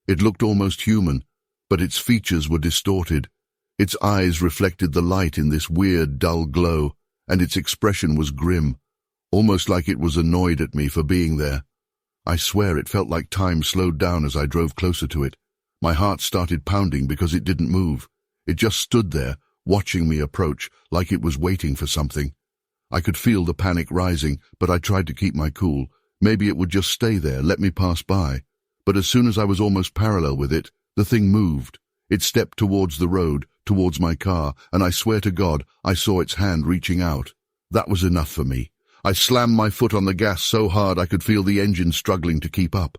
It looked almost human, but its features were distorted. Its eyes reflected the light in this weird, dull glow, and its expression was grim, almost like it was annoyed at me for being there. I swear it felt like time slowed down as I drove closer to it. My heart started pounding because it didn't move. It just stood there, watching me approach, like it was waiting for something. I could feel the panic rising, but I tried to keep my cool. Maybe it would just stay there, let me pass by. But as soon as I was almost parallel with it, the thing moved. It stepped towards the road, towards my car, and I swear to God, I saw its hand reaching out. That was enough for me. I slammed my foot on the gas so hard I could feel the engine struggling to keep up.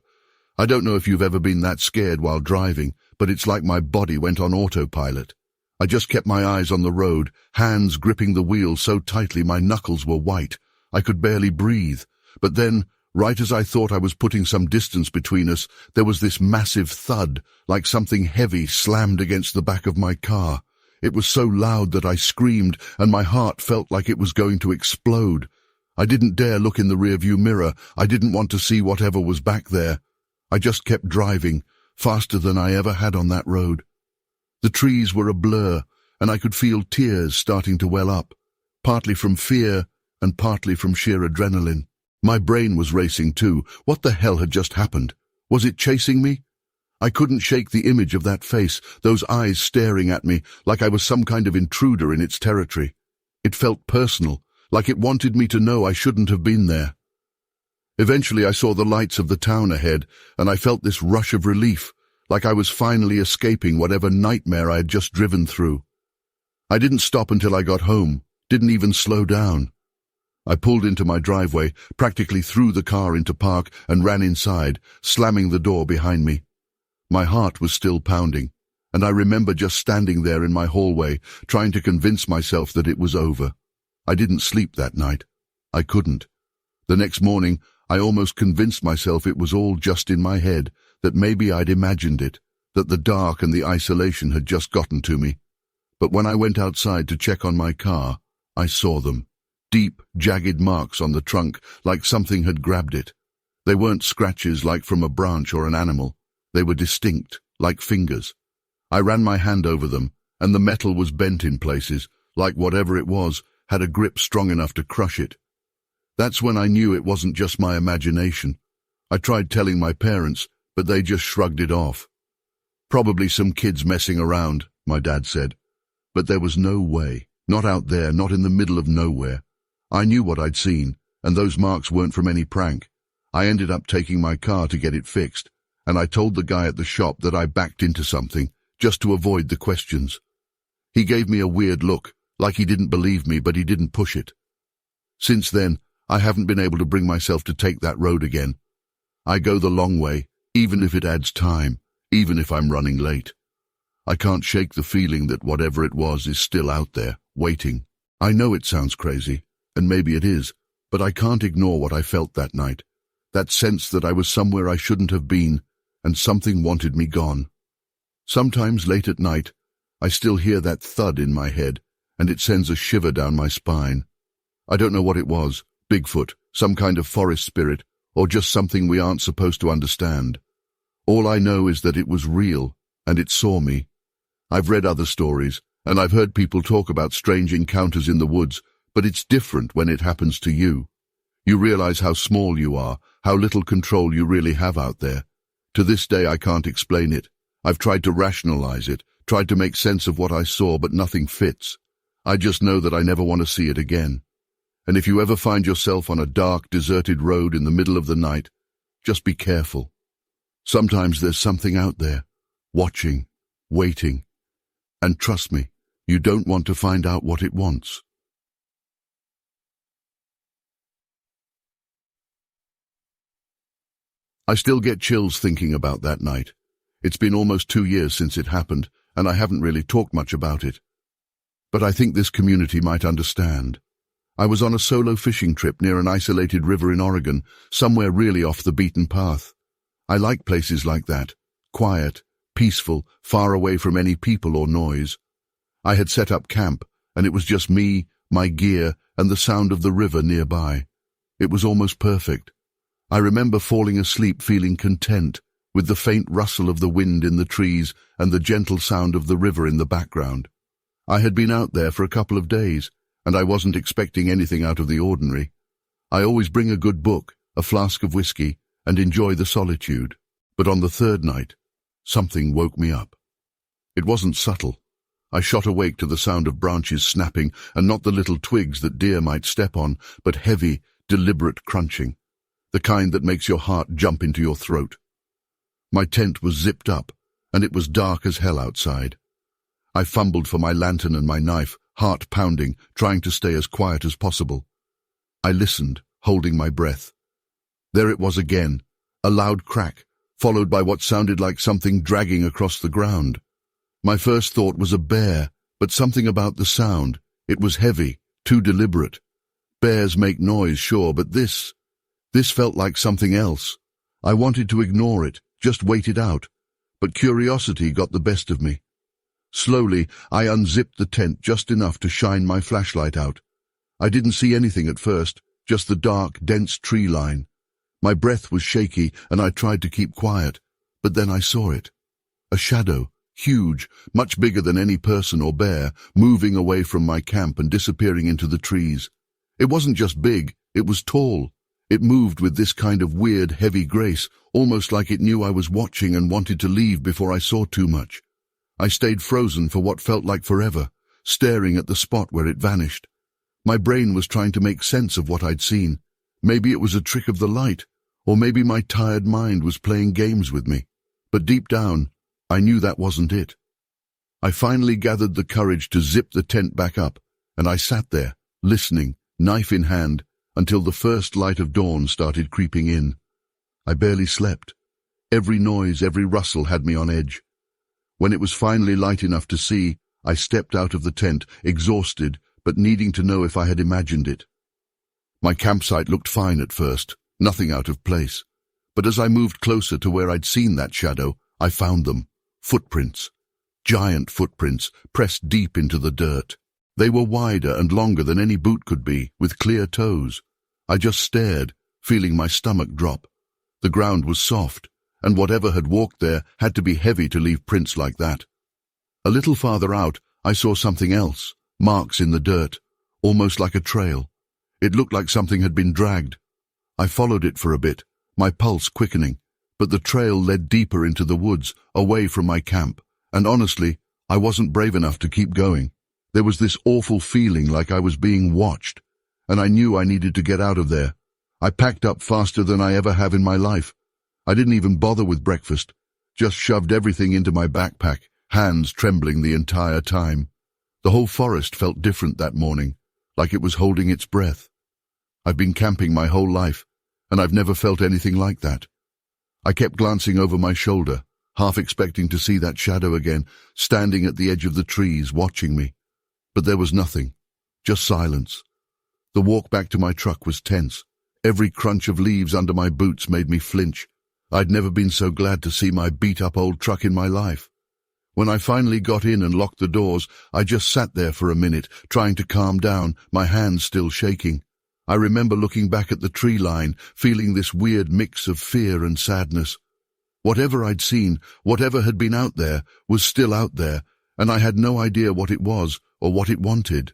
I don't know if you've ever been that scared while driving, but it's like my body went on autopilot. I just kept my eyes on the road, hands gripping the wheel so tightly my knuckles were white. I could barely breathe. But then, right as I thought I was putting some distance between us, there was this massive thud, like something heavy slammed against the back of my car. It was so loud that I screamed, and my heart felt like it was going to explode. I didn't dare look in the rearview mirror. I didn't want to see whatever was back there. I just kept driving, faster than I ever had on that road. The trees were a blur, and I could feel tears starting to well up, partly from fear and partly from sheer adrenaline. My brain was racing too. What the hell had just happened? Was it chasing me? I couldn't shake the image of that face, those eyes staring at me like I was some kind of intruder in its territory. It felt personal, like it wanted me to know I shouldn't have been there. Eventually I saw the lights of the town ahead, and I felt this rush of relief, like I was finally escaping whatever nightmare I had just driven through. I didn't stop until I got home, didn't even slow down. I pulled into my driveway, practically threw the car into park, and ran inside, slamming the door behind me. My heart was still pounding, and I remember just standing there in my hallway, trying to convince myself that it was over. I didn't sleep that night. I couldn't. The next morning, I almost convinced myself it was all just in my head, that maybe I'd imagined it, that the dark and the isolation had just gotten to me. But when I went outside to check on my car, I saw them. Deep, jagged marks on the trunk, like something had grabbed it. They weren't scratches like from a branch or an animal. They were distinct, like fingers. I ran my hand over them, and the metal was bent in places, like whatever it was had a grip strong enough to crush it. That's when I knew it wasn't just my imagination. I tried telling my parents, but they just shrugged it off. Probably some kids messing around, my dad said. But there was no way, not out there, not in the middle of nowhere. I knew what I'd seen, and those marks weren't from any prank. I ended up taking my car to get it fixed, and I told the guy at the shop that I backed into something, just to avoid the questions. He gave me a weird look, like he didn't believe me, but he didn't push it. Since then, I haven't been able to bring myself to take that road again. I go the long way, even if it adds time, even if I'm running late. I can't shake the feeling that whatever it was is still out there, waiting. I know it sounds crazy, and maybe it is, but I can't ignore what I felt that night. That sense that I was somewhere I shouldn't have been, and something wanted me gone. Sometimes late at night, I still hear that thud in my head, and it sends a shiver down my spine. I don't know what it was, Bigfoot, some kind of forest spirit, or just something we aren't supposed to understand. All I know is that it was real, and it saw me. I've read other stories, and I've heard people talk about strange encounters in the woods, but it's different when it happens to you. You realize how small you are, how little control you really have out there. To this day I can't explain it. I've tried to rationalize it, tried to make sense of what I saw, but nothing fits. I just know that I never want to see it again. And if you ever find yourself on a dark, deserted road in the middle of the night, just be careful. Sometimes there's something out there, watching, waiting. And trust me, you don't want to find out what it wants. I still get chills thinking about that night. It's been almost 2 years since it happened, and I haven't really talked much about it. But I think this community might understand. I was on a solo fishing trip near an isolated river in Oregon, somewhere really off the beaten path. I like places like that, quiet, peaceful, far away from any people or noise. I had set up camp, and it was just me, my gear, and the sound of the river nearby. It was almost perfect. I remember falling asleep feeling content, with the faint rustle of the wind in the trees and the gentle sound of the river in the background. I had been out there for a couple of days, and I wasn't expecting anything out of the ordinary. I always bring a good book, a flask of whiskey, and enjoy the solitude. But on the third night, something woke me up. It wasn't subtle. I shot awake to the sound of branches snapping, and not the little twigs that deer might step on, but heavy, deliberate crunching, the kind that makes your heart jump into your throat. My tent was zipped up, and it was dark as hell outside. I fumbled for my lantern and my knife, heart pounding, trying to stay as quiet as possible. I listened, holding my breath. There it was again, a loud crack, followed by what sounded like something dragging across the ground. My first thought was a bear, but something about the sound. It was heavy, too deliberate. Bears make noise, sure, but this felt like something else. I wanted to ignore it, just wait it out, but curiosity got the best of me. Slowly, I unzipped the tent just enough to shine my flashlight out. I didn't see anything at first, just the dark, dense tree line. My breath was shaky, and I tried to keep quiet, but then I saw it. A shadow, huge, much bigger than any person or bear, moving away from my camp and disappearing into the trees. It wasn't just big, it was tall. It moved with this kind of weird, heavy grace, almost like it knew I was watching and wanted to leave before I saw too much. I stayed frozen for what felt like forever, staring at the spot where it vanished. My brain was trying to make sense of what I'd seen. Maybe it was a trick of the light, or maybe my tired mind was playing games with me. But deep down, I knew that wasn't it. I finally gathered the courage to zip the tent back up, and I sat there, listening, knife in hand, until the first light of dawn started creeping in. I barely slept. Every noise, every rustle had me on edge. When it was finally light enough to see, I stepped out of the tent, exhausted, but needing to know if I had imagined it. My campsite looked fine at first, nothing out of place. But as I moved closer to where I'd seen that shadow, I found them. Footprints. Giant footprints, pressed deep into the dirt. They were wider and longer than any boot could be, with clear toes. I just stared, feeling my stomach drop. The ground was soft, and whatever had walked there had to be heavy to leave prints like that. A little farther out, I saw something else, marks in the dirt, almost like a trail. It looked like something had been dragged. I followed it for a bit, my pulse quickening, but the trail led deeper into the woods, away from my camp, and honestly, I wasn't brave enough to keep going. There was this awful feeling like I was being watched, and I knew I needed to get out of there. I packed up faster than I ever have in my life. I didn't even bother with breakfast, just shoved everything into my backpack, hands trembling the entire time. The whole forest felt different that morning, like it was holding its breath. I've been camping my whole life, and I've never felt anything like that. I kept glancing over my shoulder, half expecting to see that shadow again, standing at the edge of the trees, watching me. But there was nothing, just silence. The walk back to my truck was tense. Every crunch of leaves under my boots made me flinch. I'd never been so glad to see my beat-up old truck in my life. When I finally got in and locked the doors, I just sat there for a minute, trying to calm down, my hands still shaking. I remember looking back at the tree line, feeling this weird mix of fear and sadness. Whatever I'd seen, whatever had been out there, was still out there, and I had no idea what it was or what it wanted.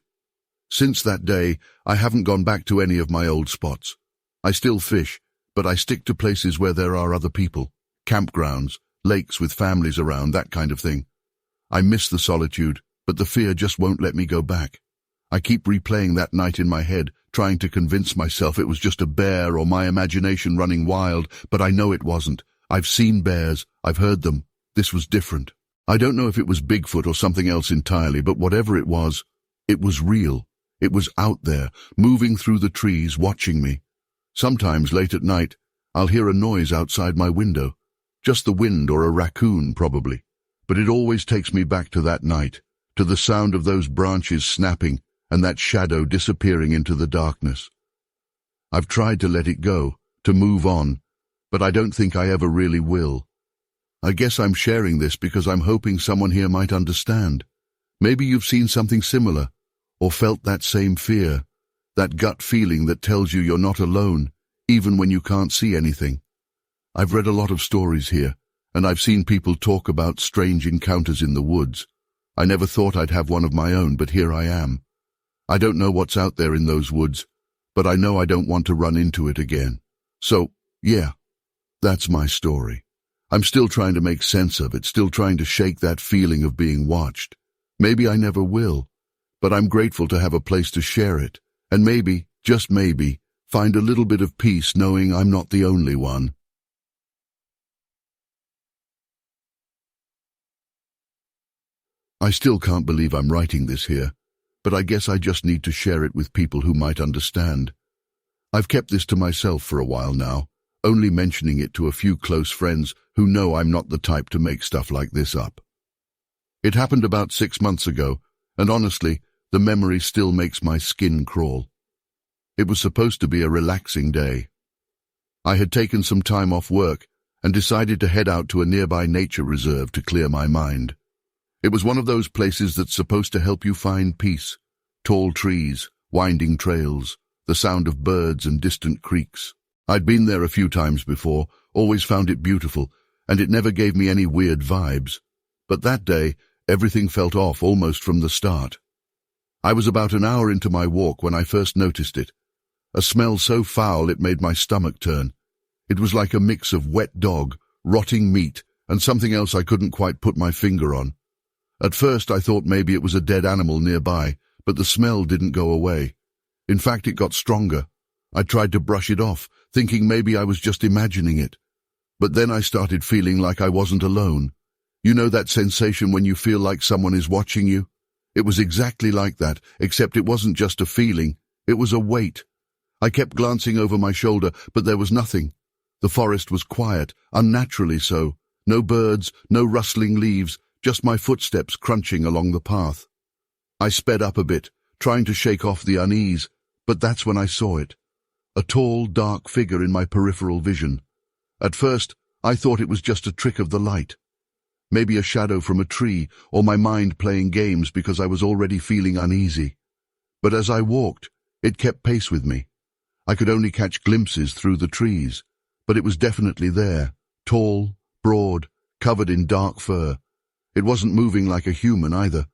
Since that day, I haven't gone back to any of my old spots. I still fish, but I stick to places where there are other people, campgrounds, lakes with families around, that kind of thing. I miss the solitude, but the fear just won't let me go back. I keep replaying that night in my head, trying to convince myself it was just a bear or my imagination running wild, but I know it wasn't. I've seen bears, I've heard them. This was different. I don't know if it was Bigfoot or something else entirely, but whatever it was real. It was out there, moving through the trees, watching me. Sometimes late at night, I'll hear a noise outside my window. Just the wind or a raccoon, probably. But it always takes me back to that night, to the sound of those branches snapping and that shadow disappearing into the darkness. I've tried to let it go, to move on, but I don't think I ever really will. I guess I'm sharing this because I'm hoping someone here might understand. Maybe you've seen something similar, or felt that same fear, that gut feeling that tells you you're not alone, even when you can't see anything. I've read a lot of stories here, and I've seen people talk about strange encounters in the woods. I never thought I'd have one of my own, but here I am. I don't know what's out there in those woods, but I know I don't want to run into it again. So, yeah, that's my story. I'm still trying to make sense of it, still trying to shake that feeling of being watched. Maybe I never will, but I'm grateful to have a place to share it, and maybe, just maybe, find a little bit of peace knowing I'm not the only one. I still can't believe I'm writing this here, but I guess I just need to share it with people who might understand. I've kept this to myself for a while now, only mentioning it to a few close friends who know I'm not the type to make stuff like this up. It happened about 6 months ago, and honestly, the memory still makes my skin crawl. It was supposed to be a relaxing day. I had taken some time off work and decided to head out to a nearby nature reserve to clear my mind. It was one of those places that's supposed to help you find peace. Tall trees, winding trails, the sound of birds and distant creeks. I'd been there a few times before, always found it beautiful, and it never gave me any weird vibes. But that day, everything felt off almost from the start. I was about an hour into my walk when I first noticed it. A smell so foul it made my stomach turn. It was like a mix of wet dog, rotting meat, and something else I couldn't quite put my finger on. At first I thought maybe it was a dead animal nearby, but the smell didn't go away. In fact, it got stronger. I tried to brush it off, thinking maybe I was just imagining it. But then I started feeling like I wasn't alone. You know that sensation when you feel like someone is watching you? It was exactly like that, except it wasn't just a feeling, it was a weight. I kept glancing over my shoulder, but there was nothing. The forest was quiet, unnaturally so. No birds, no rustling leaves, just my footsteps crunching along the path. I sped up a bit, trying to shake off the unease, but that's when I saw it. A tall, dark figure in my peripheral vision. At first, I thought it was just a trick of the light. Maybe a shadow from a tree, or my mind playing games because I was already feeling uneasy. But as I walked, it kept pace with me. I could only catch glimpses through the trees, but it was definitely there, tall, broad, covered in dark fur. It wasn't moving like a human either.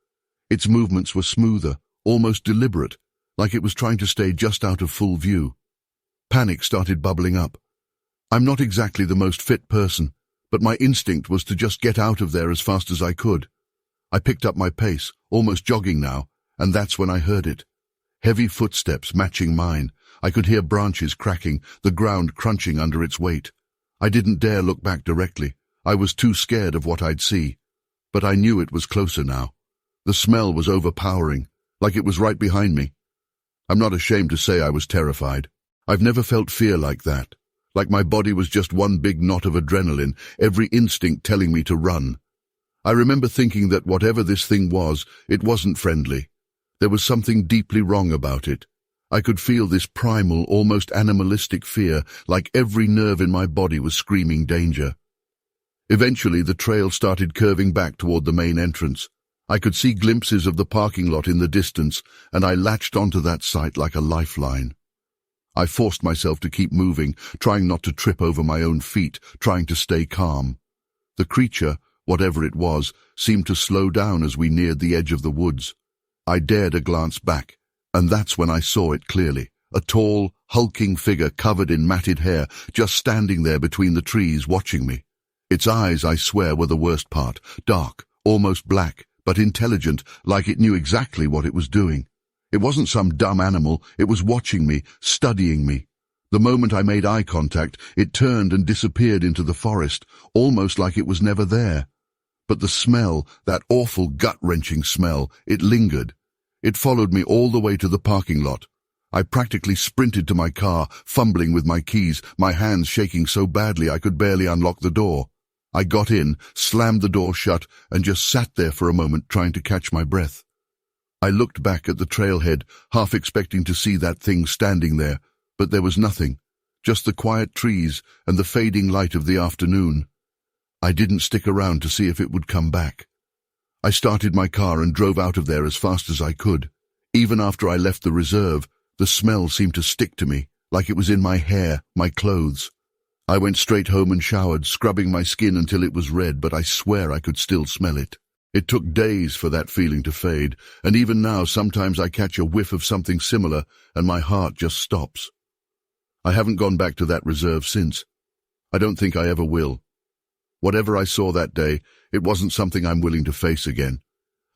Its movements were smoother, almost deliberate, like it was trying to stay just out of full view. Panic started bubbling up. I'm not exactly the most fit person, but my instinct was to just get out of there as fast as I could. I picked up my pace, almost jogging now, and that's when I heard it. Heavy footsteps matching mine. I could hear branches cracking, the ground crunching under its weight. I didn't dare look back directly. I was too scared of what I'd see. But I knew it was closer now. The smell was overpowering, like it was right behind me. I'm not ashamed to say I was terrified. I've never felt fear like that, like my body was just one big knot of adrenaline, every instinct telling me to run. I remember thinking that whatever this thing was, it wasn't friendly. There was something deeply wrong about it. I could feel this primal, almost animalistic fear, like every nerve in my body was screaming danger. Eventually, the trail started curving back toward the main entrance. I could see glimpses of the parking lot in the distance, and I latched onto that sight like a lifeline. I forced myself to keep moving, trying not to trip over my own feet, trying to stay calm. The creature, whatever it was, seemed to slow down as we neared the edge of the woods. I dared a glance back, and that's when I saw it clearly. A tall, hulking figure covered in matted hair, just standing there between the trees watching me. Its eyes, I swear, were the worst part, dark, almost black, but intelligent, like it knew exactly what it was doing. It wasn't some dumb animal, it was watching me, studying me. The moment I made eye contact, it turned and disappeared into the forest, almost like it was never there. But the smell, that awful gut-wrenching smell, it lingered. It followed me all the way to the parking lot. I practically sprinted to my car, fumbling with my keys, my hands shaking so badly I could barely unlock the door. I got in, slammed the door shut, and just sat there for a moment trying to catch my breath. I looked back at the trailhead, half expecting to see that thing standing there, but there was nothing, just the quiet trees and the fading light of the afternoon. I didn't stick around to see if it would come back. I started my car and drove out of there as fast as I could. Even after I left the reserve, the smell seemed to stick to me. like it was in my hair, my clothes. I went straight home and showered, scrubbing my skin until it was red, but I swear I could still smell it. It took days for that feeling to fade, and even now sometimes I catch a whiff of something similar and my heart just stops. I haven't gone back to that reserve since. I don't think I ever will. Whatever I saw that day, it wasn't something I'm willing to face again.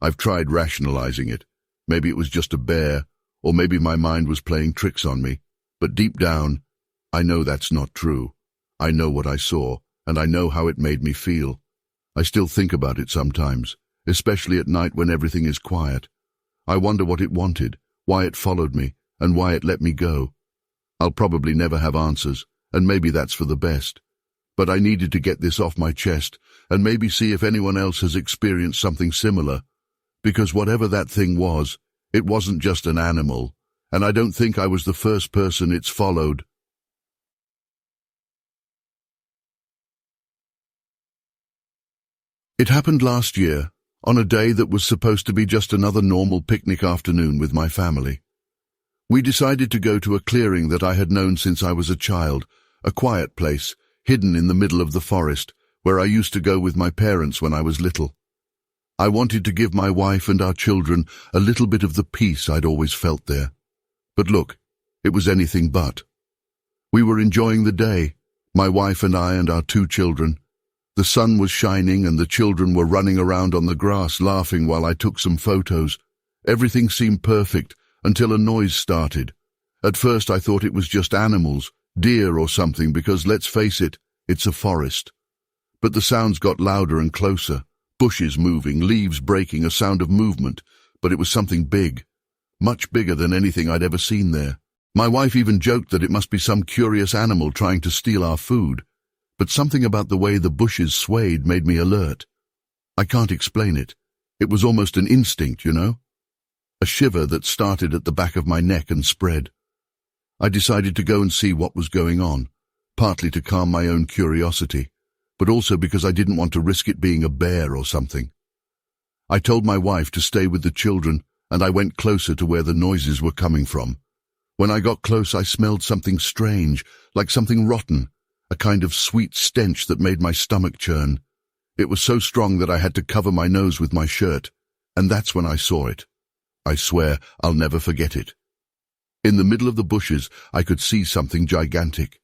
I've tried rationalizing it. Maybe it was just a bear, or maybe my mind was playing tricks on me. But deep down, I know that's not true. I know what I saw, and I know how it made me feel. I still think about it sometimes, especially at night when everything is quiet. I wonder what it wanted, why it followed me, and why it let me go. I'll probably never have answers, and maybe that's for the best. But I needed to get this off my chest, and maybe see if anyone else has experienced something similar. Because whatever that thing was, it wasn't just an animal, and I don't think I was the first person it's followed. It happened last year, on a day that was supposed to be just another normal picnic afternoon with my family. We decided to go to a clearing that I had known since I was a child, a quiet place, hidden in the middle of the forest, where I used to go with my parents when I was little. I wanted to give my wife and our children a little bit of the peace I'd always felt there. But look, it was anything but. We were enjoying the day, my wife and I and our 2 children. The sun was shining and the children were running around on the grass laughing while I took some photos. Everything seemed perfect until a noise started. At first I thought it was just animals, deer or something, because let's face it, it's a forest. But the sounds got louder and closer. Bushes moving, leaves breaking, a sound of movement. But it was something big, much bigger than anything I'd ever seen there. My wife even joked that it must be some curious animal trying to steal our food. But something about the way the bushes swayed made me alert. I can't explain it. It was almost an instinct, you know? A shiver that started at the back of my neck and spread. I decided to go and see what was going on, partly to calm my own curiosity, but also because I didn't want to risk it being a bear or something. I told my wife to stay with the children, and I went closer to where the noises were coming from. When I got close, I smelled something strange, like something rotten, a kind of sweet stench that made my stomach churn. It was so strong that I had to cover my nose with my shirt, and that's when I saw it. I swear I'll never forget it. In the middle of the bushes, I could see something gigantic.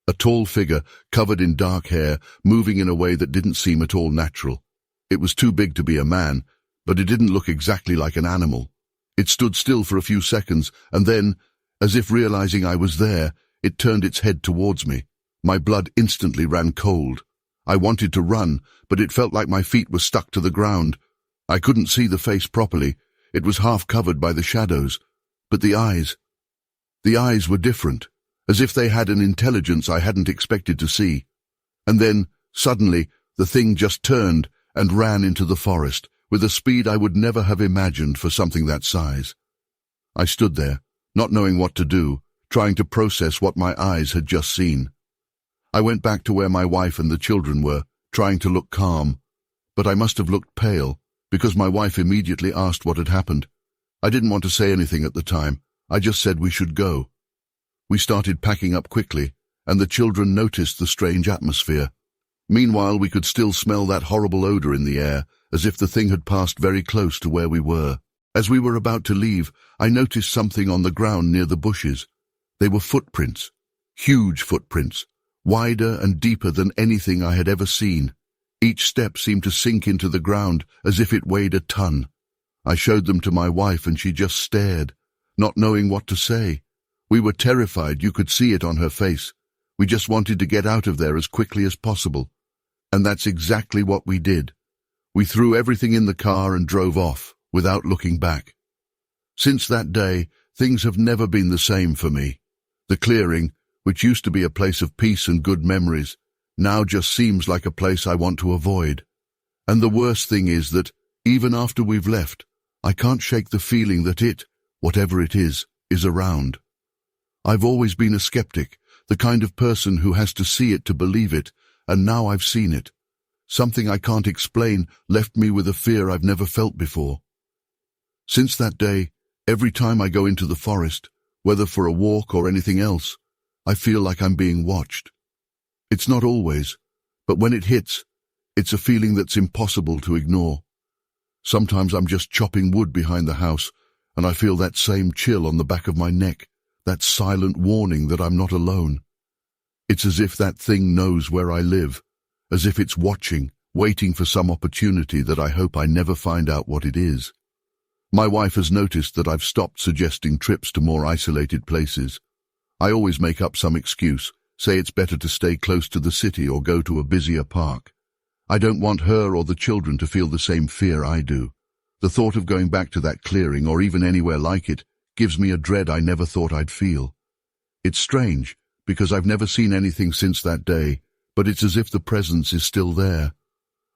A tall figure, covered in dark hair, moving in a way that didn't seem at all natural. It was too big to be a man, but it didn't look exactly like an animal. It stood still for a few seconds, and then, as if realizing I was there, it turned its head towards me. My blood instantly ran cold. I wanted to run, but it felt like my feet were stuck to the ground. I couldn't see the face properly. It was half covered by the shadows. But the eyes were different, as if they had an intelligence I hadn't expected to see. And then, suddenly, the thing just turned and ran into the forest, with a speed I would never have imagined for something that size. I stood there, not knowing what to do, trying to process what my eyes had just seen. I went back to where my wife and the children were, trying to look calm. But I must have looked pale, because my wife immediately asked what had happened. I didn't want to say anything at the time. I just said we should go. We started packing up quickly, and the children noticed the strange atmosphere. Meanwhile, we could still smell that horrible odor in the air, as if the thing had passed very close to where we were. As we were about to leave, I noticed something on the ground near the bushes. They were footprints, huge footprints, wider and deeper than anything I had ever seen. Each step seemed to sink into the ground as if it weighed a ton. I showed them to my wife and she just stared, not knowing what to say. We were terrified, you could see it on her face. We just wanted to get out of there as quickly as possible. And that's exactly what we did. We threw everything in the car and drove off, without looking back. Since that day, things have never been the same for me. The clearing, which used to be a place of peace and good memories, now just seems like a place I want to avoid. And the worst thing is that, even after we've left, I can't shake the feeling that it, whatever it is around. I've always been a skeptic, the kind of person who has to see it to believe it, and now I've seen it. Something I can't explain left me with a fear I've never felt before. Since that day, every time I go into the forest, whether for a walk or anything else, I feel like I'm being watched. It's not always, but when it hits, it's a feeling that's impossible to ignore. Sometimes I'm just chopping wood behind the house, and I feel that same chill on the back of my neck, that silent warning that I'm not alone. It's as if that thing knows where I live, as if it's watching, waiting for some opportunity that I hope I never find out what it is. My wife has noticed that I've stopped suggesting trips to more isolated places. I always make up some excuse, say it's better to stay close to the city or go to a busier park. I don't want her or the children to feel the same fear I do. The thought of going back to that clearing or even anywhere like it gives me a dread I never thought I'd feel. It's strange, because I've never seen anything since that day, but it's as if the presence is still there.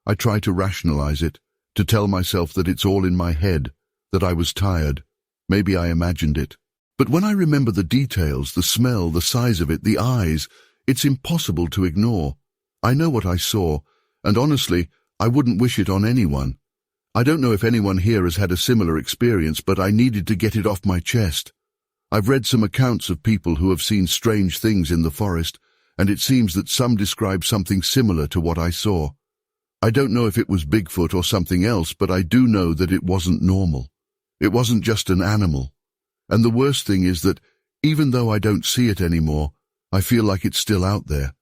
I try to rationalize it, to tell myself that it's all in my head, that I was tired. Maybe I imagined it. But when I remember the details, the smell, the size of it, the eyes, it's impossible to ignore. I know what I saw, and honestly, I wouldn't wish it on anyone. I don't know if anyone here has had a similar experience, but I needed to get it off my chest. I've read some accounts of people who have seen strange things in the forest, and it seems that some describe something similar to what I saw. I don't know if it was Bigfoot or something else, but I do know that it wasn't normal. It wasn't just an animal. And the worst thing is that, even though I don't see it anymore, I feel like it's still out there.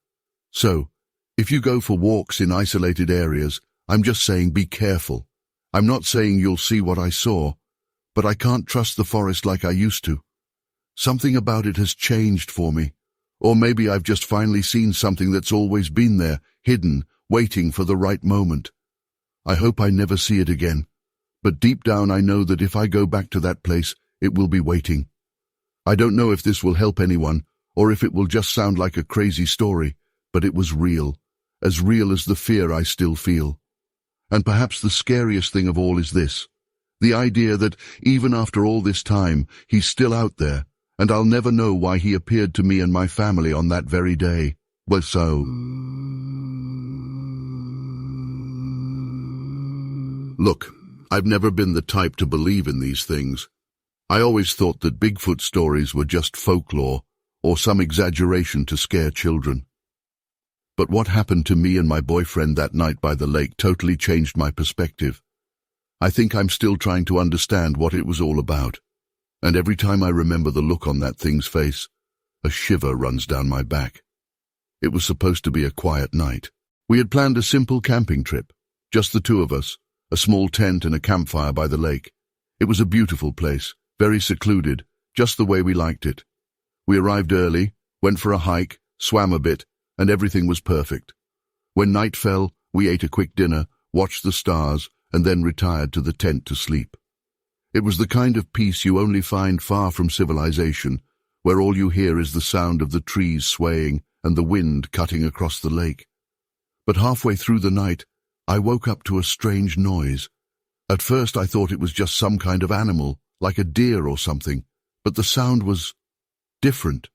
So, if you go for walks in isolated areas, I'm just saying be careful. I'm not saying you'll see what I saw, but I can't trust the forest like I used to. Something about it has changed for me. Or maybe I've just finally seen something that's always been there, hidden, waiting for the right moment. I hope I never see it again. But deep down I know that if I go back to that place, it will be waiting. I don't know if this will help anyone, or if it will just sound like a crazy story, but it was real as the fear I still feel. And perhaps the scariest thing of all is this, the idea that even after all this time, he's still out there, and I'll never know why he appeared to me and my family on that very day. Well, so... Look, I've never been the type to believe in these things. I always thought that Bigfoot stories were just folklore, or some exaggeration to scare children. But what happened to me and my boyfriend that night by the lake totally changed my perspective. I think I'm still trying to understand what it was all about. And every time I remember the look on that thing's face, a shiver runs down my back. It was supposed to be a quiet night. We had planned a simple camping trip, just the two of us, a small tent and a campfire by the lake. It was a beautiful place, very secluded, just the way we liked it. We arrived early, went for a hike, swam a bit, and everything was perfect. When night fell, we ate a quick dinner, watched the stars, and then retired to the tent to sleep. It was the kind of peace you only find far from civilization, where all you hear is the sound of the trees swaying and the wind cutting across the lake. But halfway through the night, I woke up to a strange noise. At first I thought it was just some kind of animal, like a deer or something, but the sound was different.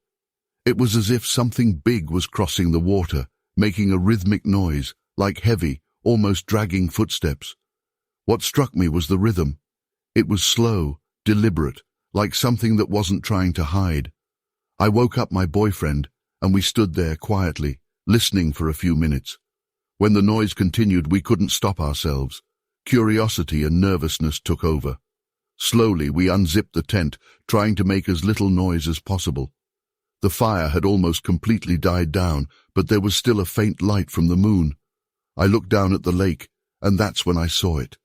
It was as if something big was crossing the water, making a rhythmic noise, like heavy, almost dragging footsteps. What struck me was the rhythm. It was slow, deliberate, like something that wasn't trying to hide. I woke up my boyfriend, and we stood there quietly, listening for a few minutes. When the noise continued, we couldn't stop ourselves. Curiosity and nervousness took over. Slowly, we unzipped the tent, trying to make as little noise as possible. The fire had almost completely died down, but there was still a faint light from the moon. I looked down at the lake, and that's when I saw it.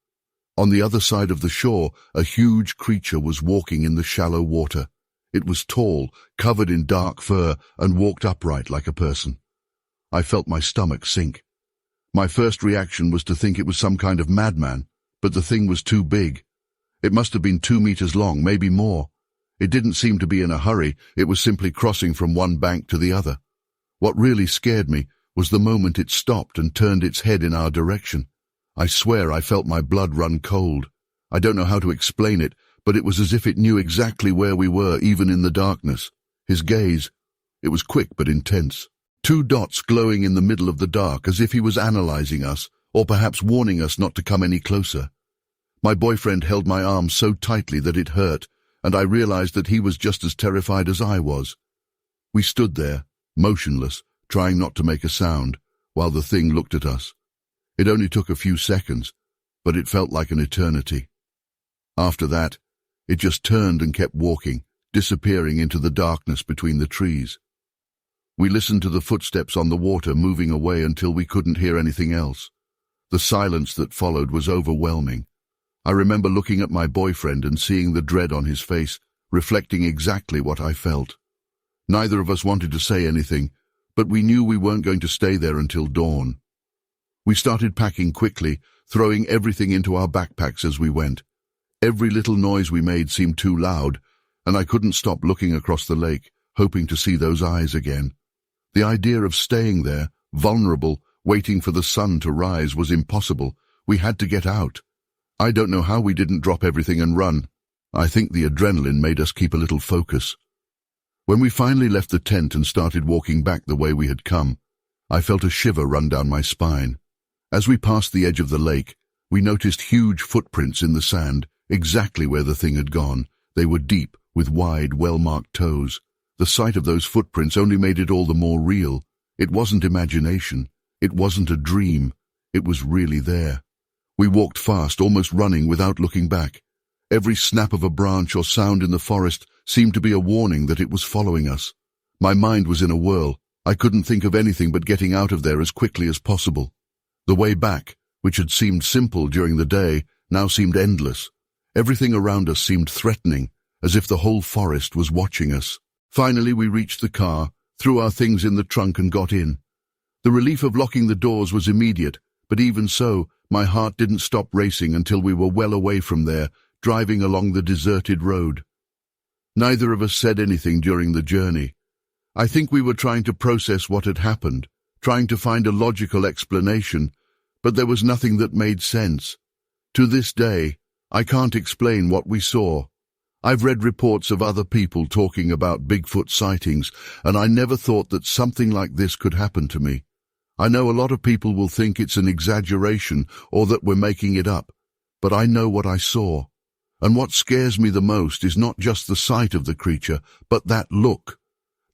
On the other side of the shore, a huge creature was walking in the shallow water. It was tall, covered in dark fur, and walked upright like a person. I felt my stomach sink. My first reaction was to think it was some kind of madman, but the thing was too big. It must have been 2 meters long, maybe more. It didn't seem to be in a hurry, it was simply crossing from one bank to the other. What really scared me was the moment it stopped and turned its head in our direction. I swear I felt my blood run cold. I don't know how to explain it, but it was as if it knew exactly where we were, even in the darkness. His gaze, it was quick but intense. 2 dots glowing in the middle of the dark, as if he was analyzing us, or perhaps warning us not to come any closer. My boyfriend held my arm so tightly that it hurt, and I realized that he was just as terrified as I was. We stood there, motionless, trying not to make a sound, while the thing looked at us. It only took a few seconds, but it felt like an eternity. After that, it just turned and kept walking, disappearing into the darkness between the trees. We listened to the footsteps on the water moving away until we couldn't hear anything else. The silence that followed was overwhelming. I remember looking at my boyfriend and seeing the dread on his face, reflecting exactly what I felt. Neither of us wanted to say anything, but we knew we weren't going to stay there until dawn. We started packing quickly, throwing everything into our backpacks as we went. Every little noise we made seemed too loud, and I couldn't stop looking across the lake, hoping to see those eyes again. The idea of staying there, vulnerable, waiting for the sun to rise, was impossible. We had to get out. I don't know how we didn't drop everything and run. I think the adrenaline made us keep a little focus. When we finally left the tent and started walking back the way we had come, I felt a shiver run down my spine. As we passed the edge of the lake, we noticed huge footprints in the sand, exactly where the thing had gone. They were deep, with wide, well-marked toes. The sight of those footprints only made it all the more real. It wasn't imagination. It wasn't a dream. It was really there. We walked fast, almost running, without looking back. Every snap of a branch or sound in the forest seemed to be a warning that it was following us. My mind was in a whirl. I couldn't think of anything but getting out of there as quickly as possible. The way back, which had seemed simple during the day, now seemed endless. Everything around us seemed threatening, as if the whole forest was watching us. Finally, we reached the car, threw our things in the trunk and got in. The relief of locking the doors was immediate, but even so, my heart didn't stop racing until we were well away from there, driving along the deserted road. Neither of us said anything during the journey. I think we were trying to process what had happened, trying to find a logical explanation, but there was nothing that made sense. To this day, I can't explain what we saw. I've read reports of other people talking about Bigfoot sightings, and I never thought that something like this could happen to me. I know a lot of people will think it's an exaggeration or that we're making it up, but I know what I saw. And what scares me the most is not just the sight of the creature, but that look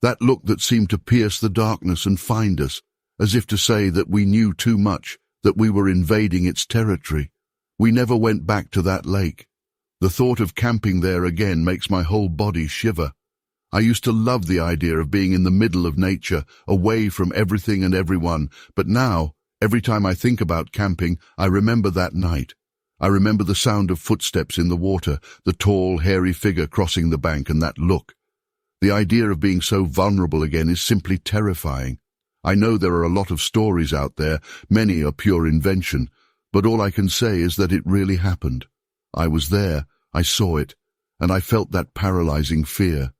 that seemed to pierce the darkness and find us, as if to say that we knew too much, that we were invading its territory. We never went back to that lake. The thought of camping there again makes my whole body shiver. I used to love the idea of being in the middle of nature, away from everything and everyone, but now, every time I think about camping, I remember that night. I remember the sound of footsteps in the water, the tall, hairy figure crossing the bank, and that look. The idea of being so vulnerable again is simply terrifying. I know there are a lot of stories out there, many are pure invention, but all I can say is that it really happened. I was there, I saw it, and I felt that paralyzing fear.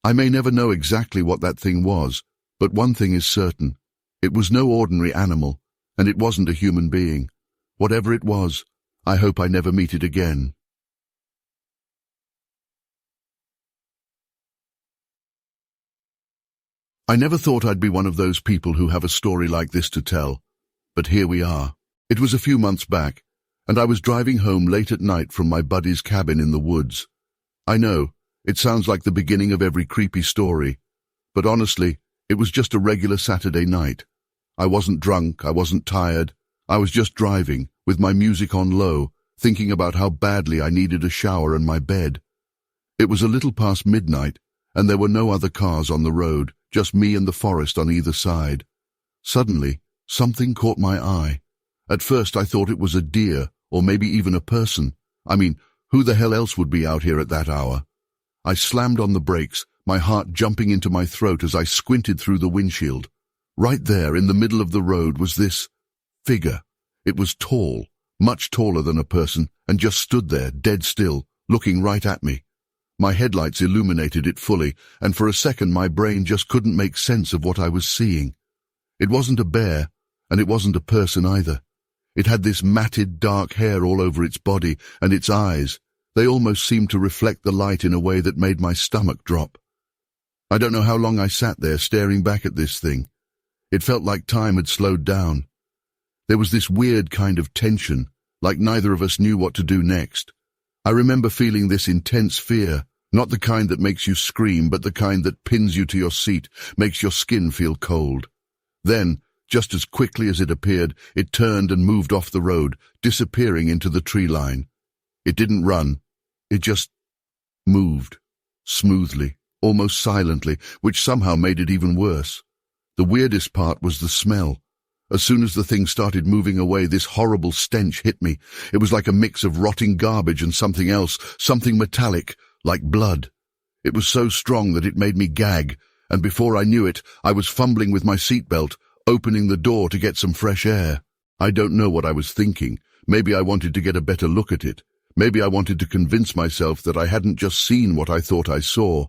I may never know exactly what that thing was, but one thing is certain. It was no ordinary animal, and it wasn't a human being. Whatever it was, I hope I never meet it again. I never thought I'd be one of those people who have a story like this to tell, but here we are. It was a few months back, and I was driving home late at night from my buddy's cabin in the woods. I know, it sounds like the beginning of every creepy story, but honestly, it was just a regular Saturday night. I wasn't drunk, I wasn't tired, I was just driving, with my music on low, thinking about how badly I needed a shower and my bed. It was a little past midnight, and there were no other cars on the road, just me and the forest on either side. Suddenly, something caught my eye. At first I thought it was a deer, or maybe even a person. I mean, who the hell else would be out here at that hour? I slammed on the brakes, my heart jumping into my throat as I squinted through the windshield. Right there, in the middle of the road, was this figure. It was tall, much taller than a person, and just stood there, dead still, looking right at me. My headlights illuminated it fully, and for a second my brain just couldn't make sense of what I was seeing. It wasn't a bear, and it wasn't a person either. It had this matted dark hair all over its body, and its eyes, they almost seemed to reflect the light in a way that made my stomach drop. I don't know how long I sat there staring back at this thing. It felt like time had slowed down. There was this weird kind of tension, like neither of us knew what to do next. I remember feeling this intense fear, Not the kind that makes you scream, but the kind that pins you to your seat, makes your skin feel cold. Then, just as quickly as it appeared, it turned and moved off the road, disappearing into the tree line. It didn't run. It just moved, smoothly, almost silently, which somehow made it even worse. The weirdest part was the smell. As soon as the thing started moving away, this horrible stench hit me. It was like a mix of rotting garbage and something else, something metallic, like blood. It was so strong that it made me gag, and before I knew it, I was fumbling with my seatbelt, opening the door to get some fresh air. I don't know what I was thinking. Maybe I wanted to get a better look at it. Maybe I wanted to convince myself that I hadn't just seen what I thought I saw.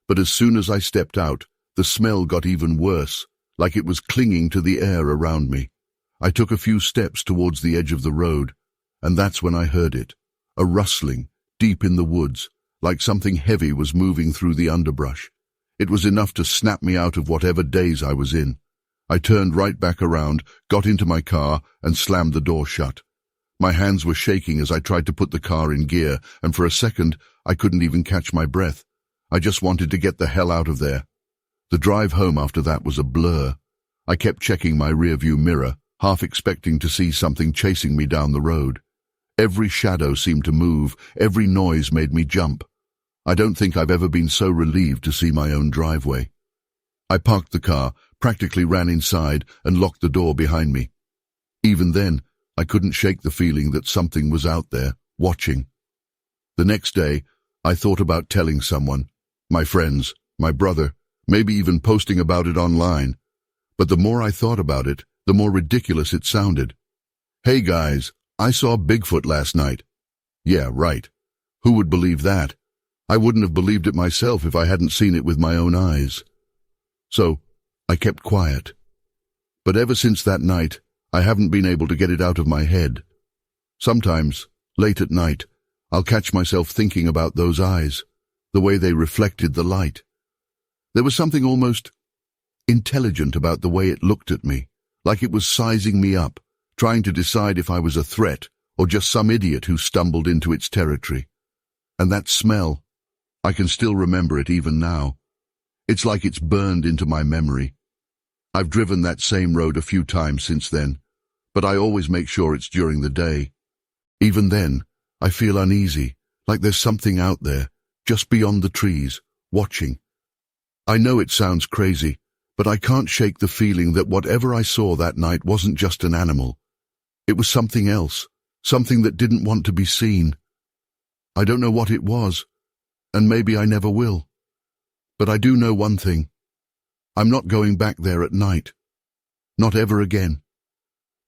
But as soon as I stepped out, the smell got even worse, like it was clinging to the air around me. I took a few steps towards the edge of the road, and that's when I heard it, a rustling, deep in the woods, like something heavy was moving through the underbrush. It was enough to snap me out of whatever daze I was in. I turned right back around, got into my car, and slammed the door shut. My hands were shaking as I tried to put the car in gear, and for a second, I couldn't even catch my breath. I just wanted to get the hell out of there. The drive home after that was a blur. I kept checking my rearview mirror, half expecting to see something chasing me down the road. Every shadow seemed to move, every noise made me jump. I don't think I've ever been so relieved to see my own driveway. I parked the car, practically ran inside, and locked the door behind me. Even then, I couldn't shake the feeling that something was out there, watching. The next day, I thought about telling someone, my friends, my brother, maybe even posting about it online. But the more I thought about it, the more ridiculous it sounded. Hey guys, I saw Bigfoot last night. Yeah, right. Who would believe that? I wouldn't have believed it myself if I hadn't seen it with my own eyes. So, I kept quiet. But ever since that night, I haven't been able to get it out of my head. Sometimes, late at night, I'll catch myself thinking about those eyes, the way they reflected the light. There was something almost intelligent about the way it looked at me, like it was sizing me up, trying to decide if I was a threat or just some idiot who stumbled into its territory. And that smell, I can still remember it even now. It's like it's burned into my memory. I've driven that same road a few times since then, but I always make sure it's during the day. Even then, I feel uneasy, like there's something out there, just beyond the trees, watching. I know it sounds crazy, but I can't shake the feeling that whatever I saw that night wasn't just an animal. It was something else, something that didn't want to be seen. I don't know what it was, and maybe I never will. But I do know one thing. I'm not going back there at night. Not ever again.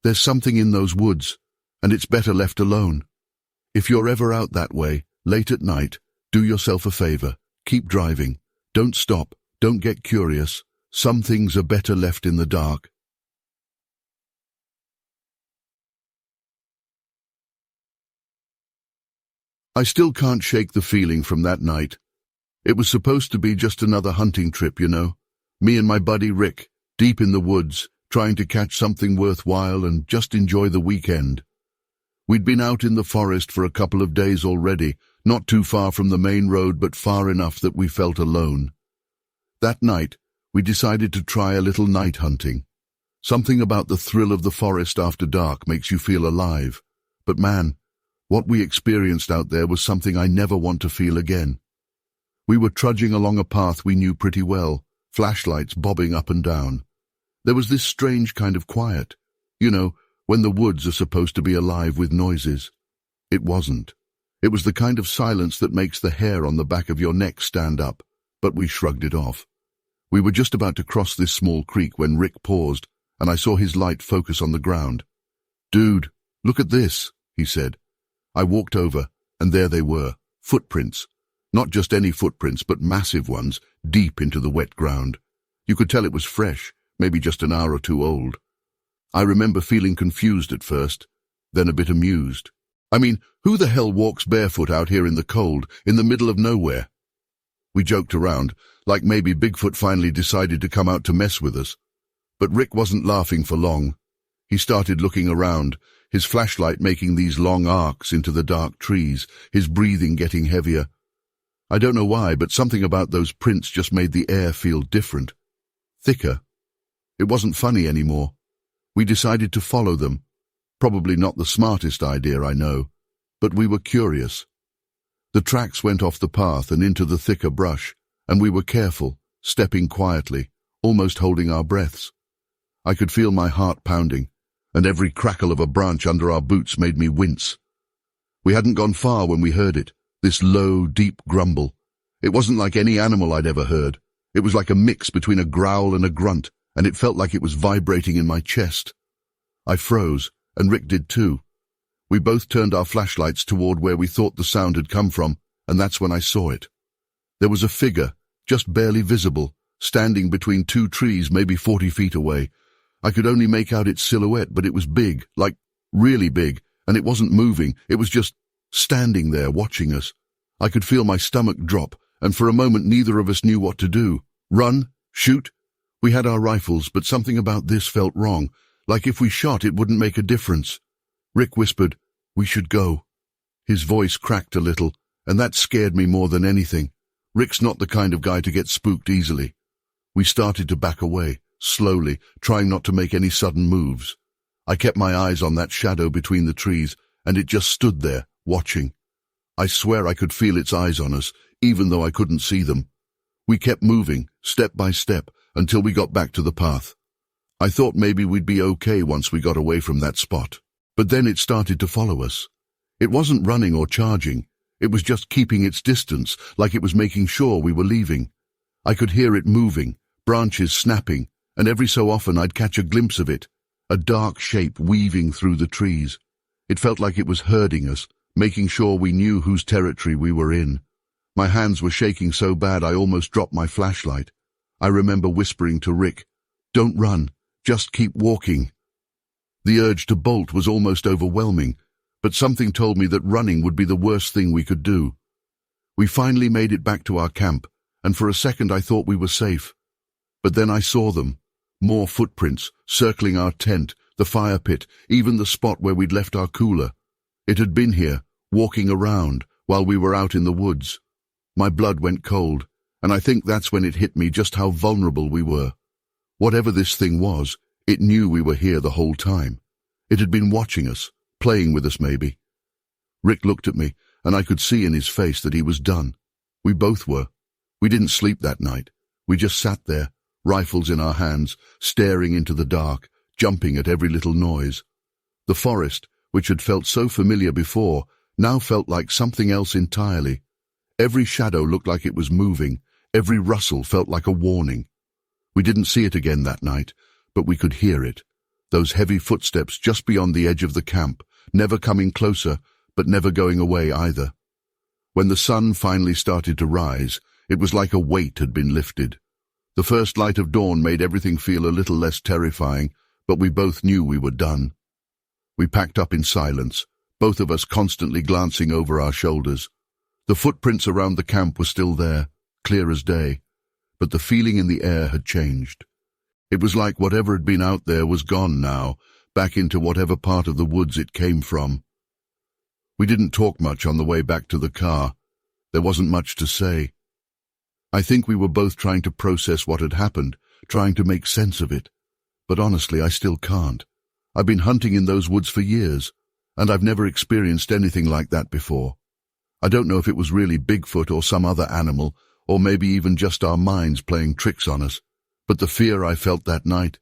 There's something in those woods, and it's better left alone. If you're ever out that way, late at night, do yourself a favor. Keep driving. Don't stop. Don't get curious. Some things are better left in the dark. I still can't shake the feeling from that night. It was supposed to be just another hunting trip, you know. Me and my buddy Rick, deep in the woods, trying to catch something worthwhile and just enjoy the weekend. We'd been out in the forest for a couple of days already, not too far from the main road but far enough that we felt alone. That night, we decided to try a little night hunting. Something about the thrill of the forest after dark makes you feel alive. But man, what we experienced out there was something I never want to feel again. We were trudging along a path we knew pretty well, flashlights bobbing up and down. There was this strange kind of quiet, you know, when the woods are supposed to be alive with noises. It wasn't. It was the kind of silence that makes the hair on the back of your neck stand up, but we shrugged it off. We were just about to cross this small creek when Rick paused, and I saw his light focus on the ground. "Dude, look at this," he said. I walked over, and there they were, footprints. Not just any footprints, but massive ones, deep into the wet ground. You could tell it was fresh, maybe just an hour or two old. I remember feeling confused at first, then a bit amused. I mean, who the hell walks barefoot out here in the cold, in the middle of nowhere? We joked around, like maybe Bigfoot finally decided to come out to mess with us. But Rick wasn't laughing for long. He started looking around, his flashlight making these long arcs into the dark trees, his breathing getting heavier. I don't know why, but something about those prints just made the air feel different. Thicker. It wasn't funny anymore. We decided to follow them. Probably not the smartest idea, I know, but we were curious. The tracks went off the path and into the thicker brush, and we were careful, stepping quietly, almost holding our breaths. I could feel my heart pounding, and every crackle of a branch under our boots made me wince. We hadn't gone far when we heard it, this low, deep grumble. It wasn't like any animal I'd ever heard. It was like a mix between a growl and a grunt, and it felt like it was vibrating in my chest. I froze, and Rick did too. We both turned our flashlights toward where we thought the sound had come from, and that's when I saw it. There was a figure, just barely visible, standing between two trees maybe 40 feet away. I could only make out its silhouette, but it was big, like really big, and it wasn't moving. It was just standing there watching us. I could feel my stomach drop, and for a moment neither of us knew what to do. Run? Shoot? We had our rifles, but something about this felt wrong, like if we shot it wouldn't make a difference. Rick whispered, "We should go." His voice cracked a little, and that scared me more than anything. Rick's not the kind of guy to get spooked easily. We started to back away, slowly, trying not to make any sudden moves. I kept my eyes on that shadow between the trees, and it just stood there, watching. I swear I could feel its eyes on us, even though I couldn't see them. We kept moving, step by step, until we got back to the path. I thought maybe we'd be okay once we got away from that spot. But then it started to follow us. It wasn't running or charging. It was just keeping its distance, like it was making sure we were leaving. I could hear it moving, branches snapping, and every so often I'd catch a glimpse of it, a dark shape weaving through the trees. It felt like it was herding us, making sure we knew whose territory we were in. My hands were shaking so bad I almost dropped my flashlight. I remember whispering to Rick, "Don't run, just keep walking." The urge to bolt was almost overwhelming, but something told me that running would be the worst thing we could do. We finally made it back to our camp, and for a second I thought we were safe. But then I saw them. More footprints, circling our tent, the fire pit, even the spot where we'd left our cooler. It had been here, walking around, while we were out in the woods. My blood went cold, and I think that's when it hit me just how vulnerable we were. Whatever this thing was, it knew we were here the whole time. It had been watching us, playing with us maybe. Rick looked at me, and I could see in his face that he was done. We both were. We didn't sleep that night. We just sat there, rifles in our hands, staring into the dark, jumping at every little noise. The forest, which had felt so familiar before, now felt like something else entirely. Every shadow looked like it was moving. Every rustle felt like a warning. We didn't see it again that night, but we could hear it. Those heavy footsteps just beyond the edge of the camp, never coming closer, but never going away either. When the sun finally started to rise, it was like a weight had been lifted. The first light of dawn made everything feel a little less terrifying, but we both knew we were done. We packed up in silence, both of us constantly glancing over our shoulders. The footprints around the camp were still there, clear as day, but the feeling in the air had changed. It was like whatever had been out there was gone now, back into whatever part of the woods it came from. We didn't talk much on the way back to the car. There wasn't much to say. I think we were both trying to process what had happened, trying to make sense of it. But honestly, I still can't. I've been hunting in those woods for years, and I've never experienced anything like that before. I don't know if it was really Bigfoot or some other animal, or maybe even just our minds playing tricks on us. But the fear I felt that night,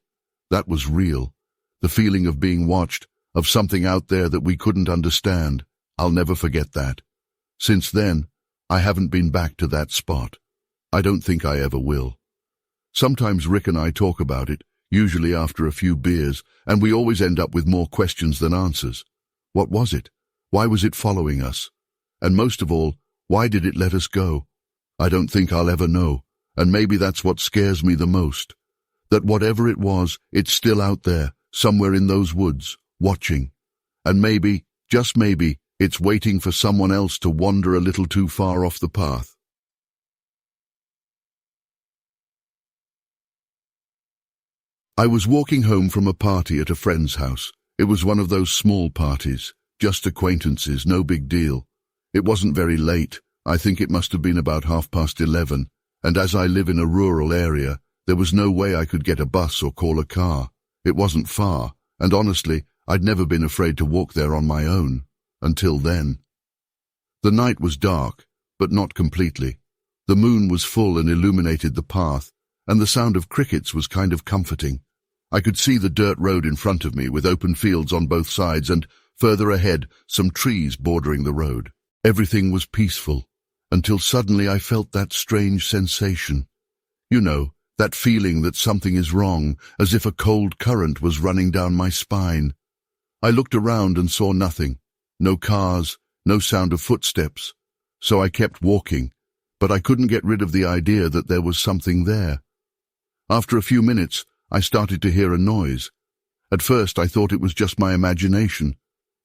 that was real. The feeling of being watched, of something out there that we couldn't understand. I'll never forget that. Since then, I haven't been back to that spot. I don't think I ever will. Sometimes Rick and I talk about it, usually after a few beers, and we always end up with more questions than answers. What was it? Why was it following us? And most of all, why did it let us go? I don't think I'll ever know, and maybe that's what scares me the most. That whatever it was, it's still out there, somewhere in those woods, watching. And maybe, just maybe, it's waiting for someone else to wander a little too far off the path. I was walking home from a party at a friend's house. It was one of those small parties, just acquaintances, no big deal. It wasn't very late. I think it must have been about 11:30, and as I live in a rural area, there was no way I could get a bus or call a car. It wasn't far, and honestly, I'd never been afraid to walk there on my own, until then. The night was dark, but not completely. The moon was full and illuminated the path, and the sound of crickets was kind of comforting. I could see the dirt road in front of me with open fields on both sides and, further ahead, some trees bordering the road. Everything was peaceful, until suddenly I felt that strange sensation. You know, that feeling that something is wrong, as if a cold current was running down my spine. I looked around and saw nothing. No cars, no sound of footsteps. So I kept walking, but I couldn't get rid of the idea that there was something there. After a few minutes, I started to hear a noise. At first I thought it was just my imagination,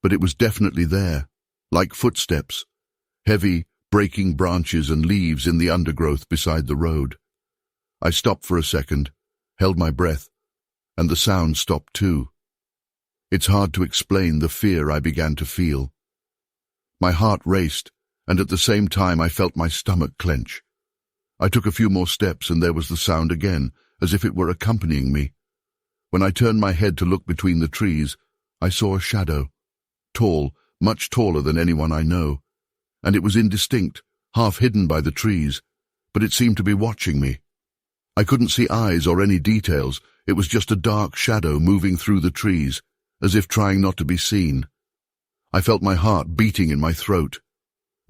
but it was definitely there, like footsteps, heavy, breaking branches and leaves in the undergrowth beside the road. I stopped for a second, held my breath, and the sound stopped too. It's hard to explain the fear I began to feel. My heart raced, and at the same time I felt my stomach clench. I took a few more steps and there was the sound again, as if it were accompanying me. When I turned my head to look between the trees, I saw a shadow. Tall, much taller than anyone I know, and it was indistinct, half hidden by the trees, but it seemed to be watching me. I couldn't see eyes or any details. It was just a dark shadow moving through the trees, as if trying not to be seen. I felt my heart beating in my throat.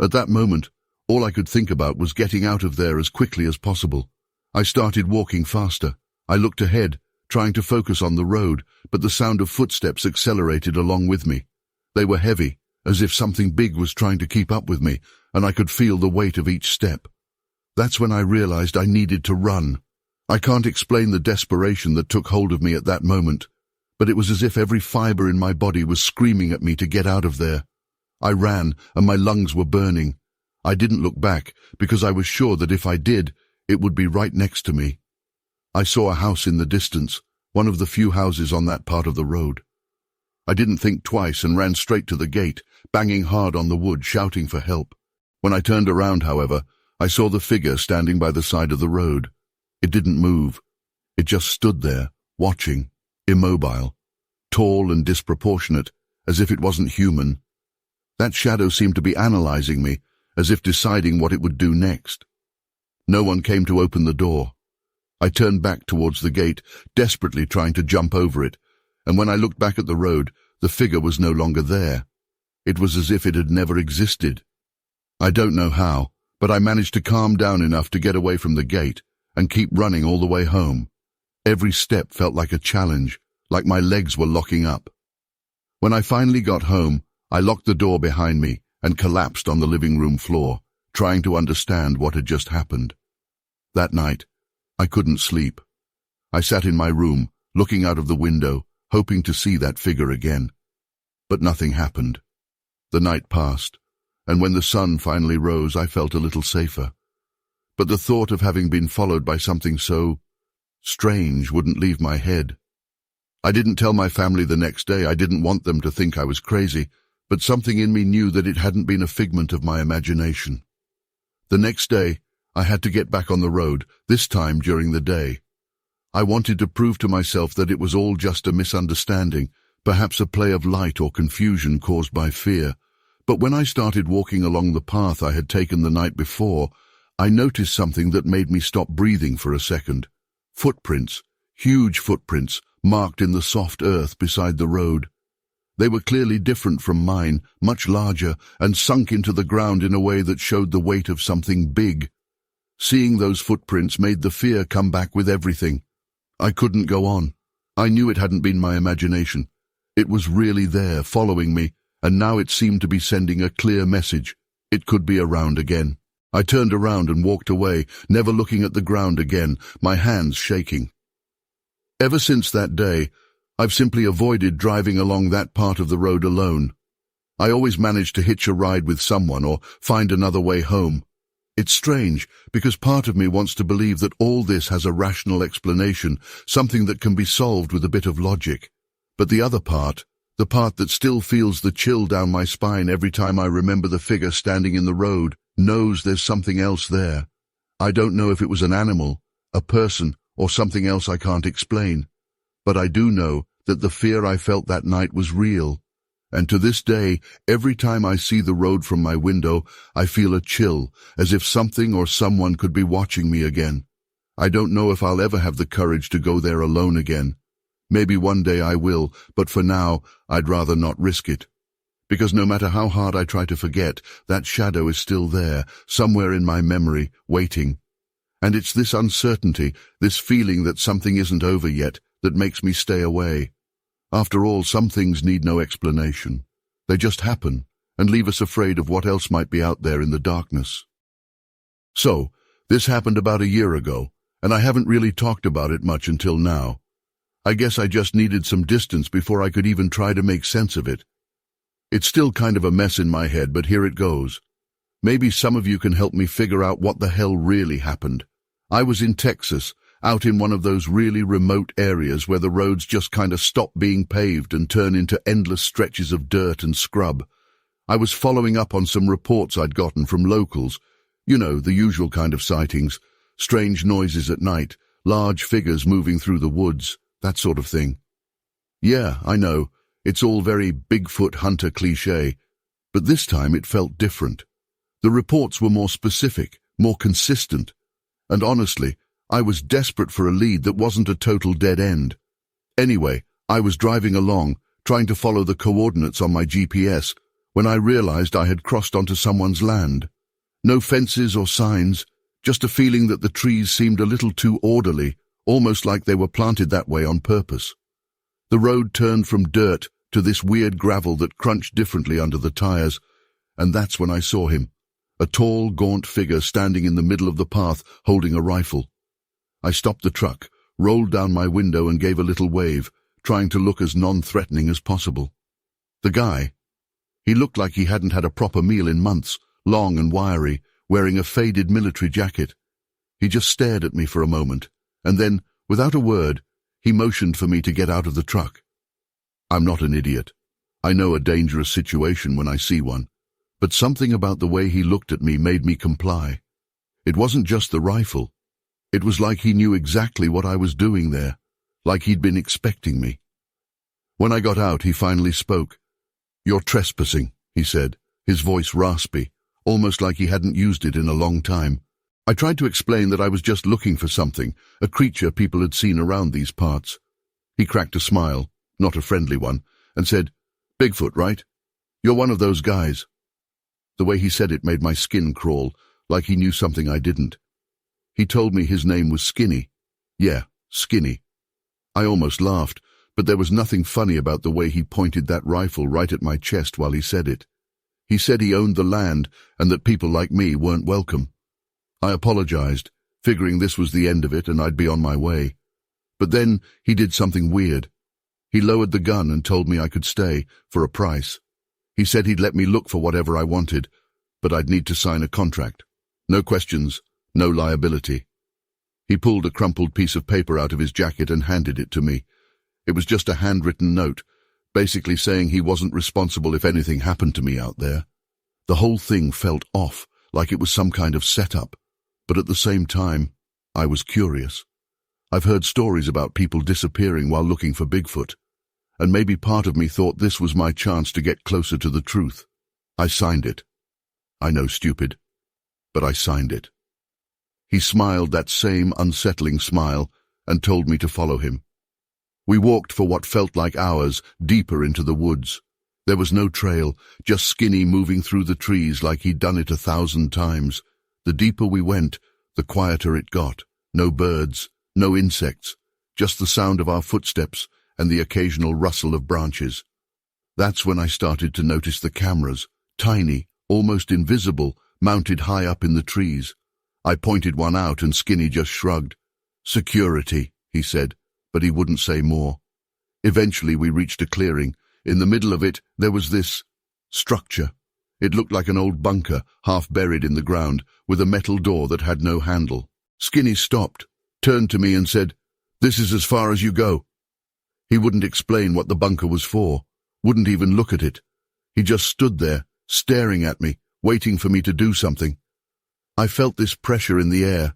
At that moment, all I could think about was getting out of there as quickly as possible. I started walking faster. I looked ahead, trying to focus on the road, but the sound of footsteps accelerated along with me. They were heavy, as if something big was trying to keep up with me, and I could feel the weight of each step. That's when I realized I needed to run. I can't explain the desperation that took hold of me at that moment, but it was as if every fiber in my body was screaming at me to get out of there. I ran, and my lungs were burning. I didn't look back, because I was sure that if I did, it would be right next to me. I saw a house in the distance, one of the few houses on that part of the road. I didn't think twice and ran straight to the gate, banging hard on the wood, shouting for help. When I turned around, however, I saw the figure standing by the side of the road. It didn't move. It just stood there, watching, immobile, tall and disproportionate, as if it wasn't human. That shadow seemed to be analyzing me, as if deciding what it would do next. No one came to open the door. I turned back towards the gate, desperately trying to jump over it, and when I looked back at the road, the figure was no longer there. It was as if it had never existed. I don't know how, but I managed to calm down enough to get away from the gate and keep running all the way home. Every step felt like a challenge, like my legs were locking up. When I finally got home, I locked the door behind me and collapsed on the living room floor, trying to understand what had just happened. That night, I couldn't sleep. I sat in my room, looking out of the window, hoping to see that figure again. But nothing happened. The night passed, and when the sun finally rose, I felt a little safer. But the thought of having been followed by something so strange wouldn't leave my head. I didn't tell my family the next day. I didn't want them to think I was crazy, but something in me knew that it hadn't been a figment of my imagination. The next day, I had to get back on the road, this time during the day. I wanted to prove to myself that it was all just a misunderstanding, perhaps a play of light or confusion caused by fear. But when I started walking along the path I had taken the night before, I noticed something that made me stop breathing for a second. Footprints, huge footprints, marked in the soft earth beside the road. They were clearly different from mine, much larger, and sunk into the ground in a way that showed the weight of something big. Seeing those footprints made the fear come back with everything. I couldn't go on. I knew it hadn't been my imagination. It was really there, following me, and now it seemed to be sending a clear message. It could be around again. I turned around and walked away, never looking at the ground again, my hands shaking. Ever since that day, I've simply avoided driving along that part of the road alone. I always manage to hitch a ride with someone or find another way home. It's strange, because part of me wants to believe that all this has a rational explanation, something that can be solved with a bit of logic. But the other part, the part that still feels the chill down my spine every time I remember the figure standing in the road, knows there's something else there. I don't know if it was an animal, a person, or something else I can't explain. But I do know that the fear I felt that night was real. And to this day, every time I see the road from my window, I feel a chill, as if something or someone could be watching me again. I don't know if I'll ever have the courage to go there alone again. Maybe one day I will, but for now, I'd rather not risk it. Because no matter how hard I try to forget, that shadow is still there, somewhere in my memory, waiting. And it's this uncertainty, this feeling that something isn't over yet, that makes me stay away. After all, some things need no explanation. They just happen, and leave us afraid of what else might be out there in the darkness. So, this happened about a year ago, and I haven't really talked about it much until now. I guess I just needed some distance before I could even try to make sense of it. It's still kind of a mess in my head, but here it goes. Maybe some of you can help me figure out what the hell really happened. I was in Texas, out in one of those really remote areas where the roads just kind of stop being paved and turn into endless stretches of dirt and scrub. I was following up on some reports I'd gotten from locals. You know, the usual kind of sightings, strange noises at night, large figures moving through the woods, that sort of thing. Yeah, I know, it's all very Bigfoot hunter cliché, but this time it felt different. The reports were more specific, more consistent, and honestly, I was desperate for a lead that wasn't a total dead end. Anyway, I was driving along, trying to follow the coordinates on my GPS, when I realized I had crossed onto someone's land. No fences or signs, just a feeling that the trees seemed a little too orderly, almost like they were planted that way on purpose. The road turned from dirt to this weird gravel that crunched differently under the tires, and that's when I saw him, a tall, gaunt figure standing in the middle of the path, holding a rifle. I stopped the truck, rolled down my window and gave a little wave, trying to look as non-threatening as possible. The guy, he looked like he hadn't had a proper meal in months, long and wiry, wearing a faded military jacket. He just stared at me for a moment, and then, without a word, he motioned for me to get out of the truck. I'm not an idiot. I know a dangerous situation when I see one, but something about the way he looked at me made me comply. It wasn't just the rifle. It was like he knew exactly what I was doing there, like he'd been expecting me. When I got out, he finally spoke. "You're trespassing," he said, his voice raspy, almost like he hadn't used it in a long time. I tried to explain that I was just looking for something, a creature people had seen around these parts. He cracked a smile, not a friendly one, and said, "Bigfoot, right? You're one of those guys." The way he said it made my skin crawl, like he knew something I didn't. He told me his name was Skinny. Yeah, Skinny. I almost laughed, but there was nothing funny about the way he pointed that rifle right at my chest while he said it. He said he owned the land and that people like me weren't welcome. I apologized, figuring this was the end of it and I'd be on my way. But then he did something weird. He lowered the gun and told me I could stay, for a price. He said he'd let me look for whatever I wanted, but I'd need to sign a contract. No questions, no liability. He pulled a crumpled piece of paper out of his jacket and handed it to me. It was just a handwritten note, basically saying he wasn't responsible if anything happened to me out there. The whole thing felt off, like it was some kind of setup, but at the same time, I was curious. I've heard stories about people disappearing while looking for Bigfoot, and maybe part of me thought this was my chance to get closer to the truth. I signed it. I know, stupid, but I signed it. He smiled that same unsettling smile and told me to follow him. We walked for what felt like hours, deeper into the woods. There was no trail, just Skinny moving through the trees like he'd done it 1,000 times. The deeper we went, the quieter it got. No birds, no insects, just the sound of our footsteps and the occasional rustle of branches. That's when I started to notice the cameras, tiny, almost invisible, mounted high up in the trees. I pointed one out and Skinny just shrugged. "Security," he said, but he wouldn't say more. Eventually we reached a clearing. In the middle of it, there was this structure. It looked like an old bunker, half buried in the ground, with a metal door that had no handle. Skinny stopped, turned to me and said, "This is as far as you go." He wouldn't explain what the bunker was for, wouldn't even look at it. He just stood there, staring at me, waiting for me to do something. I felt this pressure in the air,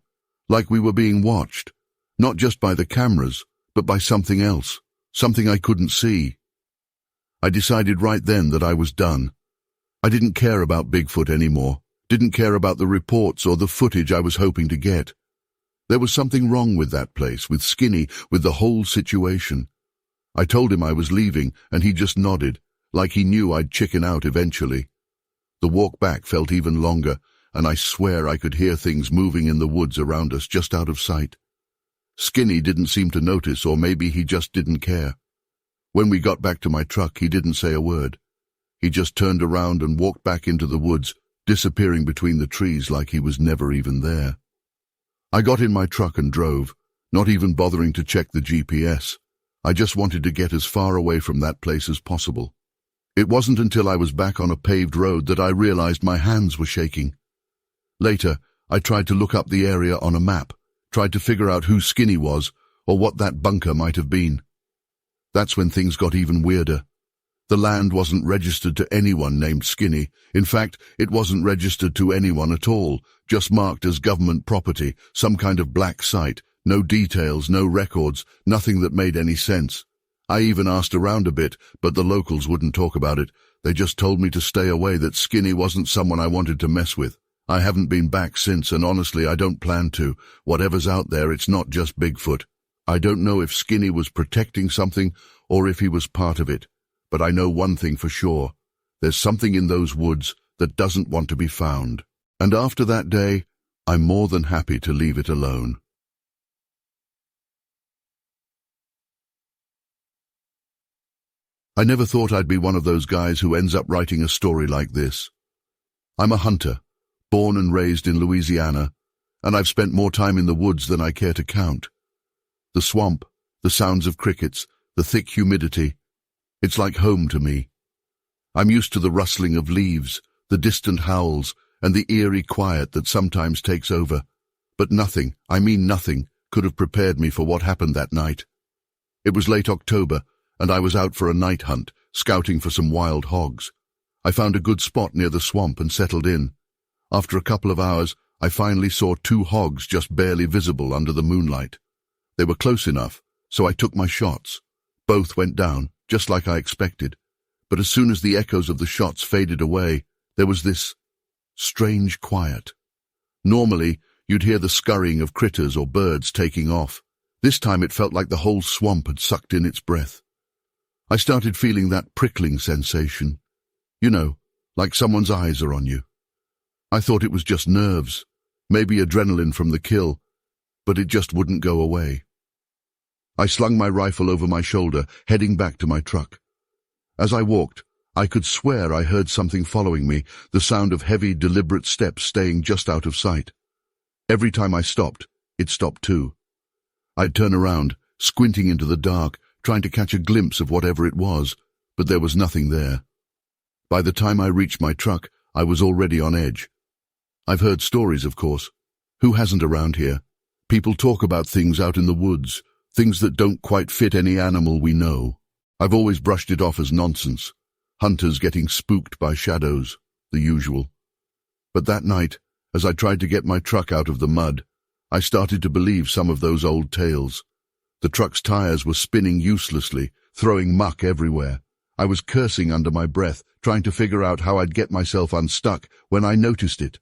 like we were being watched, not just by the cameras, but by something else, something I couldn't see. I decided right then that I was done. I didn't care about Bigfoot anymore, didn't care about the reports or the footage I was hoping to get. There was something wrong with that place, with Skinny, with the whole situation. I told him I was leaving, and he just nodded, like he knew I'd chicken out eventually. The walk back felt even longer, and I swear I could hear things moving in the woods around us just out of sight. Skinny didn't seem to notice, or maybe he just didn't care. When we got back to my truck, he didn't say a word. He just turned around and walked back into the woods, disappearing between the trees like he was never even there. I got in my truck and drove, not even bothering to check the GPS. I just wanted to get as far away from that place as possible. It wasn't until I was back on a paved road that I realized my hands were shaking. Later, I tried to look up the area on a map, tried to figure out who Skinny was, or what that bunker might have been. That's when things got even weirder. The land wasn't registered to anyone named Skinny. In fact, it wasn't registered to anyone at all, just marked as government property, some kind of black site, no details, no records, nothing that made any sense. I even asked around a bit, but the locals wouldn't talk about it. They just told me to stay away, that Skinny wasn't someone I wanted to mess with. I haven't been back since, and honestly, I don't plan to. Whatever's out there, it's not just Bigfoot. I don't know if Skinny was protecting something or if he was part of it. But I know one thing for sure. There's something in those woods that doesn't want to be found. And after that day, I'm more than happy to leave it alone. I never thought I'd be one of those guys who ends up writing a story like this. I'm a hunter, born and raised in Louisiana, and I've spent more time in the woods than I care to count. The swamp, the sounds of crickets, the thick humidity, it's like home to me. I'm used to the rustling of leaves, the distant howls, and the eerie quiet that sometimes takes over. But nothing, I mean nothing, could have prepared me for what happened that night. It was late October, and I was out for a night hunt, scouting for some wild hogs. I found a good spot near the swamp and settled in. After a couple of hours, I finally saw 2 hogs just barely visible under the moonlight. They were close enough, so I took my shots. Both went down, just like I expected. But as soon as the echoes of the shots faded away, there was this strange quiet. Normally, you'd hear the scurrying of critters or birds taking off. This time it felt like the whole swamp had sucked in its breath. I started feeling that prickling sensation. You know, like someone's eyes are on you. I thought it was just nerves, maybe adrenaline from the kill, but it just wouldn't go away. I slung my rifle over my shoulder, heading back to my truck. As I walked, I could swear I heard something following me, the sound of heavy, deliberate steps staying just out of sight. Every time I stopped, it stopped too. I'd turn around, squinting into the dark, trying to catch a glimpse of whatever it was, but there was nothing there. By the time I reached my truck, I was already on edge. I've heard stories, of course. Who hasn't around here? People talk about things out in the woods, things that don't quite fit any animal we know. I've always brushed it off as nonsense. Hunters getting spooked by shadows, the usual. But that night, as I tried to get my truck out of the mud, I started to believe some of those old tales. The truck's tires were spinning uselessly, throwing muck everywhere. I was cursing under my breath, trying to figure out how I'd get myself unstuck, when I noticed it.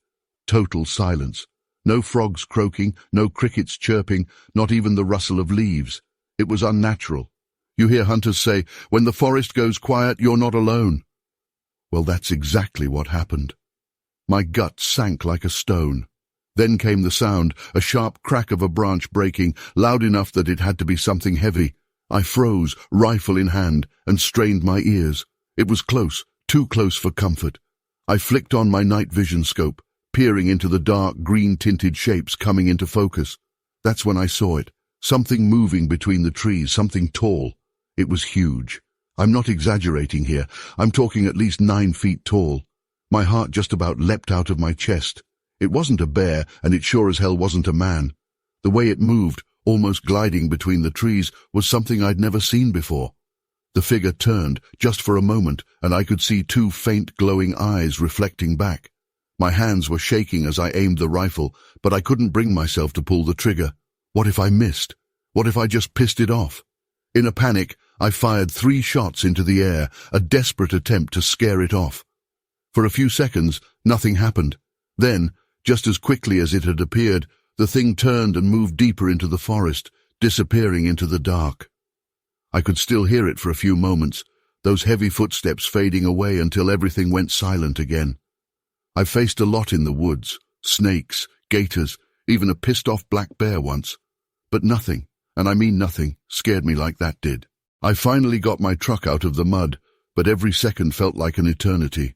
Total silence. No frogs croaking, no crickets chirping, not even the rustle of leaves. It was unnatural. You hear hunters say, when the forest goes quiet, you're not alone. Well, that's exactly what happened. My gut sank like a stone. Then came the sound, a sharp crack of a branch breaking, loud enough that it had to be something heavy. I froze, rifle in hand, and strained my ears. It was close, too close for comfort. I flicked on my night vision scope, peering into the dark, green-tinted shapes coming into focus. That's when I saw it. Something moving between the trees, something tall. It was huge. I'm not exaggerating here. I'm talking at least 9 feet tall. My heart just about leapt out of my chest. It wasn't a bear, and it sure as hell wasn't a man. The way it moved, almost gliding between the trees, was something I'd never seen before. The figure turned, just for a moment, and I could see 2 faint glowing eyes reflecting back. My hands were shaking as I aimed the rifle, but I couldn't bring myself to pull the trigger. What if I missed? What if I just pissed it off? In a panic, I fired 3 shots into the air, a desperate attempt to scare it off. For a few seconds, nothing happened. Then, just as quickly as it had appeared, the thing turned and moved deeper into the forest, disappearing into the dark. I could still hear it for a few moments, those heavy footsteps fading away until everything went silent again. I've faced a lot in the woods, snakes, gators, even a pissed-off black bear once. But nothing, and I mean nothing, scared me like that did. I finally got my truck out of the mud, but every second felt like an eternity.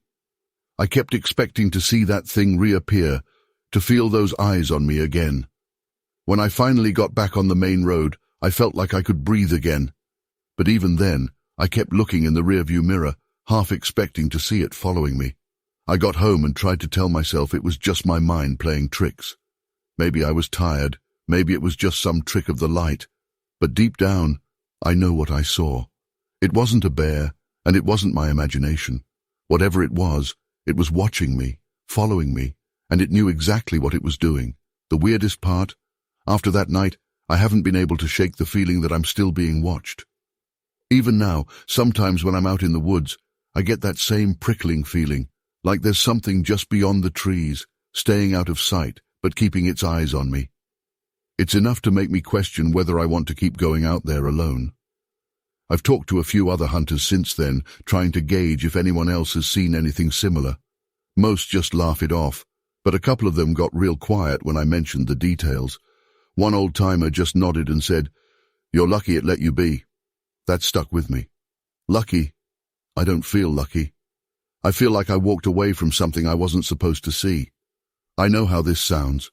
I kept expecting to see that thing reappear, to feel those eyes on me again. When I finally got back on the main road, I felt like I could breathe again. But even then, I kept looking in the rearview mirror, half expecting to see it following me. I got home and tried to tell myself it was just my mind playing tricks. Maybe I was tired, maybe it was just some trick of the light. But deep down, I know what I saw. It wasn't a bear, and it wasn't my imagination. Whatever it was watching me, following me, and it knew exactly what it was doing. The weirdest part, after that night, I haven't been able to shake the feeling that I'm still being watched. Even now, sometimes when I'm out in the woods, I get that same prickling feeling, like there's something just beyond the trees, staying out of sight, but keeping its eyes on me. It's enough to make me question whether I want to keep going out there alone. I've talked to a few other hunters since then, trying to gauge if anyone else has seen anything similar. Most just laugh it off, but a couple of them got real quiet when I mentioned the details. One old-timer just nodded and said, "You're lucky it let you be." That stuck with me. Lucky? I don't feel lucky. I feel like I walked away from something I wasn't supposed to see. I know how this sounds.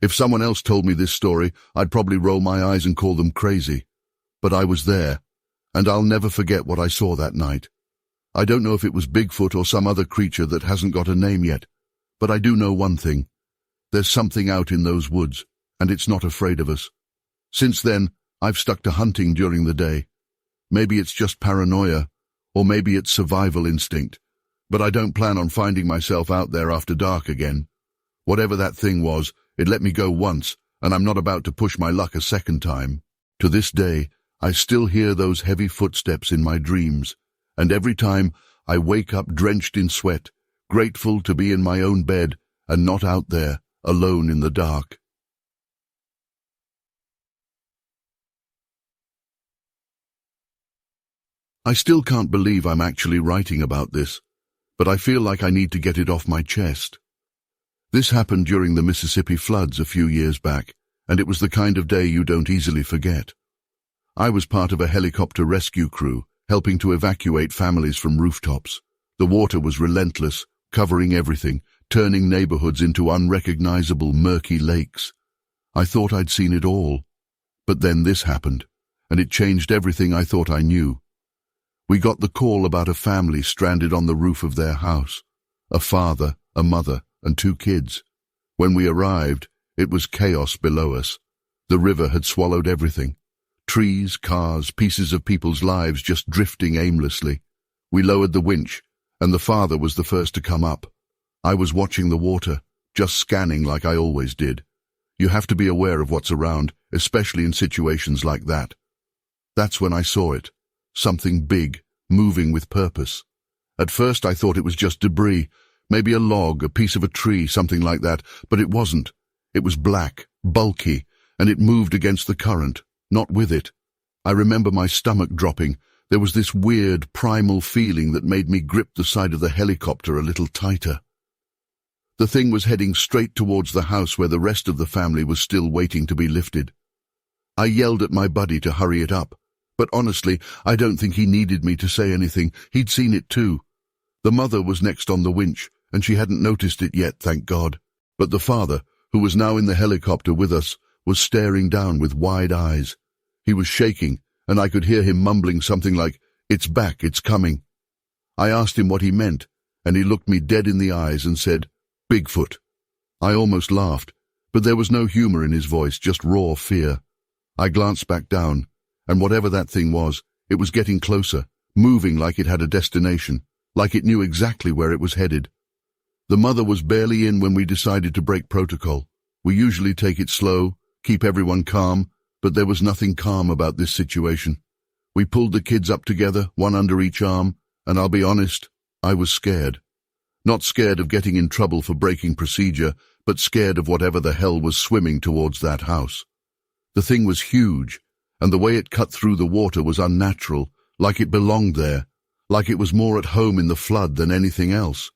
If someone else told me this story, I'd probably roll my eyes and call them crazy. But I was there, and I'll never forget what I saw that night. I don't know if it was Bigfoot or some other creature that hasn't got a name yet, but I do know one thing. There's something out in those woods, and it's not afraid of us. Since then, I've stuck to hunting during the day. Maybe it's just paranoia, or maybe it's survival instinct, but I don't plan on finding myself out there after dark again. Whatever that thing was, it let me go once, and I'm not about to push my luck a second time. To this day, I still hear those heavy footsteps in my dreams, and every time I wake up drenched in sweat, grateful to be in my own bed and not out there, alone in the dark. I still can't believe I'm actually writing about this, but I feel like I need to get it off my chest. This happened during the Mississippi floods a few years back, and it was the kind of day you don't easily forget. I was part of a helicopter rescue crew, helping to evacuate families from rooftops. The water was relentless, covering everything, turning neighborhoods into unrecognizable murky lakes. I thought I'd seen it all. But then this happened, and it changed everything I thought I knew. We got the call about a family stranded on the roof of their house. A father, a mother, and 2 kids. When we arrived, it was chaos below us. The river had swallowed everything. Trees, cars, pieces of people's lives just drifting aimlessly. We lowered the winch, and the father was the first to come up. I was watching the water, just scanning like I always did. You have to be aware of what's around, especially in situations like that. That's when I saw it. Something big, moving with purpose. At first I thought it was just debris, maybe a log, a piece of a tree, something like that, but it wasn't. It was black, bulky, and it moved against the current, not with it. I remember my stomach dropping. There was this weird, primal feeling that made me grip the side of the helicopter a little tighter. The thing was heading straight towards the house where the rest of the family was still waiting to be lifted. I yelled at my buddy to hurry it up. But honestly, I don't think he needed me to say anything. He'd seen it too. The mother was next on the winch, and she hadn't noticed it yet, thank God. But the father, who was now in the helicopter with us, was staring down with wide eyes. He was shaking, and I could hear him mumbling something like, "It's back, it's coming." I asked him what he meant, and he looked me dead in the eyes and said, "Bigfoot." I almost laughed, but there was no humor in his voice, just raw fear. I glanced back down, and whatever that thing was, it was getting closer, moving like it had a destination, like it knew exactly where it was headed. The mother was barely in when we decided to break protocol. We usually take it slow, keep everyone calm, but there was nothing calm about this situation. We pulled the kids up together, one under each arm, and I'll be honest, I was scared. Not scared of getting in trouble for breaking procedure, but scared of whatever the hell was swimming towards that house. The thing was huge, and the way it cut through the water was unnatural, like it belonged there, like it was more at home in the flood than anything else.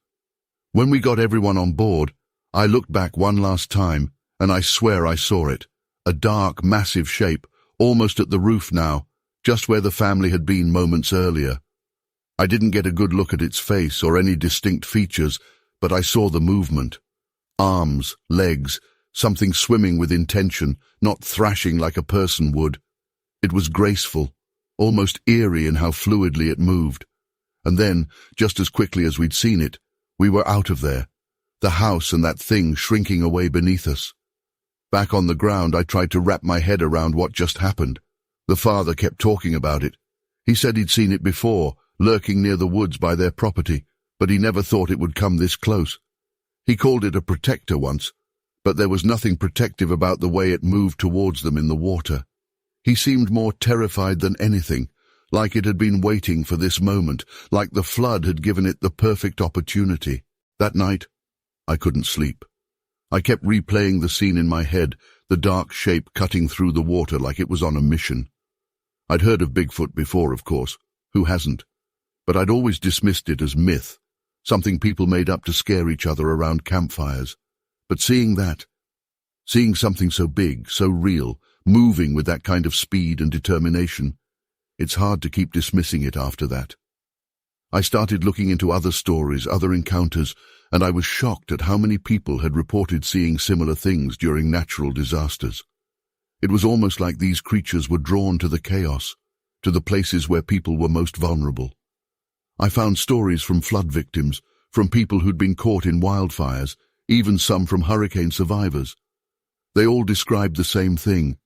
When we got everyone on board, I looked back one last time, and I swear I saw it. A dark, massive shape, almost at the roof now, just where the family had been moments earlier. I didn't get a good look at its face or any distinct features, but I saw the movement. Arms, legs, something swimming with intention, not thrashing like a person would. It was graceful, almost eerie in how fluidly it moved. And then, just as quickly as we'd seen it, we were out of there, the house and that thing shrinking away beneath us. Back on the ground, I tried to wrap my head around what just happened. The father kept talking about it. He said he'd seen it before, lurking near the woods by their property, but he never thought it would come this close. He called it a protector once, but there was nothing protective about the way it moved towards them in the water. He seemed more terrified than anything, like it had been waiting for this moment, like the flood had given it the perfect opportunity. That night, I couldn't sleep. I kept replaying the scene in my head, the dark shape cutting through the water like it was on a mission. I'd heard of Bigfoot before, of course. Who hasn't? But I'd always dismissed it as myth, something people made up to scare each other around campfires. But seeing something so big, so real, moving with that kind of speed and determination, it's hard to keep dismissing it after that. I started looking into other stories, other encounters, and I was shocked at how many people had reported seeing similar things during natural disasters. It was almost like these creatures were drawn to the chaos, to the places where people were most vulnerable. I found stories from flood victims, from people who'd been caught in wildfires, even some from hurricane survivors. They all described the same thing,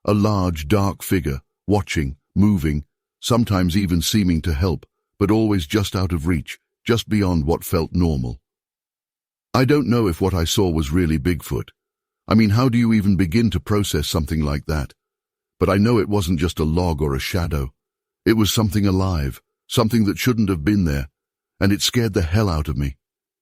a large, dark figure, watching, moving, sometimes even seeming to help, but always just out of reach, just beyond what felt normal. I don't know if what I saw was really Bigfoot. I mean, how do you even begin to process something like that? But I know it wasn't just a log or a shadow. It was something alive, something that shouldn't have been there, and it scared the hell out of me.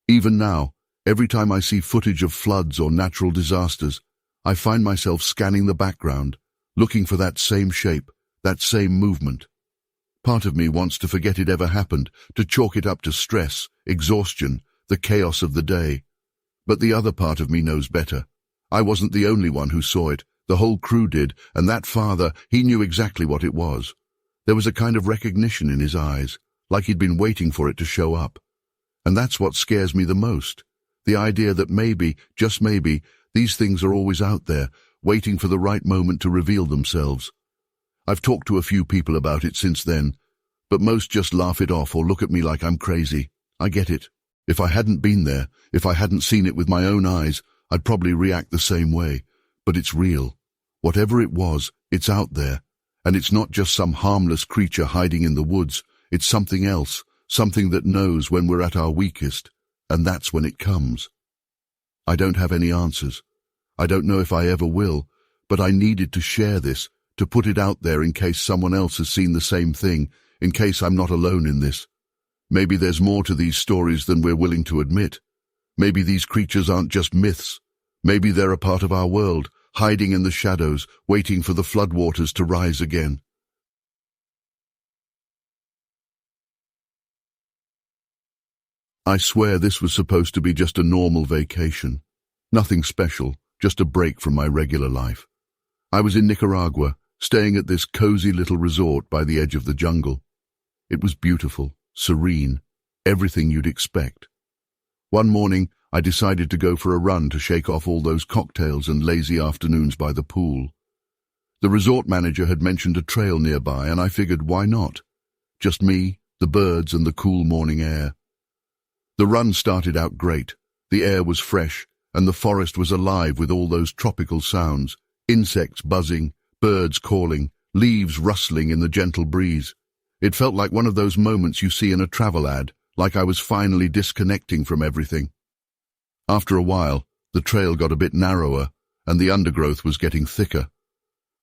Even now, every time I see footage of floods or natural disasters, I find myself scanning the background, looking for that same shape, that same movement. Part of me wants to forget it ever happened, to chalk it up to stress, exhaustion, the chaos of the day. But the other part of me knows better. I wasn't the only one who saw it. The whole crew did, and that father, he knew exactly what it was. There was a kind of recognition in his eyes, like he'd been waiting for it to show up. And that's what scares me the most. The idea that maybe, just maybe, these things are always out there, waiting for the right moment to reveal themselves. I've talked to a few people about it since then, but most just laugh it off or look at me like I'm crazy. I get it. If I hadn't been there, if I hadn't seen it with my own eyes, I'd probably react the same way. But it's real. Whatever it was, it's out there. And it's not just some harmless creature hiding in the woods. It's something else, something that knows when we're at our weakest. And that's when it comes. I don't have any answers. I don't know if I ever will, but I needed to share this, to put it out there in case someone else has seen the same thing, in case I'm not alone in this. Maybe there's more to these stories than we're willing to admit. Maybe these creatures aren't just myths. Maybe they're a part of our world, hiding in the shadows, waiting for the floodwaters to rise again. I swear this was supposed to be just a normal vacation. Nothing special, just a break from my regular life. I was in Nicaragua, staying at this cozy little resort by the edge of the jungle. It was beautiful, serene, everything you'd expect. One morning, I decided to go for a run to shake off all those cocktails and lazy afternoons by the pool. The resort manager had mentioned a trail nearby, and I figured, why not? Just me, the birds, and the cool morning air. The run started out great. The air was fresh, and the forest was alive with all those tropical sounds, insects buzzing, birds calling, leaves rustling in the gentle breeze. It felt like one of those moments you see in a travel ad, like I was finally disconnecting from everything. After a while, the trail got a bit narrower, and the undergrowth was getting thicker.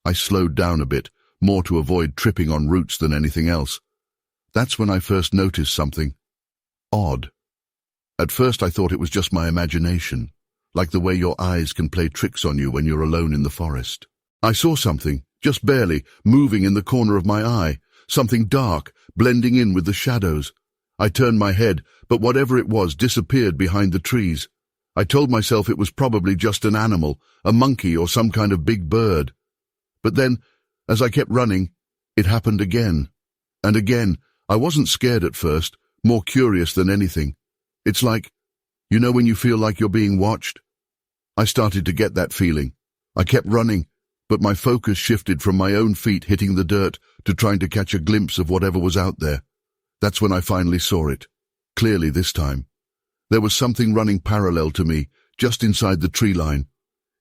I slowed down a bit, more to avoid tripping on roots than anything else. That's when I first noticed something odd. At first I thought it was just my imagination, like the way your eyes can play tricks on you when you're alone in the forest. I saw something, just barely, moving in the corner of my eye, something dark, blending in with the shadows. I turned my head, but whatever it was disappeared behind the trees. I told myself it was probably just an animal, a monkey or some kind of big bird. But then, as I kept running, it happened again. And again. I wasn't scared at first, more curious than anything. It's like, you know when you feel like you're being watched? I started to get that feeling. I kept running, but my focus shifted from my own feet hitting the dirt to trying to catch a glimpse of whatever was out there. That's when I finally saw it. Clearly this time. There was something running parallel to me, just inside the tree line.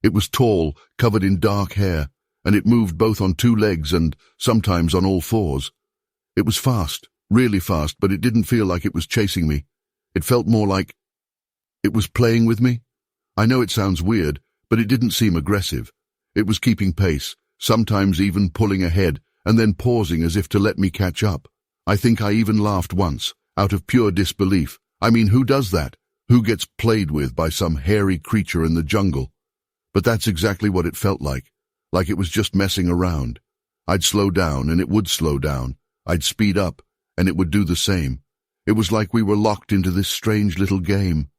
It was tall, covered in dark hair, and it moved both on two legs and sometimes on all fours. It was fast, really fast, but it didn't feel like it was chasing me. It felt more like it was playing with me. I know it sounds weird, but it didn't seem aggressive. It was keeping pace, sometimes even pulling ahead, and then pausing as if to let me catch up. I think I even laughed once, out of pure disbelief. I mean, who does that? Who gets played with by some hairy creature in the jungle? But that's exactly what it felt like it was just messing around. I'd slow down, and it would slow down. I'd speed up, and it would do the same. It was like we were locked into this strange little game.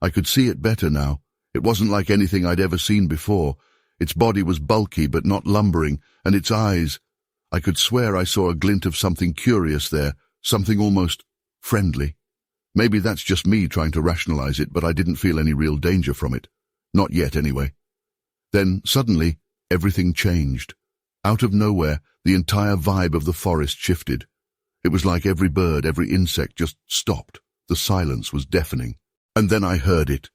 I could see it better now. It wasn't like anything I'd ever seen before. Its body was bulky but not lumbering, and its eyes, I could swear I saw a glint of something curious there, something almost friendly. Maybe that's just me trying to rationalize it, but I didn't feel any real danger from it. Not yet, anyway. Then, suddenly, everything changed. Out of nowhere, the entire vibe of the forest shifted. It was like every bird, every insect just stopped. The silence was deafening. And then I heard it.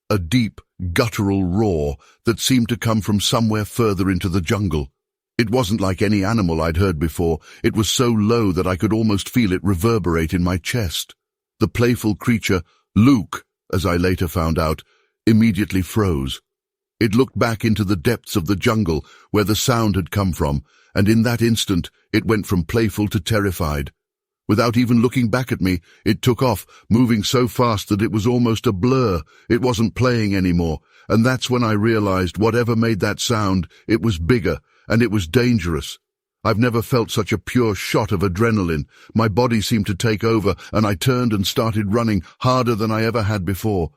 A deep, guttural roar that seemed to come from somewhere further into the jungle. It wasn't like any animal I'd heard before. It was so low that I could almost feel it reverberate in my chest. The playful creature, Luke, as I later found out, immediately froze. It looked back into the depths of the jungle where the sound had come from, and in that instant it went from playful to terrified. Without even looking back at me, it took off, moving so fast that it was almost a blur. It wasn't playing anymore, and that's when I realized whatever made that sound, it was bigger, and it was dangerous. I've never felt such a pure shot of adrenaline. My body seemed to take over, and I turned and started running harder than I ever had before.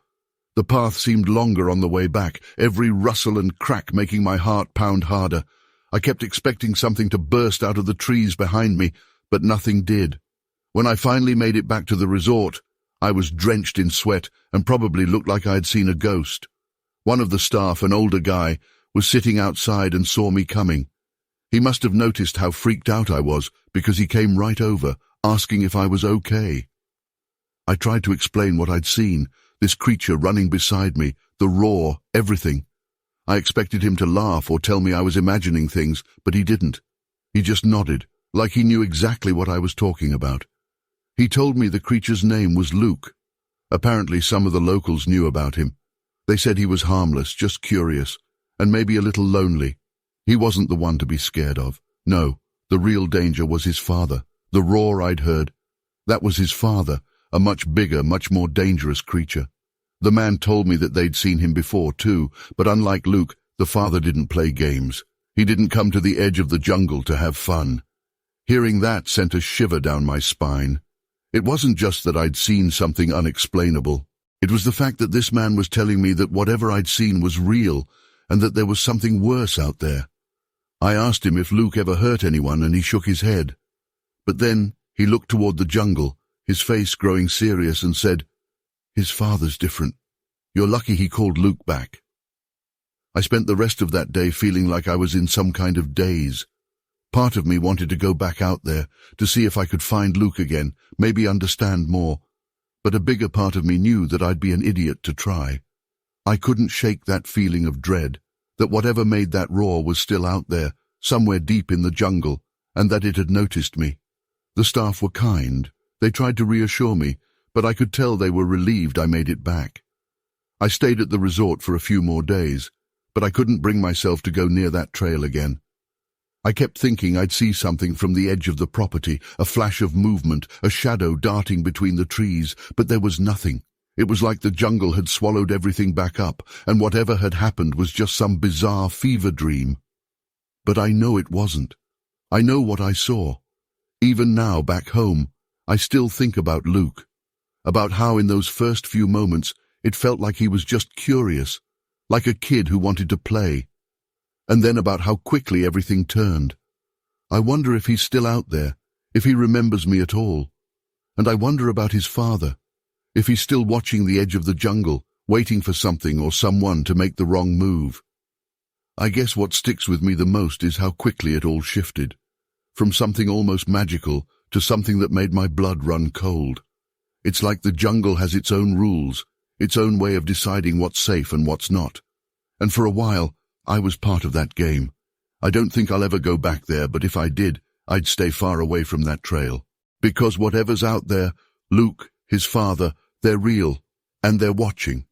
The path seemed longer on the way back, every rustle and crack making my heart pound harder. I kept expecting something to burst out of the trees behind me, but nothing did. When I finally made it back to the resort, I was drenched in sweat and probably looked like I had seen a ghost. One of the staff, an older guy, was sitting outside and saw me coming. He must have noticed how freaked out I was because he came right over, asking if I was okay. I tried to explain what I'd seen, this creature running beside me, the roar, everything. I expected him to laugh or tell me I was imagining things, but he didn't. He just nodded, like he knew exactly what I was talking about. He told me the creature's name was Luke. Apparently some of the locals knew about him. They said he was harmless, just curious, and maybe a little lonely. He wasn't the one to be scared of. No, the real danger was his father, the roar I'd heard. That was his father, a much bigger, much more dangerous creature. The man told me that they'd seen him before too, but unlike Luke, the father didn't play games. He didn't come to the edge of the jungle to have fun. Hearing that sent a shiver down my spine. It wasn't just that I'd seen something unexplainable. It was the fact that this man was telling me that whatever I'd seen was real, and that there was something worse out there. I asked him if Luke ever hurt anyone, and he shook his head. But then he looked toward the jungle, his face growing serious, and said, "His father's different. You're lucky he called Luke back." I spent the rest of that day feeling like I was in some kind of daze. Part of me wanted to go back out there, to see if I could find Luke again, maybe understand more. But a bigger part of me knew that I'd be an idiot to try. I couldn't shake that feeling of dread, that whatever made that roar was still out there, somewhere deep in the jungle, and that it had noticed me. The staff were kind. They tried to reassure me, but I could tell they were relieved I made it back. I stayed at the resort for a few more days, but I couldn't bring myself to go near that trail again. I kept thinking I'd see something from the edge of the property, a flash of movement, a shadow darting between the trees, but there was nothing. It was like the jungle had swallowed everything back up, and whatever had happened was just some bizarre fever dream. But I know it wasn't. I know what I saw. Even now, back home, I still think about Luke, about how in those first few moments it felt like he was just curious, like a kid who wanted to play, and then about how quickly everything turned. I wonder if he's still out there, if he remembers me at all. And I wonder about his father, if he's still watching the edge of the jungle, waiting for something or someone to make the wrong move. I guess what sticks with me the most is how quickly it all shifted, from something almost magical to something that made my blood run cold. It's like the jungle has its own rules, its own way of deciding what's safe and what's not. And for a while, I was part of that game. I don't think I'll ever go back there, but if I did, I'd stay far away from that trail. Because whatever's out there, Luke, his father, they're real, and they're watching.